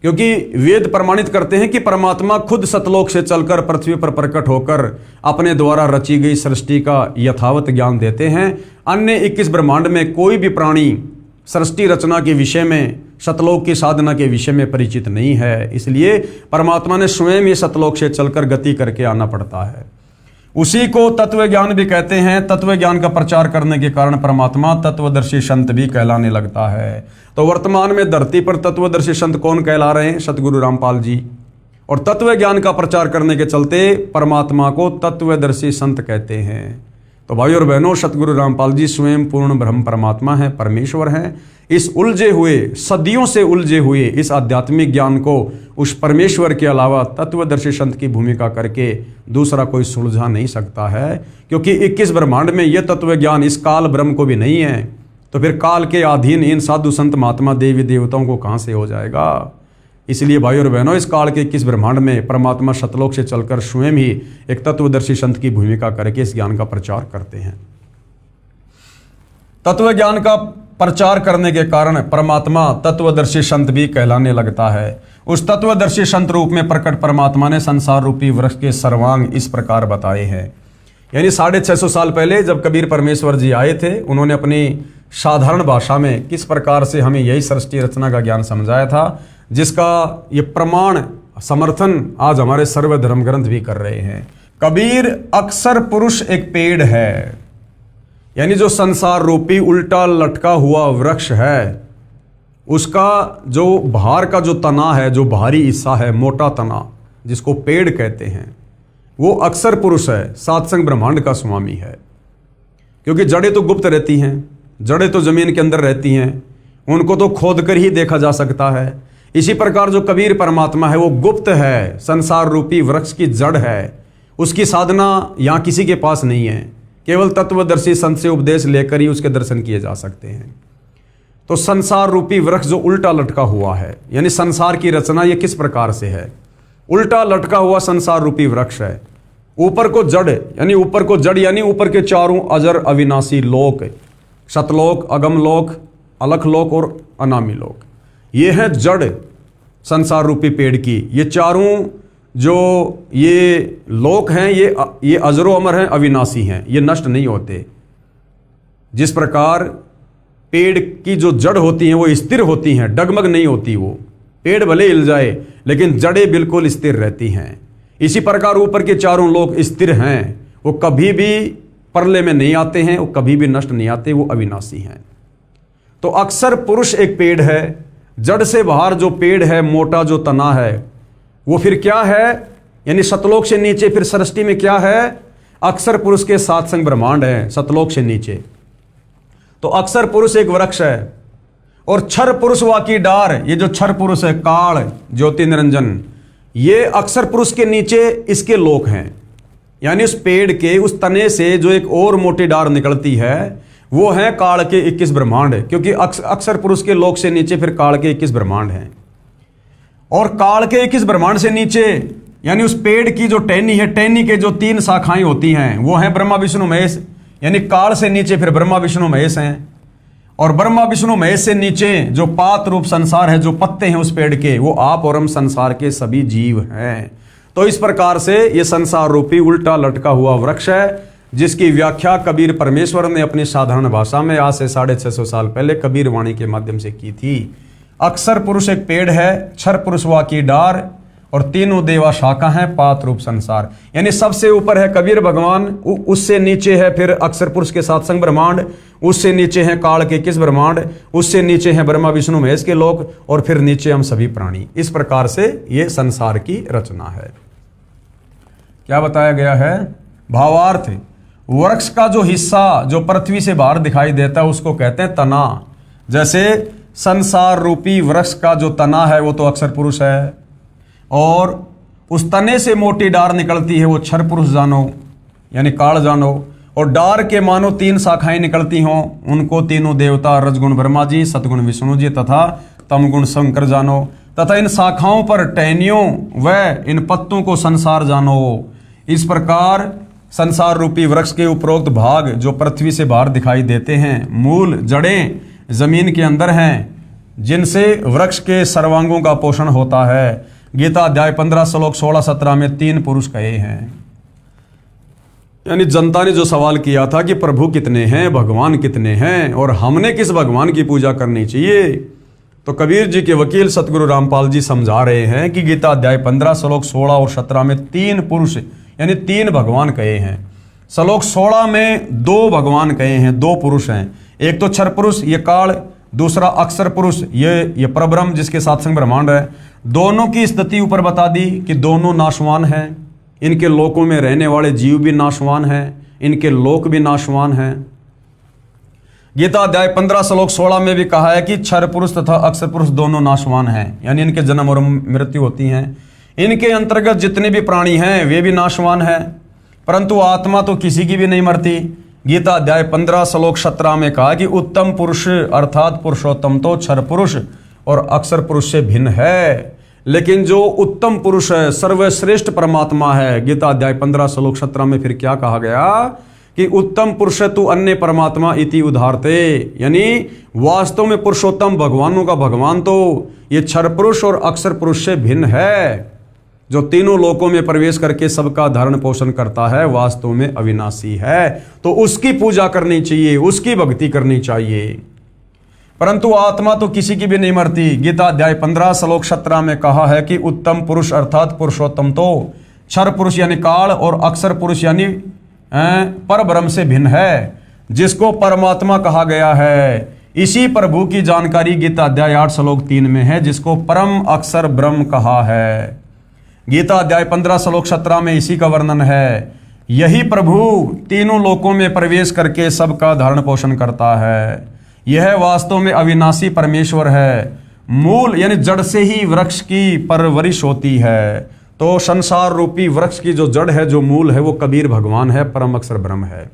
क्योंकि वेद प्रमाणित करते हैं कि परमात्मा खुद सतलोक से चलकर पृथ्वी पर प्रकट होकर अपने द्वारा रची गई सृष्टि का यथावत ज्ञान देते हैं। अन्य 21 ब्रह्मांड में कोई भी प्राणी सृष्टि रचना के विषय में, सतलोक की साधना के विषय में परिचित नहीं है, इसलिए परमात्मा ने स्वयं ही सतलोक से चलकर गति करके आना पड़ता है। उसी को तत्व ज्ञान भी कहते हैं। तत्व ज्ञान का प्रचार करने के कारण परमात्मा तत्वदर्शी संत भी कहलाने लगता है। तो वर्तमान में धरती पर तत्वदर्शी संत कौन कहला रहे हैं? सतगुरु रामपाल जी। और तत्व ज्ञान का प्रचार करने के चलते परमात्मा को तत्वदर्शी संत कहते हैं। तो भाई और बहनों, सतगुरु रामपाल जी स्वयं पूर्ण ब्रह्म परमात्मा है, परमेश्वर हैं। इस उलझे हुए, सदियों से उलझे हुए इस आध्यात्मिक ज्ञान को उस परमेश्वर के अलावा तत्वदर्शी संत की भूमिका करके दूसरा कोई सुलझा नहीं सकता है, क्योंकि 21 ब्रह्मांड में यह तत्व ज्ञान इस काल ब्रह्म को भी नहीं है, तो फिर काल के अधीन इन साधु संत महात्मा देवी देवताओं को कहाँ से हो जाएगा। इसलिए भाई और बहनों, इस काल के 21 ब्रह्मांड में परमात्मा सतलोक से चलकर स्वयं ही एक तत्वदर्शी संत की भूमिका करके इस ज्ञान का प्रचार करते हैं। तत्व ज्ञान का प्रचार करने के कारण परमात्मा तत्वदर्शी संत भी कहलाने लगता है। उस तत्वदर्शी संत रूप में प्रकट परमात्मा ने संसार रूपी वृक्ष के सर्वांग इस प्रकार बताए हैं। यानी 650 साल पहले जब कबीर परमेश्वर जी आए थे, उन्होंने अपनी साधारण भाषा में किस प्रकार से हमें यही सृष्टि रचना का ज्ञान समझाया था, जिसका ये प्रमाण समर्थन आज हमारे सर्व धर्म ग्रंथ भी कर रहे हैं। कबीर अक्सर पुरुष एक पेड़ है, यानी जो संसार रूपी उल्टा लटका हुआ वृक्ष है, उसका जो बाहर का जो तना है, जो बाहरी हिस्सा है, मोटा तना जिसको पेड़ कहते हैं, वो अक्सर पुरुष है, सातसंग ब्रह्मांड का स्वामी है। क्योंकि जड़ें तो गुप्त रहती हैं, जड़ें तो जमीन के अंदर रहती हैं, उनको तो खोद कर ही देखा जा सकता है। इसी प्रकार जो कबीर परमात्मा है वो गुप्त है, संसार रूपी वृक्ष की जड़ है, उसकी साधना यहाँ किसी के पास नहीं है, केवल तत्वदर्शी संत से उपदेश लेकर ही उसके दर्शन किए जा सकते हैं। तो संसार रूपी वृक्ष जो उल्टा लटका हुआ है, यानी संसार की रचना ये किस प्रकार से है? उल्टा लटका हुआ संसार रूपी वृक्ष है। ऊपर को जड़ यानी ऊपर के चारों अजर अविनाशी लोक, सतलोक, अगमलोक, अलखलोक और अनामी लोक, ये है जड़ संसार रूपी पेड़ की। ये चारों जो ये लोक हैं ये अजरो अमर हैं, अविनाशी हैं, ये नष्ट नहीं होते। जिस प्रकार पेड़ की जो जड़ होती हैं वो स्थिर होती हैं, डगमग नहीं होती, वो पेड़ भले हिल जाए लेकिन जड़ें बिल्कुल स्थिर रहती हैं। इसी प्रकार ऊपर के चारों लोक स्थिर हैं, वो कभी भी प्रलय में नहीं आते हैं, वो कभी भी नष्ट नहीं आते, वो अविनाशी हैं। तो अक्सर पुरुष एक पेड़ है, जड़ से बाहर जो पेड़ है, मोटा जो तना है, वो फिर क्या है? यानी सतलोक से नीचे फिर सृष्टि में क्या है? अक्सर पुरुष के सातसंग ब्रह्मांड है, सतलोक से नीचे। तो अक्सर पुरुष एक वृक्ष है, और क्षर पुरुष वा की डार, ये जो क्षर पुरुष है, काल, ज्योति निरंजन, ये अक्षर पुरुष के नीचे इसके लोक हैं। यानी उस पेड़ के उस तने से जो एक और मोटी डार निकलती है वो है काल के 21 ब्रह्मांड, क्योंकि अक्षर पुरुष के लोक से नीचे फिर काल के 21 ब्रह्मांड हैं। और काल के 21 ब्रह्मांड से नीचे यानी उस पेड़ की जो टहनी है, टहनी के जो 3 शाखाएं होती हैं वो हैं ब्रह्मा विष्णु महेश। यानी काल से नीचे फिर ब्रह्मा विष्णु महेश हैं, और ब्रह्मा विष्णु महेश से नीचे जो पात रूप संसार है, जो पत्ते हैं उस पेड़ के, वो आप और हम संसार के सभी जीव हैं। तो इस प्रकार से ये संसार रूपी उल्टा लटका हुआ वृक्ष है, जिसकी व्याख्या कबीर परमेश्वर ने अपनी साधारण भाषा में आज से 650 साल पहले कबीर वाणी के माध्यम से की थी। अक्षर पुरुष एक पेड़ है, क्षर पुरुष वा की डार, और तीनों देवा शाखा हैं, पात रूप संसार। यानी सबसे ऊपर है कबीर भगवान, उससे नीचे है फिर अक्षर पुरुष के सात्संग ब्रह्मांड, उससे नीचे हैं काल के 21 ब्रह्मांड, उससे नीचे हैं ब्रह्मा विष्णु महेश के लोक, और फिर नीचे हम सभी प्राणी। इस प्रकार से ये संसार की रचना है। क्या बताया गया है? भावार्थ, वृक्ष का जो हिस्सा जो पृथ्वी से बाहर दिखाई देता है उसको कहते हैं तना। जैसे संसार रूपी वृक्ष का जो तना है वो तो अक्षर पुरुष है, और उस तने से मोटी डार निकलती है वो क्षर पुरुष जानो, यानी काल जानो, और डार के मानो 3 शाखाएं निकलती हों, उनको तीनों देवता रजगुण ब्रह्मा जी, सतगुण विष्णु जी तथा तमगुण शंकर जानो, तथा इन शाखाओं पर टहनियों व इन पत्तों को संसार जानो। इस प्रकार संसार रूपी वृक्ष के उपरोक्त भाग जो पृथ्वी से बाहर दिखाई देते हैं, मूल जड़ें जमीन के अंदर हैं, जिनसे वृक्ष के सर्वांगों का पोषण होता है। गीता अध्याय 15 श्लोक 16-17 में 3 पुरुष कहे हैं। यानी जनता ने जो सवाल किया था कि प्रभु कितने हैं, भगवान कितने हैं, और हमने किस भगवान की पूजा करनी चाहिए, तो कबीर जी के वकील सतगुरु रामपाल जी समझा रहे हैं कि गीता अध्याय 15 श्लोक 16 और 17 में 3 पुरुष यानी 3 भगवान कहे हैं। श्लोक 16 में 2 भगवान कहे हैं, 2 पुरुष हैं। एक तो क्षर पुरुष ये काल, दूसरा अक्षर पुरुष ये परब्रह्म जिसके सात्संग ब्रह्मांड है। दोनों की स्थिति ऊपर बता दी कि दोनों नाशवान हैं, इनके लोकों में रहने वाले जीव भी नाशवान हैं, इनके लोक भी नाशवान हैं। गीता अध्याय 15 श्लोक 16 में भी कहा है कि क्षर पुरुष तथा अक्षर पुरुष दोनों नाशवान हैं, यानी इनके जन्म और मृत्यु होती हैं। इनके अंतर्गत जितने भी प्राणी हैं वे भी नाशवान हैं, परंतु आत्मा तो किसी की भी नहीं मरती। गीता अध्याय 15 श्लोक 17 में कहा कि उत्तम पुरुष अर्थात पुरुषोत्तम तो क्षर पुरुष और अक्षर पुरुष से भिन्न है, लेकिन जो उत्तम पुरुष है, सर्वश्रेष्ठ परमात्मा है, गीता अध्याय 15 श्लोक 17 में फिर क्या कहा गया कि उत्तम पुरुष तू अन्य परमात्मा इति उदाहरते, यानी वास्तव में पुरुषोत्तम भगवानों का भगवान तो ये क्षर पुरुष और अक्षर पुरुष से भिन्न है, जो तीनों लोकों में प्रवेश करके सबका धारण पोषण करता है, वास्तव में अविनाशी है। तो उसकी पूजा करनी चाहिए, उसकी भक्ति करनी चाहिए। परंतु आत्मा तो किसी की भी नहीं मरती। गीता अध्याय 15 श्लोक 17 में कहा है कि उत्तम पुरुष अर्थात पुरुषोत्तम तो क्षर पुरुष यानी काल और अक्षर पुरुष यानी पर ब्रह्म से भिन्न है, जिसको परमात्मा कहा गया है। इसी प्रभु की जानकारी गीता अध्याय 8 श्लोक 3 में है, जिसको परम अक्षर ब्रह्म कहा है। गीता अध्याय 15 श्लोक 17 में इसी का वर्णन है। यही प्रभु तीनों लोकों में प्रवेश करके सबका धारण पोषण करता है। यह वास्तव में अविनाशी परमेश्वर है। मूल यानी जड़ से ही वृक्ष की परवरिश होती है। तो संसार रूपी वृक्ष की जो जड़ है, जो मूल है, वो कबीर भगवान है, परम अक्षर ब्रह्म है।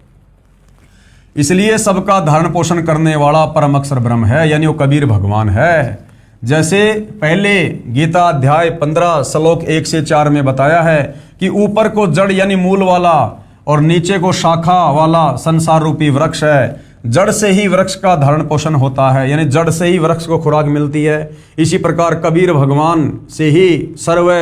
इसलिए सबका धारण पोषण करने वाला परम अक्षर ब्रह्म है, यानी वो कबीर भगवान है। जैसे पहले गीता अध्याय 15 श्लोक 1 से 4 में बताया है कि ऊपर को जड़ यानी मूल वाला और नीचे को शाखा वाला संसार रूपी वृक्ष है। जड़ से ही वृक्ष का धारण पोषण होता है, यानी जड़ से ही वृक्ष को खुराक मिलती है। इसी प्रकार कबीर भगवान से ही सर्व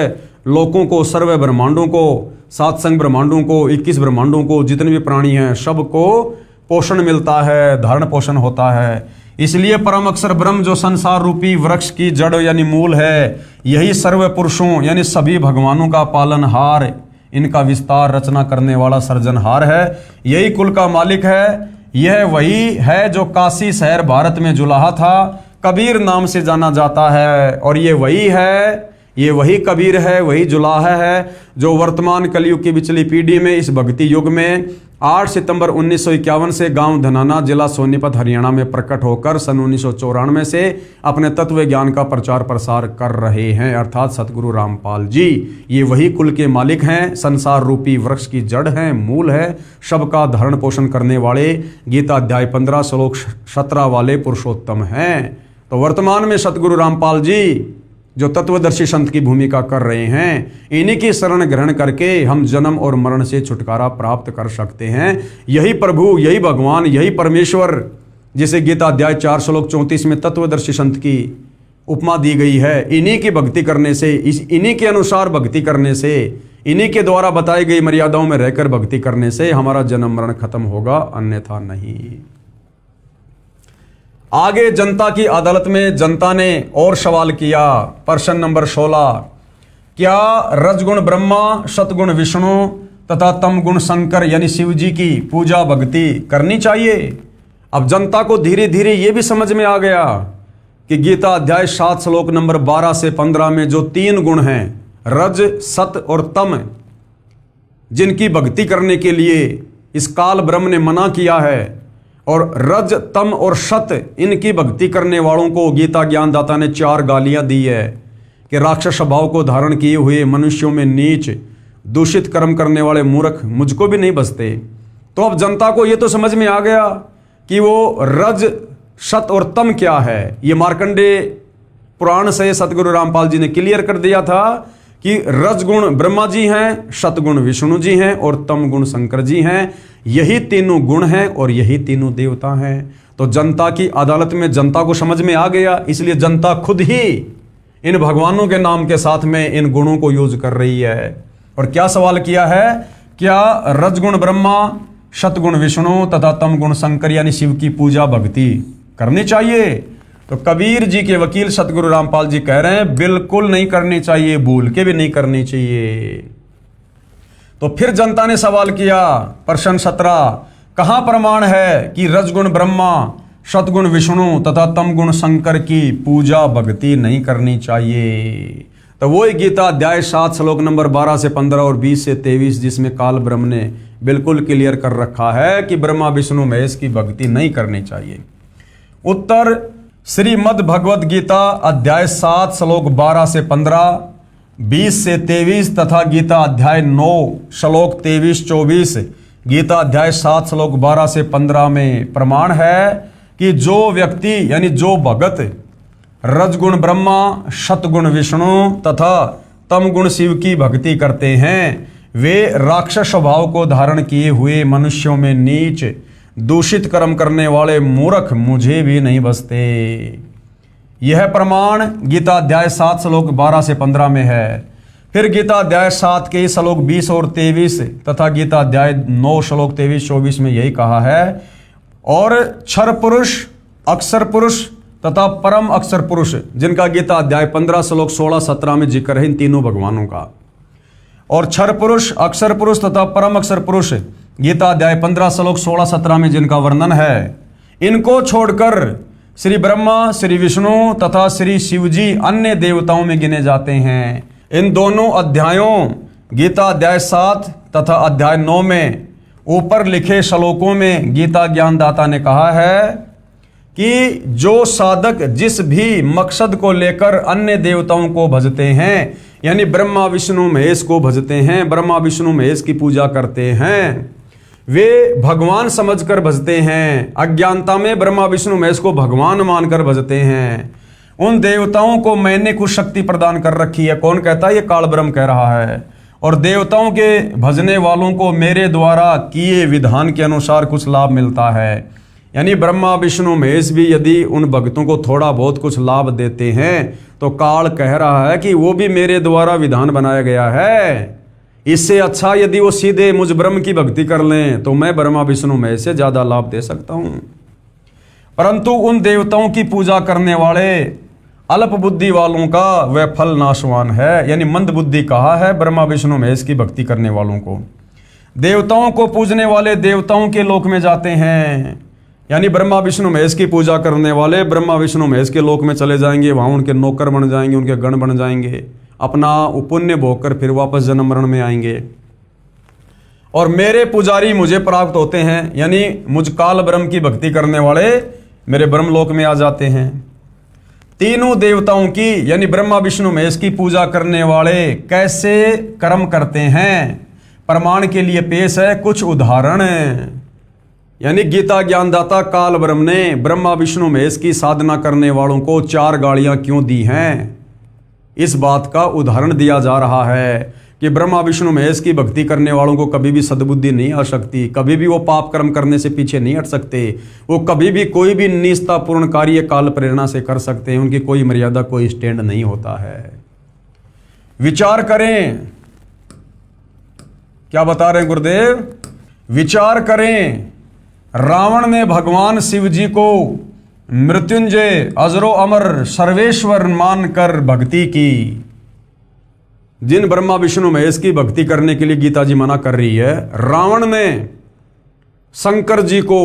लोकों को, सर्व ब्रह्मांडों को, सातसंग ब्रह्मांडों को, 21 ब्रह्मांडों को, जितने भी प्राणी हैं सबको पोषण मिलता है, धारण पोषण होता है। इसलिए परम अक्षर ब्रह्म जो संसार रूपी वृक्ष की जड़ यानी मूल है, यही सर्व पुरुषों यानी सभी भगवानों का पालनहार, इनका विस्तार रचना करने वाला सर्जनहार है। यही कुल का मालिक है। यह वही है जो काशी शहर भारत में जुलाहा था, कबीर नाम से जाना जाता है। और ये वही है, ये वही कबीर है, वही जुलाहा है जो वर्तमान कलयुग की पिछली पीढ़ी में इस भक्ति युग में 8 सितंबर 1951 से गांव धनाना, जिला सोनीपत, हरियाणा में प्रकट होकर सन 1994 से अपने तत्व ज्ञान का प्रचार प्रसार कर रहे हैं, अर्थात सतगुरु रामपाल जी। ये वही कुल के मालिक हैं, संसार रूपी वृक्ष की जड़ हैं, मूल है, सबका धारण पोषण करने वाले, गीता अध्याय 15 श्लोक 17 वाले पुरुषोत्तम हैं। तो वर्तमान में सतगुरु रामपाल जी जो तत्वदर्शी संत की भूमिका कर रहे हैं, इन्हीं की शरण ग्रहण करके हम जन्म और मरण से छुटकारा प्राप्त कर सकते हैं। यही प्रभु, यही भगवान, यही परमेश्वर, जिसे गीता अध्याय 4 श्लोक 34 में तत्वदर्शी संत की उपमा दी गई है, इन्हीं की भक्ति करने से, इन्हीं के अनुसार भक्ति करने से, इन्हीं के द्वारा बताई गई मर्यादाओं में रहकर भक्ति करने से हमारा जन्म मरण खत्म होगा, अन्यथा नहीं। आगे जनता की अदालत में जनता ने और सवाल किया, प्रश्न नंबर 16, क्या रजगुण ब्रह्मा, सतगुण विष्णु तथा तमगुण शंकर यानी शिव जी की पूजा भक्ति करनी चाहिए? अब जनता को धीरे धीरे यह भी समझ में आ गया कि गीता अध्याय 7 श्लोक नंबर 12 से 15 में जो 3 गुण हैं, रज, सत और तम, जिनकी भक्ति करने के लिए इस काल ब्रह्म ने मना किया है, और रज, तम और सत, इनकी भक्ति करने वालों को गीता ज्ञानदाता ने 4 गालियां दी है कि राक्षस स्वभाव को धारण किए हुए मनुष्यों में नीच, दूषित कर्म करने वाले मूर्ख, मुझको भी नहीं बसते। तो अब जनता को यह तो समझ में आ गया कि वो रज, सत और तम क्या है। ये मार्कंडेय पुराण से सतगुरु रामपाल जी ने क्लियर कर दिया था कि रजगुण ब्रह्मा जी हैं, सतगुण विष्णु जी हैं और तम गुण शंकर जी हैं। यही तीनों गुण हैं और यही तीनों देवता हैं। तो जनता की अदालत में जनता को समझ में आ गया, इसलिए जनता खुद ही इन भगवानों के नाम के साथ में इन गुणों को यूज कर रही है। और क्या सवाल किया है, क्या रजगुण ब्रह्मा, सतगुण विष्णु तथा तम गुण शंकर यानी शिव की पूजा भक्ति करनी चाहिए? तो कबीर जी के वकील सतगुरु रामपाल जी कह रहे हैं बिल्कुल नहीं करनी चाहिए, भूल के भी नहीं करनी चाहिए। तो फिर जनता ने सवाल किया, प्रश्न 17, कहां प्रमाण है कि रजगुण ब्रह्मा, सतगुण विष्णु तथा तमगुण शंकर की पूजा भक्ति नहीं करनी चाहिए? तो वो गीता अध्याय 7 श्लोक नंबर 12 से 15 और 20 से 23, जिसमें काल ब्रह्म ने बिल्कुल क्लियर कर रखा है कि ब्रह्मा विष्णु महेश की भक्ति नहीं करनी चाहिए। उत्तर, श्रीमद् भगवद गीता अध्याय 7 श्लोक 12 से 15, 20 से 23 तथा गीता अध्याय 9 श्लोक 23-24, गीता अध्याय 7 श्लोक 12 से 15 में प्रमाण है कि जो व्यक्ति यानी जो भगत रजगुण ब्रह्मा, सतगुण विष्णु तथा तमगुण शिव की भक्ति करते हैं, वे राक्षस स्वभाव को धारण किए हुए मनुष्यों में नीच, दूषित कर्म करने वाले मूर्ख, मुझे भी नहीं बसते। यह प्रमाण गीता अध्याय 7 श्लोक 12 से 15 में है। फिर गीता अध्याय 7 के श्लोक 20 और 23 तथा गीता अध्याय 9 श्लोक 23-24 में यही कहा है, और क्षर पुरुष, अक्षर पुरुष तथा परम अक्षर पुरुष, जिनका गीता अध्याय 15 श्लोक 16-17 में जिक्र है इन तीनों भगवानों का। और क्षर पुरुष, अक्षर पुरुष तथा परम अक्षर पुरुष गीता अध्याय 15 श्लोक 16-17 में जिनका वर्णन है, इनको छोड़कर श्री ब्रह्मा, श्री विष्णु तथा श्री शिव जी अन्य देवताओं में गिने जाते हैं। इन दोनों अध्यायों गीता अध्याय 7 तथा अध्याय 9 में ऊपर लिखे श्लोकों में गीता ज्ञानदाता ने कहा है कि जो साधक जिस भी मकसद को लेकर अन्य देवताओं को भजते हैं, यानी ब्रह्मा विष्णु महेश को भजते हैं, ब्रह्मा विष्णु महेश की पूजा करते हैं, वे भगवान समझकर भजते हैं, अज्ञानता में ब्रह्मा विष्णु महेश को भगवान मानकर भजते हैं, उन देवताओं को मैंने कुछ शक्ति प्रदान कर रखी है। कौन कहता है? ये काल ब्रह्म कह रहा है। और देवताओं के भजने वालों को मेरे द्वारा किए विधान के अनुसार कुछ लाभ मिलता है। यानी ब्रह्मा विष्णु महेश भी यदि उन भक्तों को थोड़ा बहुत कुछ लाभ देते हैं तो काल कह रहा है कि वो भी मेरे द्वारा विधान बनाया गया है। इससे अच्छा यदि वो सीधे मुझ ब्रह्म की भक्ति कर लें तो मैं ब्रह्मा विष्णु महेश से ज्यादा लाभ दे सकता हूं। परंतु उन देवताओं की पूजा करने वाले अल्प बुद्धि वालों का वह फल नाशवान है। यानी मंद बुद्धि कहा है ब्रह्मा विष्णु महेश की भक्ति करने वालों को। देवताओं को पूजने वाले देवताओं के लोक में जाते हैं, यानी ब्रह्मा विष्णु महेश की पूजा करने वाले ब्रह्मा विष्णु महेश के लोक में चले जाएंगे, वहां उनके नौकर बन जाएंगे, उनके गण बन जाएंगे, अपना पुण्य भोग कर फिर वापस जन्म मरण में आएंगे। और मेरे पुजारी मुझे प्राप्त होते हैं, यानी मुझ काल ब्रह्म की भक्ति करने वाले मेरे ब्रह्मलोक में आ जाते हैं। तीनों देवताओं की यानी ब्रह्मा विष्णु महेश की पूजा करने वाले कैसे कर्म करते हैं, प्रमाण के लिए पेश है कुछ उदाहरण। यानी गीता ज्ञानदाता काल ब्रह्म ने ब्रह्मा विष्णु महेश की साधना करने वालों को 4 गाड़ियां क्यों दी हैं, इस बात का उदाहरण दिया जा रहा है कि ब्रह्मा विष्णु महेश की भक्ति करने वालों को कभी भी सद्बुद्धि नहीं आ सकती, कभी भी वो पाप कर्म करने से पीछे नहीं हट सकते, वो कभी भी कोई भी निष्ठापूर्ण कार्य काल प्रेरणा से कर सकते हैं, उनकी कोई मर्यादा कोई स्टैंड नहीं होता है। विचार करें, क्या बता रहे हैं गुरुदेव, विचार करें। रावण ने भगवान शिव जी को मृत्युंजय अजरो अमर सर्वेश्वर मानकर भक्ति की। जिन ब्रह्मा विष्णु महेश की भक्ति करने के लिए गीता जी मना कर रही है, रावण ने शंकर जी को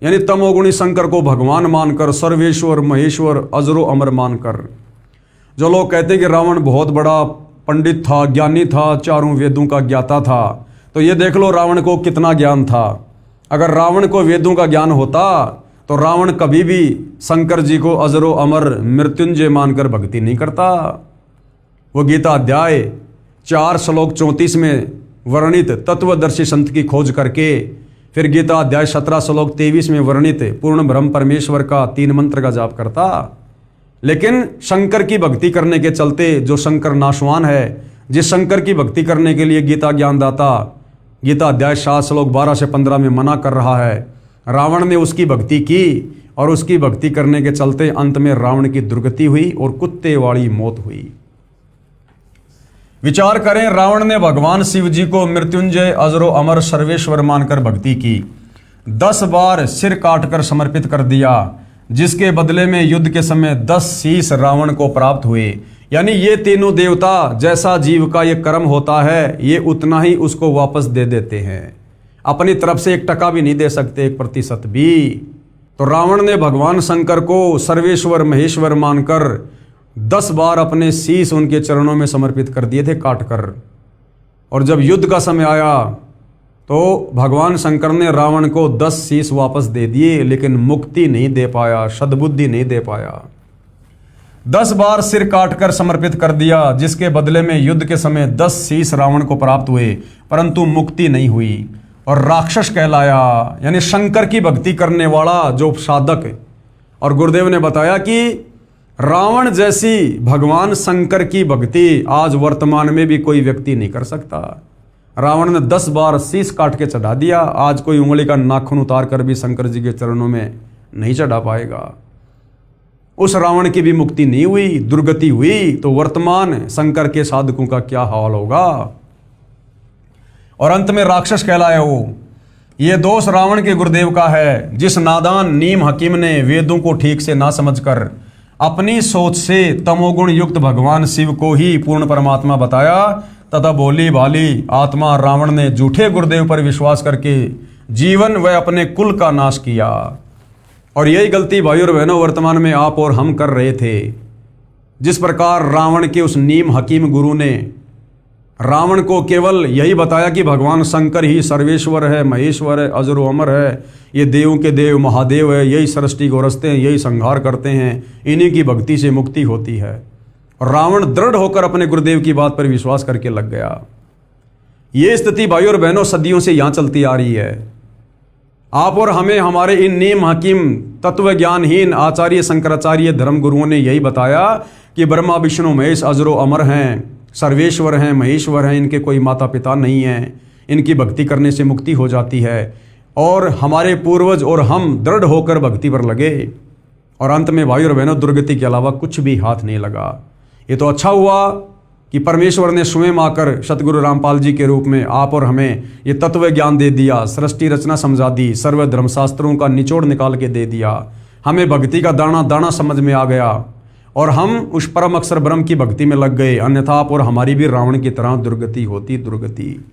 यानी तमोगुणी शंकर को भगवान मानकर, सर्वेश्वर महेश्वर अजरो अमर मानकर। जो लोग कहते हैं कि रावण बहुत बड़ा पंडित था, ज्ञानी था, 4 वेदों का ज्ञाता था, तो ये देख लो रावण को कितना ज्ञान था। अगर रावण को वेदों का ज्ञान होता तो रावण कभी भी शंकर जी को अजरो अमर मृत्युंजय मानकर भक्ति नहीं करता। वो गीता अध्याय 4 श्लोक 34 में वर्णित तत्वदर्शी संत की खोज करके, फिर गीता अध्याय 17 श्लोक 23 में वर्णित पूर्ण ब्रह्म परमेश्वर का 3 मंत्र का जाप करता। लेकिन शंकर की भक्ति करने के चलते, जो शंकर नाशवान है, जिस शंकर की भक्ति करने के लिए गीता ज्ञानदाता गीता अध्याय 7 श्लोक 12 से 15 में मना कर रहा है, रावण ने उसकी भक्ति की और उसकी भक्ति करने के चलते अंत में रावण की दुर्गति हुई और कुत्ते वाली मौत हुई। विचार करें, रावण ने भगवान शिव जी को मृत्युंजय अजरो अमर सर्वेश्वर मानकर भक्ति की, 10 बार सिर काटकर समर्पित कर दिया, जिसके बदले में युद्ध के समय 10 शीश रावण को प्राप्त हुए। यानी ये तीनों देवता जैसा जीव का ये कर्म होता है, ये उतना ही उसको वापस दे देते हैं, अपनी तरफ से 1 टका भी नहीं दे सकते, 1% भी। तो रावण ने भगवान शंकर को सर्वेश्वर महेश्वर मानकर 10 बार अपने शीश उनके चरणों में समर्पित कर दिए थे काटकर। और जब युद्ध का समय आया तो भगवान शंकर ने रावण को 10 शीश वापस दे दिए, लेकिन मुक्ति नहीं दे पाया, सद्बुद्धि नहीं दे पाया। 10 बार सिर काटकर समर्पित कर दिया, जिसके बदले में युद्ध के समय 10 शीश रावण को प्राप्त हुए, परंतु मुक्ति नहीं हुई और राक्षस कहलाया। यानी शंकर की भक्ति करने वाला जो साधक। और गुरुदेव ने बताया कि रावण जैसी भगवान शंकर की भक्ति आज वर्तमान में भी कोई व्यक्ति नहीं कर सकता। रावण ने 10 बार शीश काट के चढ़ा दिया, आज कोई उंगली का नाखून उतार कर भी शंकर जी के चरणों में नहीं चढ़ा पाएगा। उस रावण की भी मुक्ति नहीं हुई, दुर्गति हुई, तो वर्तमान शंकर के साधकों का क्या हाल होगा। और अंत में राक्षस कहलाया वो। ये दोष रावण के गुरुदेव का है, जिस नादान नीम हकीम ने वेदों को ठीक से ना समझकर अपनी सोच से तमोगुण युक्त भगवान शिव को ही पूर्ण परमात्मा बताया, तथा भोली भाली आत्मा रावण ने झूठे गुरुदेव पर विश्वास करके जीवन व अपने कुल का नाश किया। और यही गलती भाई और बहनों वर्तमान में आप और हम कर रहे थे। जिस प्रकार रावण के उस नीम हकीम गुरु ने रावण को केवल यही बताया कि भगवान शंकर ही सर्वेश्वर है, महेश्वर है, अजरो अमर है, ये देवों के देव महादेव है, यही सृष्टि को रचते हैं, यही संहार करते हैं, इन्हीं की भक्ति से मुक्ति होती है। और रावण दृढ़ होकर अपने गुरुदेव की बात पर विश्वास करके लग गया। ये स्थिति भाई और बहनों सदियों से यहाँ चलती आ रही है। आप और हमें हमारे इन नीम हकीम तत्व ज्ञानहीन आचार्य शंकराचार्य धर्म गुरुओं ने यही बताया कि ब्रह्मा विष्णु महेश अजरो अमर हैं, सर्वेश्वर हैं, महेश्वर हैं, इनके कोई माता पिता नहीं हैं, इनकी भक्ति करने से मुक्ति हो जाती है। और हमारे पूर्वज और हम दृढ़ होकर भक्ति पर लगे और अंत में भाई और बहनों दुर्गति के अलावा कुछ भी हाथ नहीं लगा। ये तो अच्छा हुआ कि परमेश्वर ने स्वयं आकर सतगुरु रामपाल जी के रूप में आप और हमें ये तत्व ज्ञान दे दिया, सृष्टि रचना समझा दी, सर्व धर्मशास्त्रों का निचोड़ निकाल के दे दिया, हमें भक्ति का दाना दाना समझ में आ गया और हम उस परम अक्षर ब्रह्म की भक्ति में लग गए। अन्यथा आप और हमारी भी रावण की तरह दुर्गति होती, दुर्गति।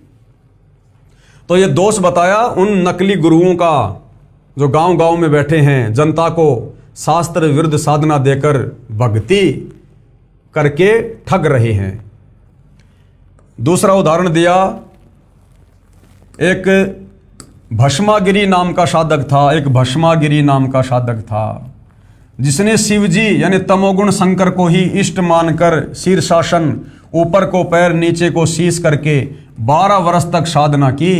तो ये दोष बताया उन नकली गुरुओं का जो गांव गांव में बैठे हैं, जनता को शास्त्र विरुद्ध साधना देकर भक्ति करके ठग रहे हैं। दूसरा उदाहरण दिया, एक भस्मागिरी नाम का साधक था, एक भस्मागिरी नाम का साधक था, जिसने शिवजी यानी तमोगुण शंकर को ही इष्ट मानकर शीर्षासन, ऊपर को पैर नीचे को शीश करके 12 वर्ष तक साधना की,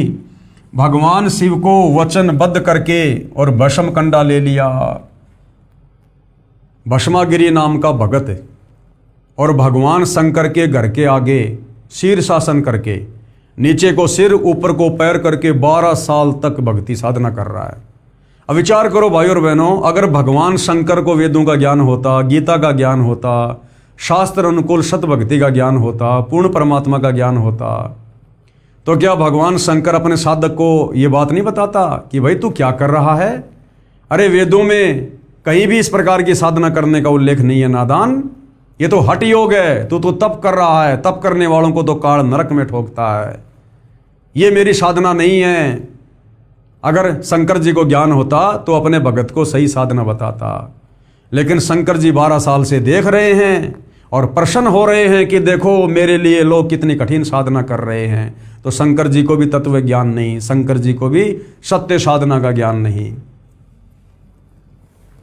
भगवान शिव को वचनबद्ध करके और भस्म कंडा ले लिया। भस्मागिरी नाम का भगत और भगवान शंकर के घर के आगे शीर्षासन करके, नीचे को सिर ऊपर को पैर करके 12 साल तक भक्ति साधना कर रहा है। अब विचार करो भाई और बहनों, अगर भगवान शंकर को वेदों का ज्ञान होता, गीता का ज्ञान होता, शास्त्र अनुकूल सत भक्ति का ज्ञान होता, पूर्ण परमात्मा का ज्ञान होता, तो क्या भगवान शंकर अपने साधक को ये बात नहीं बताता कि भाई तू क्या कर रहा है? अरे वेदों में कहीं भी इस प्रकार की साधना करने का उल्लेख नहीं है नादान, ये तो हठ योग है, तू तो तप कर रहा है, तप करने वालों को तो काल नरक में ठोकता है, ये मेरी साधना नहीं है। अगर शंकर जी को ज्ञान होता तो अपने भगत को सही साधना बताता, लेकिन शंकर जी 12 साल से देख रहे हैं और प्रसन्न हो रहे हैं कि देखो मेरे लिए लोग कितनी कठिन साधना कर रहे हैं। तो शंकर जी को भी तत्व ज्ञान नहीं, शंकर जी को भी सत्य साधना का ज्ञान नहीं।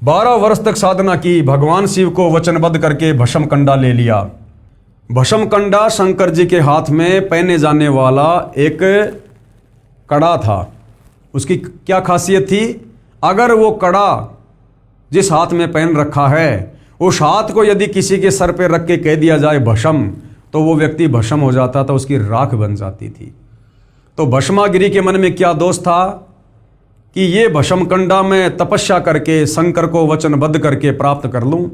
12 वर्ष तक साधना की, भगवान शिव को वचनबद्ध करके भस्म कंडा ले लिया। भस्म कंडा शंकर जी के हाथ में पहने जाने वाला एक कड़ा था। उसकी क्या खासियत थी? अगर वो कड़ा जिस हाथ में पहन रखा है, उस हाथ को यदि किसी के सर पे रख के कह दिया जाए भस्म, तो वो व्यक्ति भस्म हो जाता था, उसकी राख बन जाती थी। तो भस्मागिरी के मन में क्या दोष था कि ये भस्म कंडा में तपस्या करके शंकर को वचनबद्ध करके प्राप्त कर लूं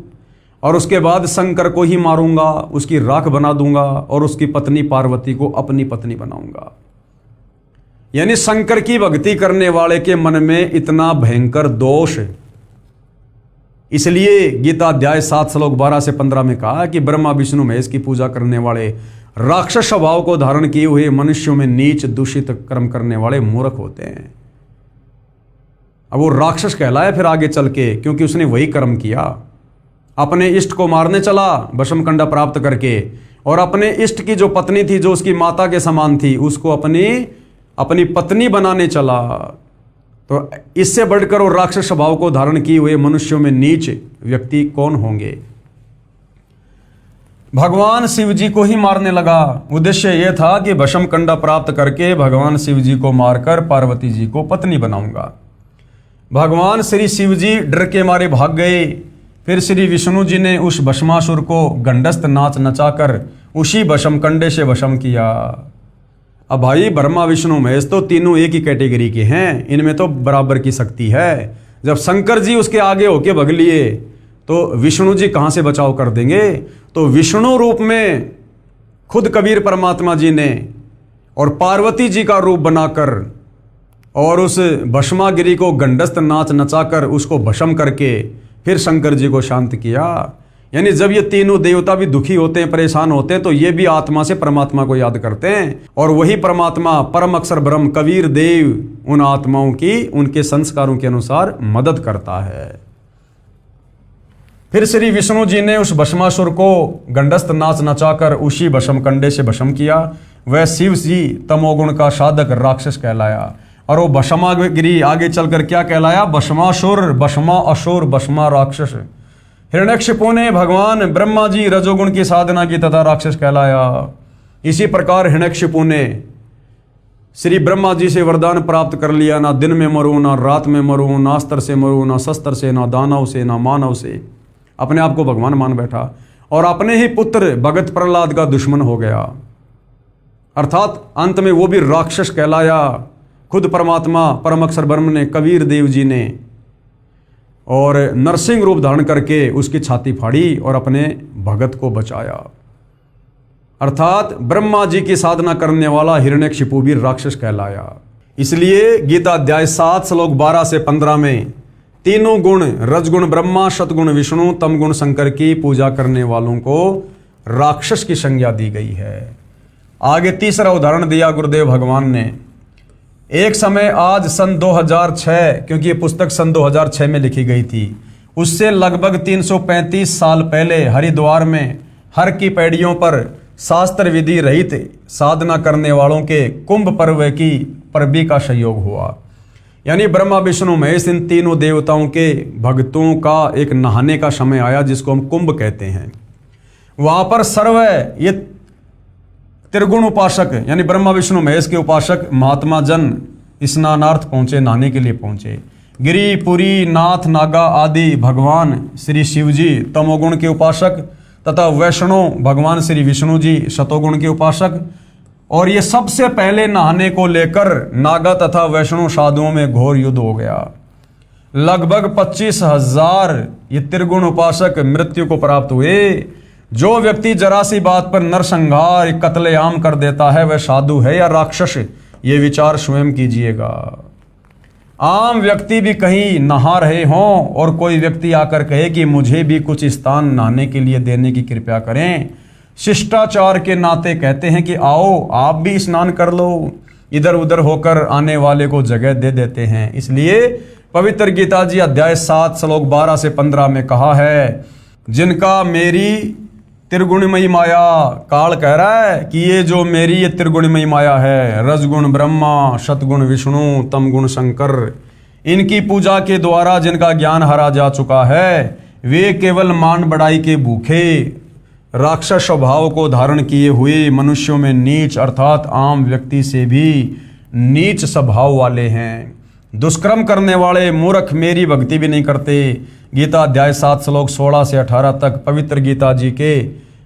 और उसके बाद शंकर को ही मारूंगा, उसकी राख बना दूंगा और उसकी पत्नी पार्वती को अपनी पत्नी बनाऊंगा। यानी शंकर की भक्ति करने वाले के मन में इतना भयंकर दोष। इसलिए गीता अध्याय 7 श्लोक 12 से 15 में कहा कि ब्रह्मा विष्णु महेश की पूजा करने वाले राक्षस स्वभाव को धारण किए हुए मनुष्यों में नीच दूषित कर्म करने वाले मूर्ख होते हैं। अब वो राक्षस कहलाया फिर आगे चल के, क्योंकि उसने वही कर्म किया, अपने इष्ट को मारने चला भस्म कंडा प्राप्त करके, और अपने इष्ट की जो पत्नी थी, जो उसकी माता के समान थी, उसको अपनी पत्नी बनाने चला। तो इससे बढ़कर वो राक्षस स्वभाव को धारण किए हुए मनुष्यों में नीच व्यक्ति कौन होंगे? भगवान शिव जी को ही मारने लगा। उद्देश्य यह था कि भस्म कंडा प्राप्त करके भगवान शिव जी को मारकर पार्वती जी को पत्नी बनाऊंगा। भगवान श्री शिव जी डर के मारे भाग गए। फिर श्री विष्णु जी ने उस भस्मासुर को गंडस्त नाच नचाकर उसी भस्म कंडे से भस्म किया। अब भाई ब्रह्मा विष्णु महेश तो तीनों एक ही कैटेगरी के हैं, इनमें तो बराबर की शक्ति है। जब शंकर जी उसके आगे होके भग लिए तो विष्णु जी कहाँ से बचाव कर देंगे? तो विष्णु रूप में खुद कबीर परमात्मा जी ने और पार्वती जी का रूप बनाकर और उस भस्मागिरी को गंडस्त नाच नचाकर उसको भस्म करके फिर शंकर जी को शांत किया। यानी जब ये तीनों देवता भी दुखी होते हैं, परेशान होते हैं, तो ये भी आत्मा से परमात्मा को याद करते हैं, और वही परमात्मा परम अक्षर ब्रह्म कबीर देव उन आत्माओं की उनके संस्कारों के अनुसार मदद करता है। फिर श्री विष्णु जी ने उस भस्मासुर को गंडस्त नाच नचाकर उसी भस्म कंडे से भस्म किया। वह शिव जी तमोगुण का साधक राक्षस कहलाया, और वो भस्मागिरी आगे चलकर क्या कहलाया? भस्मासुर, भस्मा असुर, भस्मा राक्षस। हिरण्यकशिपु ने भगवान ब्रह्मा जी रजोगुण की साधना की तथा राक्षस कहलाया। इसी प्रकार हिरण्यकशिपु ने श्री ब्रह्मा जी से वरदान प्राप्त कर लिया, ना दिन में मरूं, ना रात में मरूं, ना अस्त्र से मरूं, ना शस्त्र से, ना दानव से, ना मानव से। अपने आप को भगवान मान बैठा और अपने ही पुत्र भगत प्रहलाद का दुश्मन हो गया। अर्थात अंत में वो भी राक्षस कहलाया। खुद परमात्मा परम अक्षर ब्रह्म ने, कबीर देव जी ने और नरसिंह रूप धारण करके उसकी छाती फाड़ी और अपने भगत को बचाया। अर्थात ब्रह्मा जी की साधना करने वाला हिरण्यकशिपु भी राक्षस कहलाया। इसलिए गीता अध्याय 7 श्लोक 12 से 15 में तीनों गुण, रजगुण ब्रह्मा, सतगुण विष्णु, तमगुण शंकर की पूजा करने वालों को राक्षस की संज्ञा दी गई है। आगे तीसरा उदाहरण दिया गुरुदेव भगवान ने। एक समय आज सन 2006, क्योंकि ये पुस्तक सन 2006 में लिखी गई थी, उससे लगभग 335 साल पहले हरिद्वार में हर की पैड़ियों पर शास्त्र विधि रहित साधना करने वालों के कुंभ पर्व की परबी का संयोग हुआ। यानी ब्रह्मा विष्णु महेश इन तीनों देवताओं के भक्तों का एक नहाने का समय आया, जिसको हम कुंभ कहते हैं। वहां पर सर्व ये त्रिगुण उपासक यानी ब्रह्मा विष्णु महेश के उपासक महात्मा जन स्नानार्थ पहुंचे, नहाने के लिए पहुंचे। गिरि पुरी नाथ नागा आदि भगवान श्री शिव जी तमोगुण के उपासक तथा वैष्णव भगवान श्री विष्णु जी शतोगुण के उपासक। और ये सबसे पहले नहाने को लेकर नागा तथा वैष्णव साधुओं में घोर युद्ध हो गया। लगभग 25,000 ये त्रिगुण उपासक मृत्यु को प्राप्त हुए। जो व्यक्ति जरा सी बात पर नरसंहार कत्लेआम कर देता है वह साधु है या राक्षस, ये विचार स्वयं कीजिएगा। आम व्यक्ति भी कहीं नहा रहे हों और कोई व्यक्ति आकर कहे कि मुझे भी कुछ स्थान नहाने के लिए देने की कृपया करें, शिष्टाचार के नाते कहते हैं कि आओ आप भी स्नान कर लो। इधर उधर होकर आने वाले को जगह दे देते हैं। इसलिए पवित्र गीता जी अध्याय 7 श्लोक 12 से 15 में कहा है, जिनका मेरी त्रिगुणमयी माया, काल कह रहा है कि ये जो मेरी ये त्रिगुणमयी माया है, रजगुण ब्रह्मा, शतगुण विष्णु, तमगुण शंकर, इनकी पूजा के द्वारा जिनका ज्ञान हरा जा चुका है, वे केवल मान बढ़ाई के भूखे राक्षस स्वभाव को धारण किए हुए मनुष्यों में नीच अर्थात आम व्यक्ति से भी नीच स्वभाव वाले हैं। दुष्कर्म करने वाले मूर्ख मेरी भक्ति भी नहीं करते। गीता अध्याय 7 श्लोक 16 से 18 तक पवित्र गीता जी के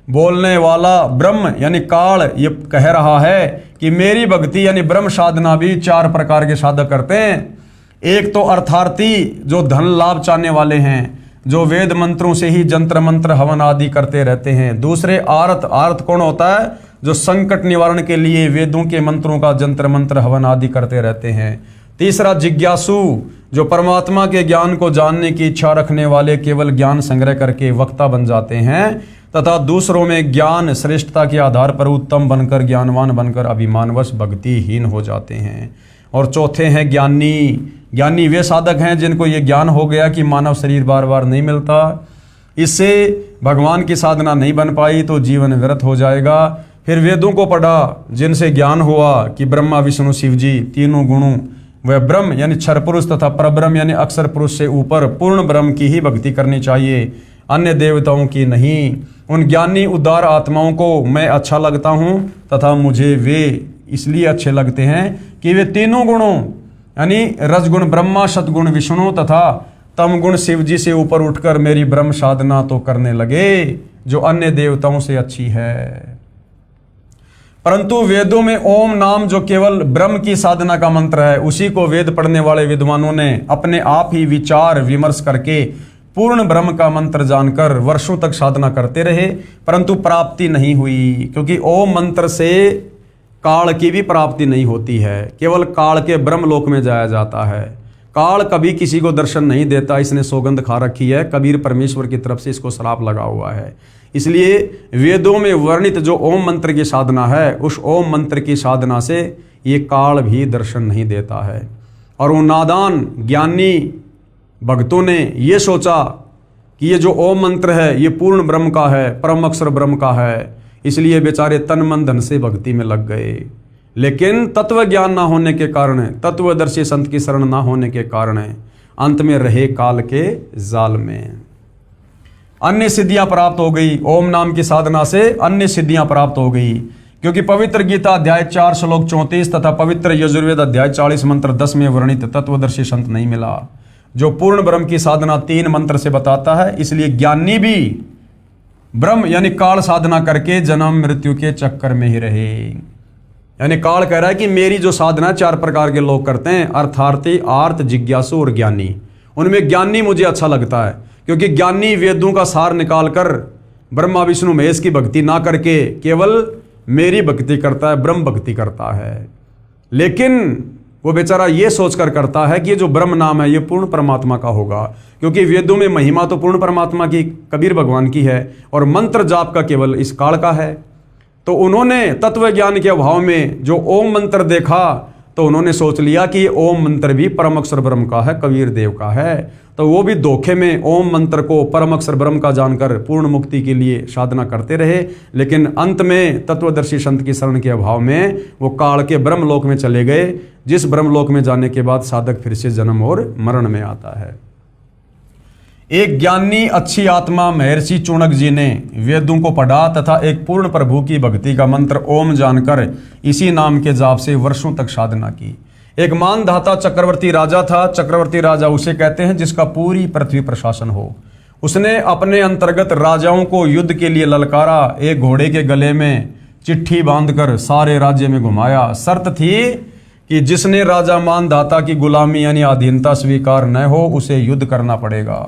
बोलने वाला ब्रह्म यानी काल ये कह रहा है कि मेरी भक्ति यानी ब्रह्म साधना भी 4 प्रकार के साधक करते हैं। एक तो अर्थार्थी जो धन लाभ चाहने वाले हैं, जो वेद मंत्रों से ही जंत्र मंत्र हवन आदि करते रहते हैं। दूसरे आर्त कौन होता है, जो संकट निवारण के लिए वेदों के मंत्रों का जंत्र मंत्र हवन आदि करते रहते हैं। तीसरा जिज्ञासु, जो परमात्मा के ज्ञान को जानने की इच्छा रखने वाले केवल ज्ञान संग्रह करके वक्ता बन जाते हैं तथा दूसरों में ज्ञान श्रेष्ठता के आधार पर उत्तम बनकर ज्ञानवान बनकर अभिमानवश भक्तिहीन हो जाते हैं। और चौथे हैं ज्ञानी। ज्ञानी वे साधक हैं जिनको ये ज्ञान हो गया कि मानव शरीर बार बार नहीं मिलता, इससे भगवान की साधना नहीं बन पाई तो जीवन व्यर्थ हो जाएगा। फिर वेदों को पढ़ा जिनसे ज्ञान हुआ कि ब्रह्मा विष्णु शिव जी तीनों गुणों वह ब्रह्म यानी क्षर पुरुष तथा परब्रह्म यानी अक्षर पुरुष से ऊपर पूर्ण ब्रह्म की ही भक्ति करनी चाहिए, अन्य देवताओं की नहीं। उन ज्ञानी उदार आत्माओं को मैं अच्छा लगता हूँ तथा मुझे वे इसलिए अच्छे लगते हैं कि वे तीनों गुणों यानी रजगुण ब्रह्मा, सतगुण विष्णु तथा तमगुण शिव जी से ऊपर उठकर मेरी ब्रह्म साधना तो करने लगे जो अन्य देवताओं से अच्छी है। परंतु वेदों में ओम नाम जो केवल ब्रह्म की साधना का मंत्र है, उसी को वेद पढ़ने वाले विद्वानों ने अपने आप ही विचार विमर्श करके पूर्ण ब्रह्म का मंत्र जानकर वर्षों तक साधना करते रहे, परंतु प्राप्ति नहीं हुई। क्योंकि ओम मंत्र से काल की भी प्राप्ति नहीं होती है, केवल काल के ब्रह्मलोक में जाया जाता है। काल कभी किसी को दर्शन नहीं देता, इसने सौगंध खा रखी है, कबीर परमेश्वर की तरफ से इसको श्राप लगा हुआ है। इसलिए वेदों में वर्णित जो ओम मंत्र की साधना है, उस ओम मंत्र की साधना से ये काल भी दर्शन नहीं देता है। और उन नादान ज्ञानी भक्तों ने ये सोचा कि ये जो ओम मंत्र है ये पूर्ण ब्रह्म का है, परम अक्षर ब्रह्म का है, इसलिए बेचारे तन मन धन से भक्ति में लग गए। लेकिन तत्व ज्ञान ना होने के कारण, तत्वदर्शी संत की शरण ना होने के कारण अंत में रहे काल के जाल में। अन्य सिद्धियां प्राप्त हो गई, ओम नाम की साधना से अन्य सिद्धियां प्राप्त हो गई। क्योंकि पवित्र गीता अध्याय 4 श्लोक 34 तथा पवित्र यजुर्वेद अध्याय 40 मंत्र 10 में वर्णित तत्वदर्शी संत नहीं मिला जो पूर्ण ब्रह्म की साधना 3 मंत्र से बताता है। इसलिए ज्ञानी भी ब्रह्म यानी काल साधना करके जन्म मृत्यु के चक्कर में ही रहे। यानी काल कह रहा है कि मेरी जो साधना 4 प्रकार के लोग करते हैं, अर्थार्थी, आर्त, जिज्ञासु और ज्ञानी। उनमें ज्ञानी मुझे अच्छा लगता है, क्योंकि ज्ञानी वेदों का सार निकालकर ब्रह्मा विष्णु महेश की भक्ति ना करके केवल मेरी भक्ति करता है, ब्रह्म भक्ति करता है। लेकिन वो बेचारा ये सोचकर करता है कि ये जो ब्रह्म नाम है ये पूर्ण परमात्मा का होगा, क्योंकि वेदों में महिमा तो पूर्ण परमात्मा की, कबीर भगवान की है, और मंत्र जाप का केवल इस काल का है। तो उन्होंने तत्व ज्ञान के अभाव में जो ओम मंत्र देखा तो उन्होंने सोच लिया कि ओम मंत्र भी परम अक्षर ब्रह्म का है, कबीर देव का है। तो वो भी धोखे में ओम मंत्र को परम अक्षर ब्रह्म का जानकर पूर्ण मुक्ति के लिए साधना करते रहे, लेकिन अंत में तत्वदर्शी संत की शरण के अभाव में वो काल के ब्रह्मलोक में चले गए, जिस ब्रह्मलोक में जाने के बाद साधक फिर से जन्म और मरण में आता है। एक ज्ञानी अच्छी आत्मा महर्षि चुनक जी ने वेदों को पढ़ा तथा एक पूर्ण प्रभु की भक्ति का मंत्र ओम जानकर इसी नाम के जाप से वर्षों तक साधना की। एक मानधाता चक्रवर्ती राजा था। चक्रवर्ती राजा उसे कहते हैं जिसका पूरी पृथ्वी पर शासन हो। उसने अपने अंतर्गत राजाओं को युद्ध के लिए ललकारा। एक घोड़े के गले में चिट्ठी बांधकर सारे राज्य में घुमाया। शर्त थी कि जिसने राजा मानधाता की गुलामी यानी अधीनता स्वीकार न हो उसे युद्ध करना पड़ेगा।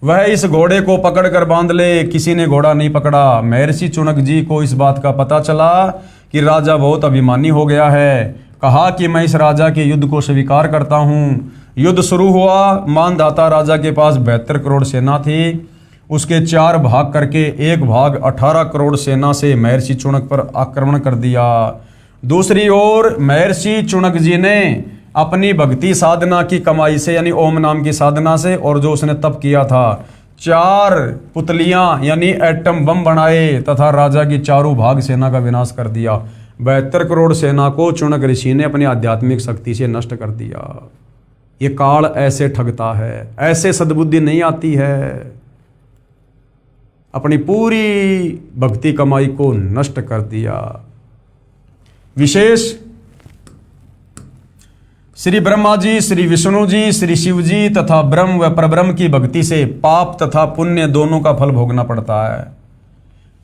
वह इस घोड़े को पकड़कर बांध ले। किसी ने घोड़ा नहीं पकड़ा। महर्षि चुनक जी को इस बात का पता चला कि राजा बहुत अभिमानी हो गया है। कहा कि मैं इस राजा के युद्ध को स्वीकार करता हूँ। युद्ध शुरू हुआ। मानधाता राजा के पास 72 करोड़ सेना थी। उसके 4 भाग करके एक भाग 18 करोड़ सेना से महर्षि चुनक पर आक्रमण कर दिया। दूसरी ओर महर्षि चुनक जी ने अपनी भक्ति साधना की कमाई से यानी ओम नाम की साधना से और जो उसने तप किया था 4 पुतलियां यानी एटम बम बनाए तथा राजा की चारों भाग सेना का विनाश कर दिया। 72 करोड़ सेना को चुनक ऋषि ने अपनी आध्यात्मिक शक्ति से नष्ट कर दिया। ये काल ऐसे ठगता है, ऐसे सद्बुद्धि नहीं आती है। अपनी पूरी भक्ति कमाई को नष्ट कर दिया। विशेष श्री ब्रह्मा जी, श्री विष्णु जी, श्री शिव जी तथा ब्रह्म व परब्रह्म की भक्ति से पाप तथा पुण्य दोनों का फल भोगना पड़ता है।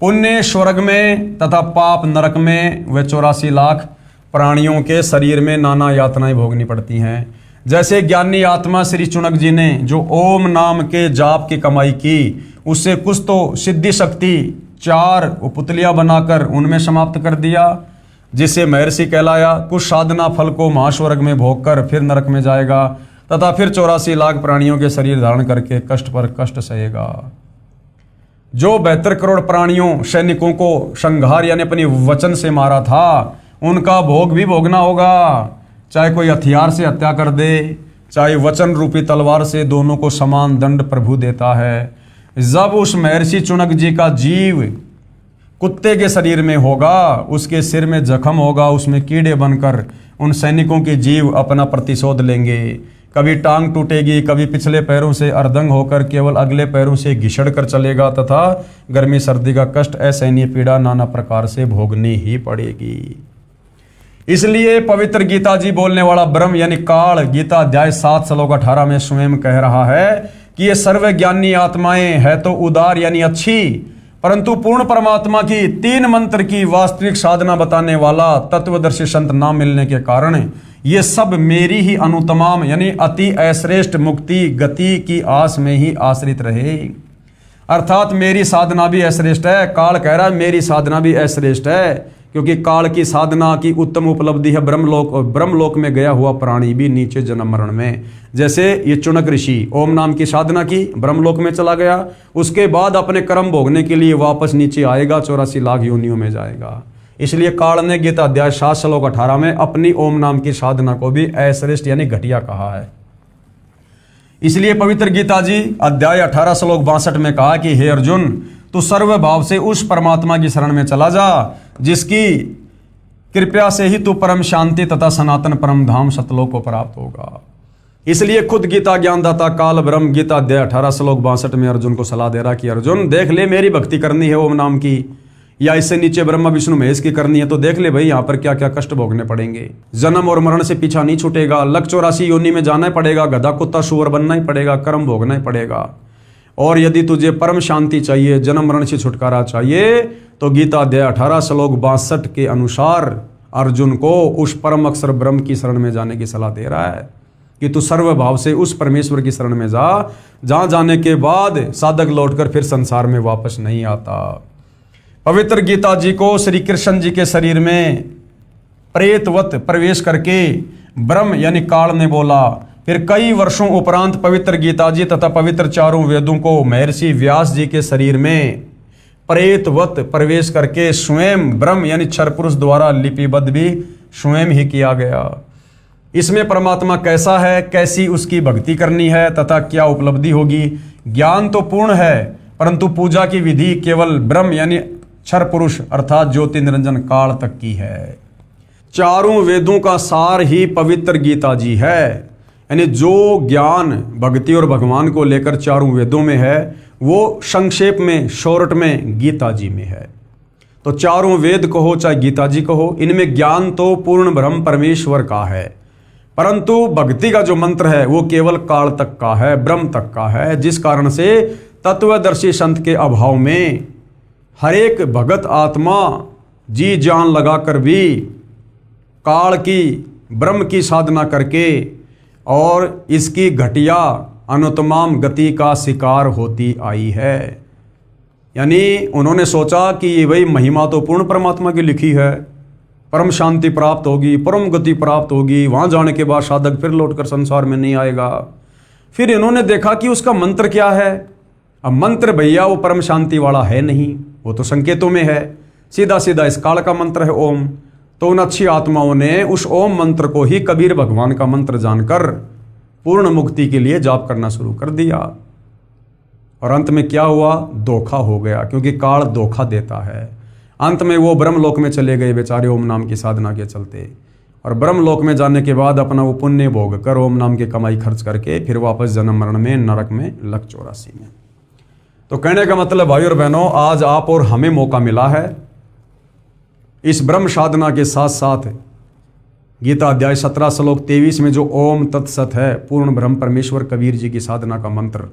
पुण्य स्वर्ग में तथा पाप नरक में व 84 लाख प्राणियों के शरीर में नाना यातनाएं भोगनी पड़ती हैं। जैसे ज्ञानी आत्मा श्री चुनक जी ने जो ओम नाम के जाप की कमाई की, उससे कुछ तो सिद्धि शक्ति 4 पुतलियां बनाकर उनमें समाप्त कर दिया, जिससे महर्षि कहलाया। कुछ साधना फल को महास्वर्ग में भोगकर फिर नरक में जाएगा तथा फिर 84 लाख प्राणियों के शरीर धारण करके कष्ट पर कष्ट सहेगा। जो 72 करोड़ प्राणियों सैनिकों को संहार यानी अपनी वचन से मारा था, उनका भोग भी भोगना होगा। चाहे कोई हथियार से हत्या कर दे, चाहे वचन रूपी तलवार से, दोनों को समान दंड प्रभु देता है। जब उस महर्षि चुनक जी का जीव कुत्ते के शरीर में होगा, उसके सिर में जख्म होगा, उसमें कीड़े बनकर उन सैनिकों के जीव अपना प्रतिशोध लेंगे। कभी टांग टूटेगी, कभी पिछले पैरों से अर्धंग होकर केवल अगले पैरों से घिसड़ कर चलेगा तथा गर्मी सर्दी का कष्ट असहनीय पीड़ा नाना प्रकार से भोगनी ही पड़ेगी। इसलिए पवित्र गीता जी बोलने वाला ब्रह्म यानी काल गीता अध्याय 7 श्लोक 18 में स्वयं कह रहा है कि ये सर्वज्ञानी आत्माएं है तो उदार यानी अच्छी, परंतु पूर्ण परमात्मा की 3 मंत्र की वास्तविक साधना बताने वाला तत्वदर्शी संत ना मिलने के कारण ये सब मेरी ही अनुतमाम यानी अति अश्रेष्ठ मुक्ति गति की आस में ही आश्रित रहे। अर्थात मेरी साधना भी अश्रेष्ठ है। काल कह रहा है मेरी साधना भी अश्रेष्ठ है, क्योंकि काल की साधना की उत्तम उपलब्धि है ब्रह्मलोक, और ब्रह्मलोक में गया हुआ प्राणी भी नीचे जन्म मरण में। जैसे ये चुनक ऋषि ओम नाम की साधना की, ब्रह्मलोक में चला गया, उसके बाद अपने कर्म भोगने के लिए वापस नीचे आएगा, 84 लाख योनियों में जाएगा। इसलिए काल ने गीता अध्याय 7 श्लोक 18 में अपनी ओम नाम की साधना को भी अश्रेष्ठ यानी घटिया कहा है। इसलिए पवित्र गीता जी अध्याय 18 श्लोक 62 में कहा कि हे अर्जुन, तू सर्व भाव से उस परमात्मा की शरण में चला जा जिसकी कृपया से ही तू परम शांति तथा सनातन परम धाम सतलोक को प्राप्त होगा। इसलिए खुद गीता ज्ञानदाता काल ब्रह्म गीता अध्याय 18 श्लोक 62 में अर्जुन को सलाह दे रहा कि अर्जुन देख ले, मेरी भक्ति करनी है ओम नाम की, या इससे नीचे ब्रह्मा विष्णु महेश की करनी है तो देख ले भाई यहाँ पर क्या क्या कष्ट भोगने पड़ेंगे। जन्म और मरण से पीछा नहीं छूटेगा, लक 84 योनि में जाना ही पड़ेगा, गधा कुत्ता सुअर बनना ही पड़ेगा, कर्म भोगना ही पड़ेगा। और यदि तुझे परम शांति चाहिए, जन्म मरण से छुटकारा चाहिए, तो गीता अध्याय 18 श्लोक 62 के अनुसार अर्जुन को उस परम अक्षर ब्रह्म की शरण में जाने की सलाह दे रहा है कि तू सर्व भाव से उस परमेश्वर की शरण में जा, जहां जाने के बाद साधक लौटकर फिर संसार में वापस नहीं आता। पवित्र गीता जी को श्री कृष्ण जी के शरीर में प्रेतवत प्रवेश करके ब्रह्म यानी काल ने बोला। फिर कई वर्षों उपरांत पवित्र गीता जी तथा पवित्र चारों वेदों को महर्षि व्यास जी के शरीर में प्रेतवत प्रवेश करके स्वयं ब्रह्म यानी क्षर पुरुष द्वारा लिपिबद्ध भी स्वयं ही किया गया। इसमें परमात्मा कैसा है, कैसी उसकी भक्ति करनी है तथा क्या उपलब्धि होगी। ज्ञान तो पूर्ण है, परंतु पूजा की विधि केवल ब्रह्म यानी क्षर पुरुष अर्थात ज्योति निरंजन काल तक की है। चारों वेदों का सार ही पवित्र गीता जी है, यानी जो ज्ञान भक्ति और भगवान को लेकर चारों वेदों में है वो संक्षेप में शॉर्ट में गीता जी में है। तो चारों वेद कहो चाहे गीता जी कहो, इनमें ज्ञान तो पूर्ण ब्रह्म परमेश्वर का है, परंतु भक्ति का जो मंत्र है वो केवल काल तक का है, ब्रह्म तक का है। जिस कारण से तत्वदर्शी संत के अभाव में हर एक भगत आत्मा जी जान लगाकर भी काल की ब्रह्म की साधना करके और इसकी घटिया अनुत्तम गति का शिकार होती आई है। यानी उन्होंने सोचा कि ये वही महिमा तो पूर्ण परमात्मा की लिखी है, परम शांति प्राप्त होगी, परम गति प्राप्त होगी, वहाँ जाने के बाद साधक फिर लौटकर संसार में नहीं आएगा। फिर इन्होंने देखा कि उसका मंत्र क्या है। अब मंत्र भैया वो परम शांति वाला है नहीं, वो तो संकेतों में है, सीधा सीधा इस काल का मंत्र है ओम। तो उन अच्छी आत्माओं ने उस ओम मंत्र को ही कबीर भगवान का मंत्र जानकर पूर्ण मुक्ति के लिए जाप करना शुरू कर दिया। और अंत में क्या हुआ, धोखा हो गया, क्योंकि काल धोखा देता है। अंत में वो ब्रह्मलोक में चले गए बेचारे ओम नाम की साधना के चलते, और ब्रह्मलोक में जाने के बाद अपना वो पुण्य भोग कर ओम नाम की कमाई खर्च करके फिर वापस जन्म मरण में नरक में लग 84 में। तो कहने का मतलब भाई और बहनों, आज आप और हमें मौका मिला है इस ब्रह्म साधना के साथ साथ गीता अध्याय 17 श्लोक 23 में जो ओम तत्सत है, पूर्ण ब्रह्म परमेश्वर कबीर जी की साधना का मंत्र,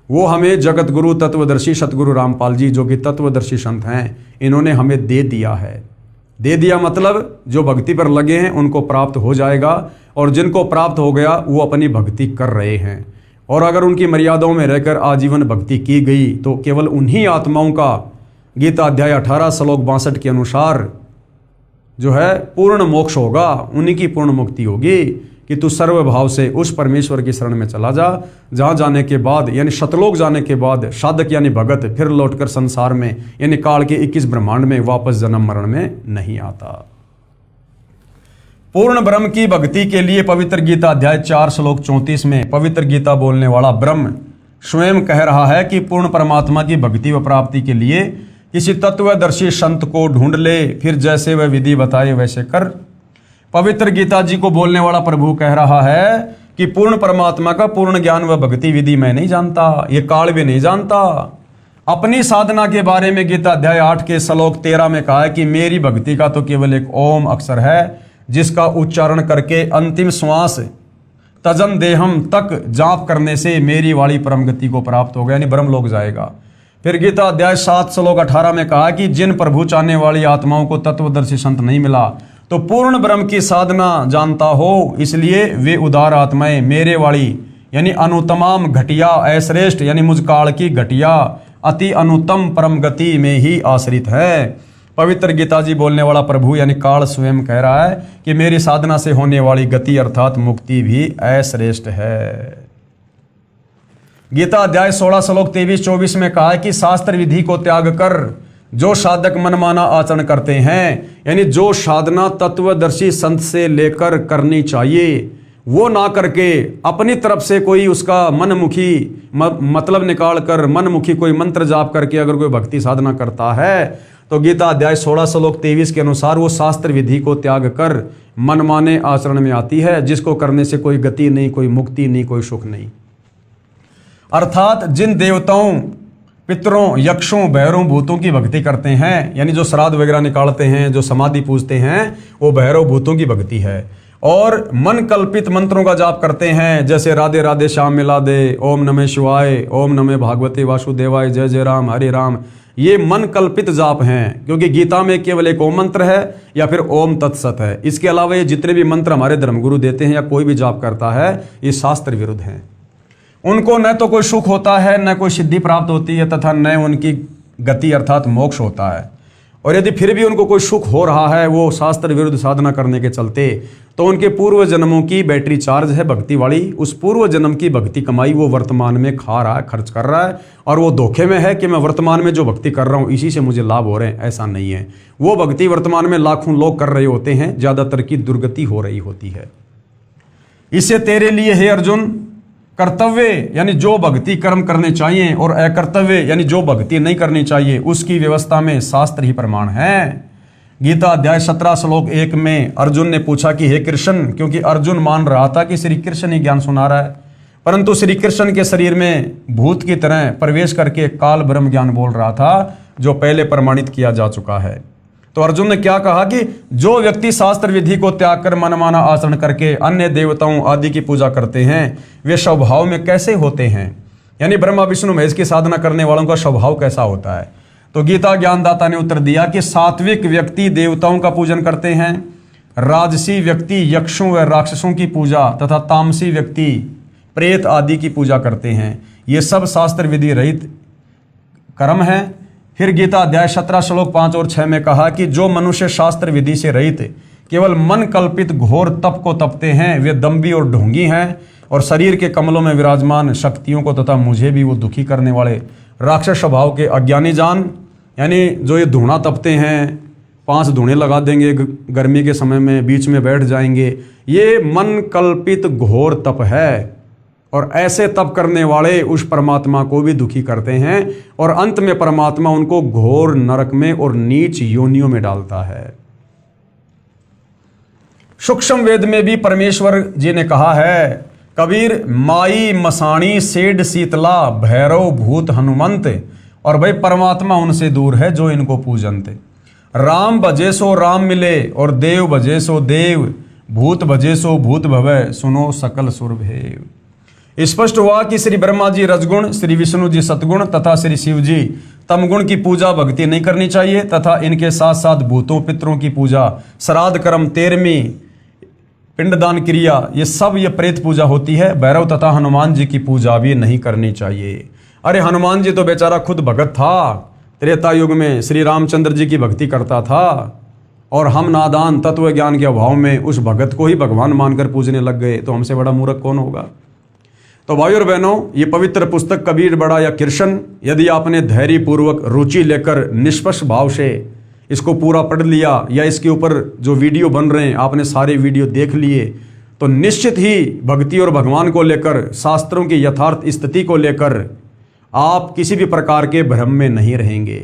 वो हमें जगत गुरु तत्वदर्शी सतगुरु रामपाल जी जो कि तत्वदर्शी संत हैं, इन्होंने हमें दे दिया है। दे दिया मतलब जो भक्ति पर लगे हैं उनको प्राप्त हो जाएगा, और जिनको प्राप्त हो गया वो अपनी भक्ति कर रहे हैं। और अगर उनकी मर्यादाओं में रहकर आजीवन भक्ति की गई तो केवल उन्हीं आत्माओं का गीता अध्याय 18 श्लोक 62 के अनुसार जो है पूर्ण मोक्ष होगा, उन्हीं की पूर्ण मुक्ति होगी कि तू सर्वभाव से उस परमेश्वर की शरण में चला जा, जहाँ जाने के बाद यानी शतलोक जाने के बाद साधक यानी भगत फिर लौटकर संसार में यानी काल के 21 ब्रह्मांड में वापस जन्म मरण में नहीं आता। पूर्ण ब्रह्म की भक्ति के लिए पवित्र गीता अध्याय 4 श्लोक 34 में पवित्र गीता बोलने वाला ब्रह्म स्वयं कह रहा है कि पूर्ण परमात्मा की भक्ति व प्राप्ति के लिए किसी तत्वदर्शी संत को ढूंढ ले, फिर जैसे वह विधि बताए वैसे कर। पवित्र गीता जी को बोलने वाला प्रभु कह रहा है कि पूर्ण परमात्मा का पूर्ण ज्ञान व भक्ति विधि मैं नहीं जानता, ये काल भी नहीं जानता। अपनी साधना के बारे में गीता अध्याय 8 के श्लोक 13 में कहा है कि मेरी भक्ति का तो केवल एक ओम अक्षर है, जिसका उच्चारण करके अंतिम श्वास तजन देहम तक जाप करने से मेरी वाली परम गति को प्राप्त होगा, यानी ब्रह्म लोक जाएगा। फिर गीता अध्याय 7 श्लोक 18 में कहा कि जिन प्रभु चाहने वाली आत्माओं को तत्वदर्शी संत नहीं मिला तो पूर्ण ब्रह्म की साधना जानता हो, इसलिए वे उदार आत्माएं मेरे वाली यानी अनुत्तम घटिया अश्रेष्ठ यानी मुझ काल की घटिया अति अनुत्तम परम गति में ही आश्रित है। पवित्र गीता जी बोलने वाला प्रभु यानी काल स्वयं कह रहा है कि मेरी साधना से होने वाली गति अर्थात मुक्ति भी अश्रेष्ठ है। गीता अध्याय 16 श्लोक 23-24 में कहा है कि शास्त्र विधि को त्याग कर जो साधक मनमाना आचरण करते हैं, यानी जो साधना तत्वदर्शी संत से लेकर करनी चाहिए वो ना करके अपनी तरफ से कोई उसका मनमुखी मतलब निकाल कर मनमुखी कोई मंत्र जाप करके अगर कोई भक्ति साधना करता है तो गीता अध्याय 16 श्लोक 23 के अनुसार वो शास्त्र विधि को त्याग कर मनमाने आचरण में आती है, जिसको करने से कोई गति नहीं, कोई मुक्ति नहीं, कोई सुख नहीं। अर्थात जिन देवताओं पितरों यक्षों भैरवों भूतों की भक्ति करते हैं, यानी जो श्राद्ध वगैरह निकालते हैं, जो समाधि पूजते हैं, वो भैरव भूतों की भक्ति है। और मन कल्पित मंत्रों का जाप करते हैं, जैसे राधे राधे श्याम मिला दे, ओम नमः शिवाय, ओम नमः भागवते वासुदेवाय, जय जय राम हरे राम, ये मन कल्पित जाप हैं, क्योंकि गीता में केवल एक ओम मंत्र है या फिर ओम तत्सत है। इसके अलावा ये जितने भी मंत्र हमारे धर्मगुरु देते हैं या कोई भी जाप करता है, ये शास्त्र विरुद्ध हैं। उनको न तो कोई सुख होता है, न कोई सिद्धि प्राप्त होती है, तथा न उनकी गति अर्थात मोक्ष होता है। और यदि फिर भी उनको कोई सुख हो रहा है वो शास्त्र विरुद्ध साधना करने के चलते, तो उनके पूर्व जन्मों की बैटरी चार्ज है भक्ति वाली, उस पूर्व जन्म की भक्ति कमाई वो वर्तमान में खा रहा है, खर्च कर रहा है, और वो धोखे में है कि मैं वर्तमान में जो भक्ति कर रहा हूँ इसी से मुझे लाभ हो रहे हैं। ऐसा नहीं है। वो भक्ति वर्तमान में लाखों लोग कर रहे होते हैं, ज़्यादातर की दुर्गति हो रही होती है। इसे तेरे लिए हे अर्जुन कर्तव्य यानी जो भक्ति कर्म करने चाहिए और अकर्तव्य यानी जो भक्ति नहीं करनी चाहिए उसकी व्यवस्था में शास्त्र ही प्रमाण है। गीता अध्याय 17 श्लोक 1 में अर्जुन ने पूछा कि हे कृष्ण, क्योंकि अर्जुन मान रहा था कि श्री कृष्ण ही ज्ञान सुना रहा है, परंतु श्री कृष्ण के शरीर में भूत की तरह प्रवेश करके काल ब्रह्म ज्ञान बोल रहा था जो पहले प्रमाणित किया जा चुका है। तो अर्जुन ने क्या कहा कि जो व्यक्ति शास्त्र विधि को त्याग कर मनमाना आचरण करके अन्य देवताओं आदि की पूजा करते हैं वे स्वभाव में कैसे होते हैं, यानी ब्रह्मा विष्णु महेश की साधना करने वालों का स्वभाव कैसा होता है। तो गीता ज्ञानदाता ने उत्तर दिया कि सात्विक व्यक्ति देवताओं का पूजन करते हैं, राजसी व्यक्ति यक्षों व राक्षसों की पूजा तथा तामसी व्यक्ति प्रेत आदि की पूजा करते हैं। ये सब शास्त्र विधि रहित कर्म है। फिर गीता अध्याय 17 श्लोक 5 और 6 में कहा कि जो मनुष्य शास्त्र विधि से रहित केवल मन कल्पित घोर तप को तपते हैं वे दम्भी और ढोंगी हैं और शरीर के कमलों में विराजमान शक्तियों को तथा मुझे भी वो दुखी करने वाले राक्षस स्वभाव के अज्ञानी जान, यानी जो ये धूणा तपते हैं, 5 धूणे लगा देंगे गर्मी के समय में, बीच में बैठ जाएंगे, ये मन कल्पित घोर तप है। और ऐसे तप करने वाले उस परमात्मा को भी दुखी करते हैं और अंत में परमात्मा उनको घोर नरक में और नीच योनियों में डालता है। सूक्ष्म वेद में भी परमेश्वर जी ने कहा है, कबीर माई मसाणी सेड शीतला भैरव भूत हनुमंत, और भाई परमात्मा उनसे दूर है जो इनको पूजनते। राम भजे सो राम मिले और देव भजे सो देव, भूत भजे सो भूत भवे, सुनो सकल सुर भेव। स्पष्ट हुआ कि श्री ब्रह्मा जी रजगुण, श्री विष्णु जी सतगुण तथा श्री शिव जी तमगुण की पूजा भक्ति नहीं करनी चाहिए तथा इनके साथ साथ भूतों पितरों की पूजा, श्राद्ध कर्म, 13वीं पिंडदान क्रिया, ये सब ये प्रेत पूजा होती है। भैरव तथा हनुमान जी की पूजा भी नहीं करनी चाहिए। अरे हनुमान जी तो बेचारा खुद भगत था, त्रेता युग में श्री रामचंद्र जी की भक्ति करता था और हम नादान तत्व ज्ञान के अभाव में उस भगत को ही भगवान मानकर पूजने लग गए, तो हमसे बड़ा मूर्ख कौन होगा। तो भाइयों और बहनों, ये पवित्र पुस्तक कबीर बड़ा या कृष्ण, यदि आपने धैर्य पूर्वक रुचि लेकर निष्पक्ष भाव से इसको पूरा पढ़ लिया या इसके ऊपर जो वीडियो बन रहे हैं आपने सारे वीडियो देख लिए, तो निश्चित ही भक्ति और भगवान को लेकर, शास्त्रों की यथार्थ स्थिति को लेकर आप किसी भी प्रकार के भ्रम में नहीं रहेंगे।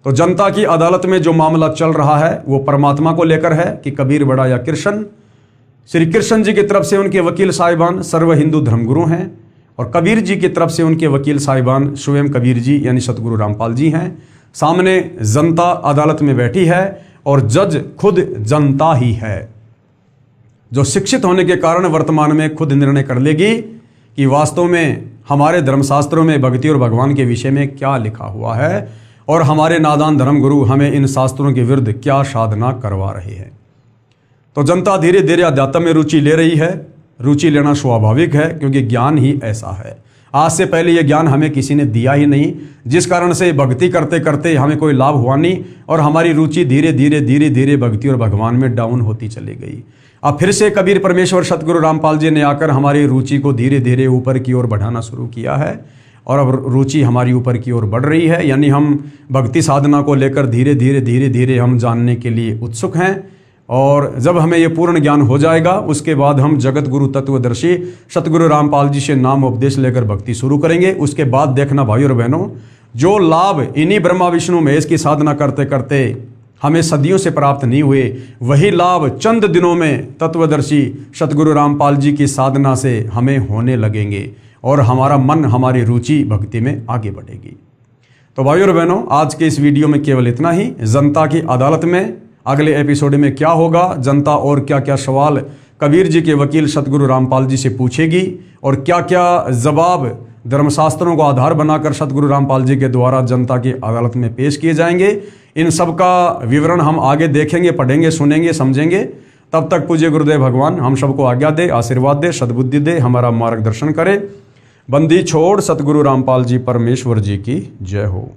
तो जनता की अदालत में जो मामला चल रहा है वो परमात्मा को लेकर है कि कबीर बड़ा या कृष्ण। श्री कृष्ण जी की तरफ से उनके वकील साहिबान सर्व हिंदू धर्मगुरु हैं और कबीर जी की तरफ से उनके वकील साहिबान स्वयं कबीर जी यानी सतगुरु रामपाल जी हैं। सामने जनता अदालत में बैठी है और जज खुद जनता ही है, जो शिक्षित होने के कारण वर्तमान में खुद निर्णय कर लेगी कि वास्तव में हमारे धर्मशास्त्रों में भक्ति और भगवान के विषय में क्या लिखा हुआ है और हमारे नादान धर्मगुरु हमें इन शास्त्रों के विरुद्ध क्या साधना करवा रहे हैं। तो जनता धीरे धीरे अध्यात्म में रुचि ले रही है। रुचि लेना स्वाभाविक है क्योंकि ज्ञान ही ऐसा है। आज से पहले यह ज्ञान हमें किसी ने दिया ही नहीं, जिस कारण से भक्ति करते करते हमें कोई लाभ हुआ नहीं और हमारी रुचि धीरे धीरे भक्ति और भगवान में डाउन होती चली गई। अब फिर से कबीर परमेश्वर सतगुरु रामपाल जी ने आकर हमारी रुचि को धीरे धीरे ऊपर की ओर बढ़ाना शुरू किया है और अब रुचि हमारी ऊपर की ओर बढ़ रही है, यानी हम भक्ति साधना को लेकर धीरे धीरे हम जानने के लिए उत्सुक हैं। और जब हमें ये पूर्ण ज्ञान हो जाएगा उसके बाद हम जगत गुरु तत्वदर्शी सतगुरु रामपाल जी से नाम उपदेश लेकर भक्ति शुरू करेंगे। उसके बाद देखना भाइयों और बहनों, जो लाभ इन्हीं ब्रह्मा विष्णु महेश की साधना करते करते हमें सदियों से प्राप्त नहीं हुए, वही लाभ चंद दिनों में तत्वदर्शी सतगुरु रामपाल जी की साधना से हमें होने लगेंगे और हमारा मन, हमारी रुचि भक्ति में आगे बढ़ेगी। तो भाइयों और बहनों, आज के इस वीडियो में केवल इतना ही। जनता की अदालत में अगले एपिसोड में क्या होगा, जनता और क्या क्या सवाल कबीर जी के वकील सतगुरु रामपाल जी से पूछेगी और क्या क्या जवाब धर्मशास्त्रों को आधार बनाकर सतगुरु रामपाल जी के द्वारा जनता की अदालत में पेश किए जाएंगे, इन सब का विवरण हम आगे देखेंगे, पढ़ेंगे, सुनेंगे, समझेंगे। तब तक पूज्य गुरुदेव भगवान हम सबको आज्ञा दे, आशीर्वाद दे, सद्बुद्धि दे, हमारा मार्गदर्शन करे। बंदी छोड़ सतगुरु रामपाल जी परमेश्वर जी की जय हो।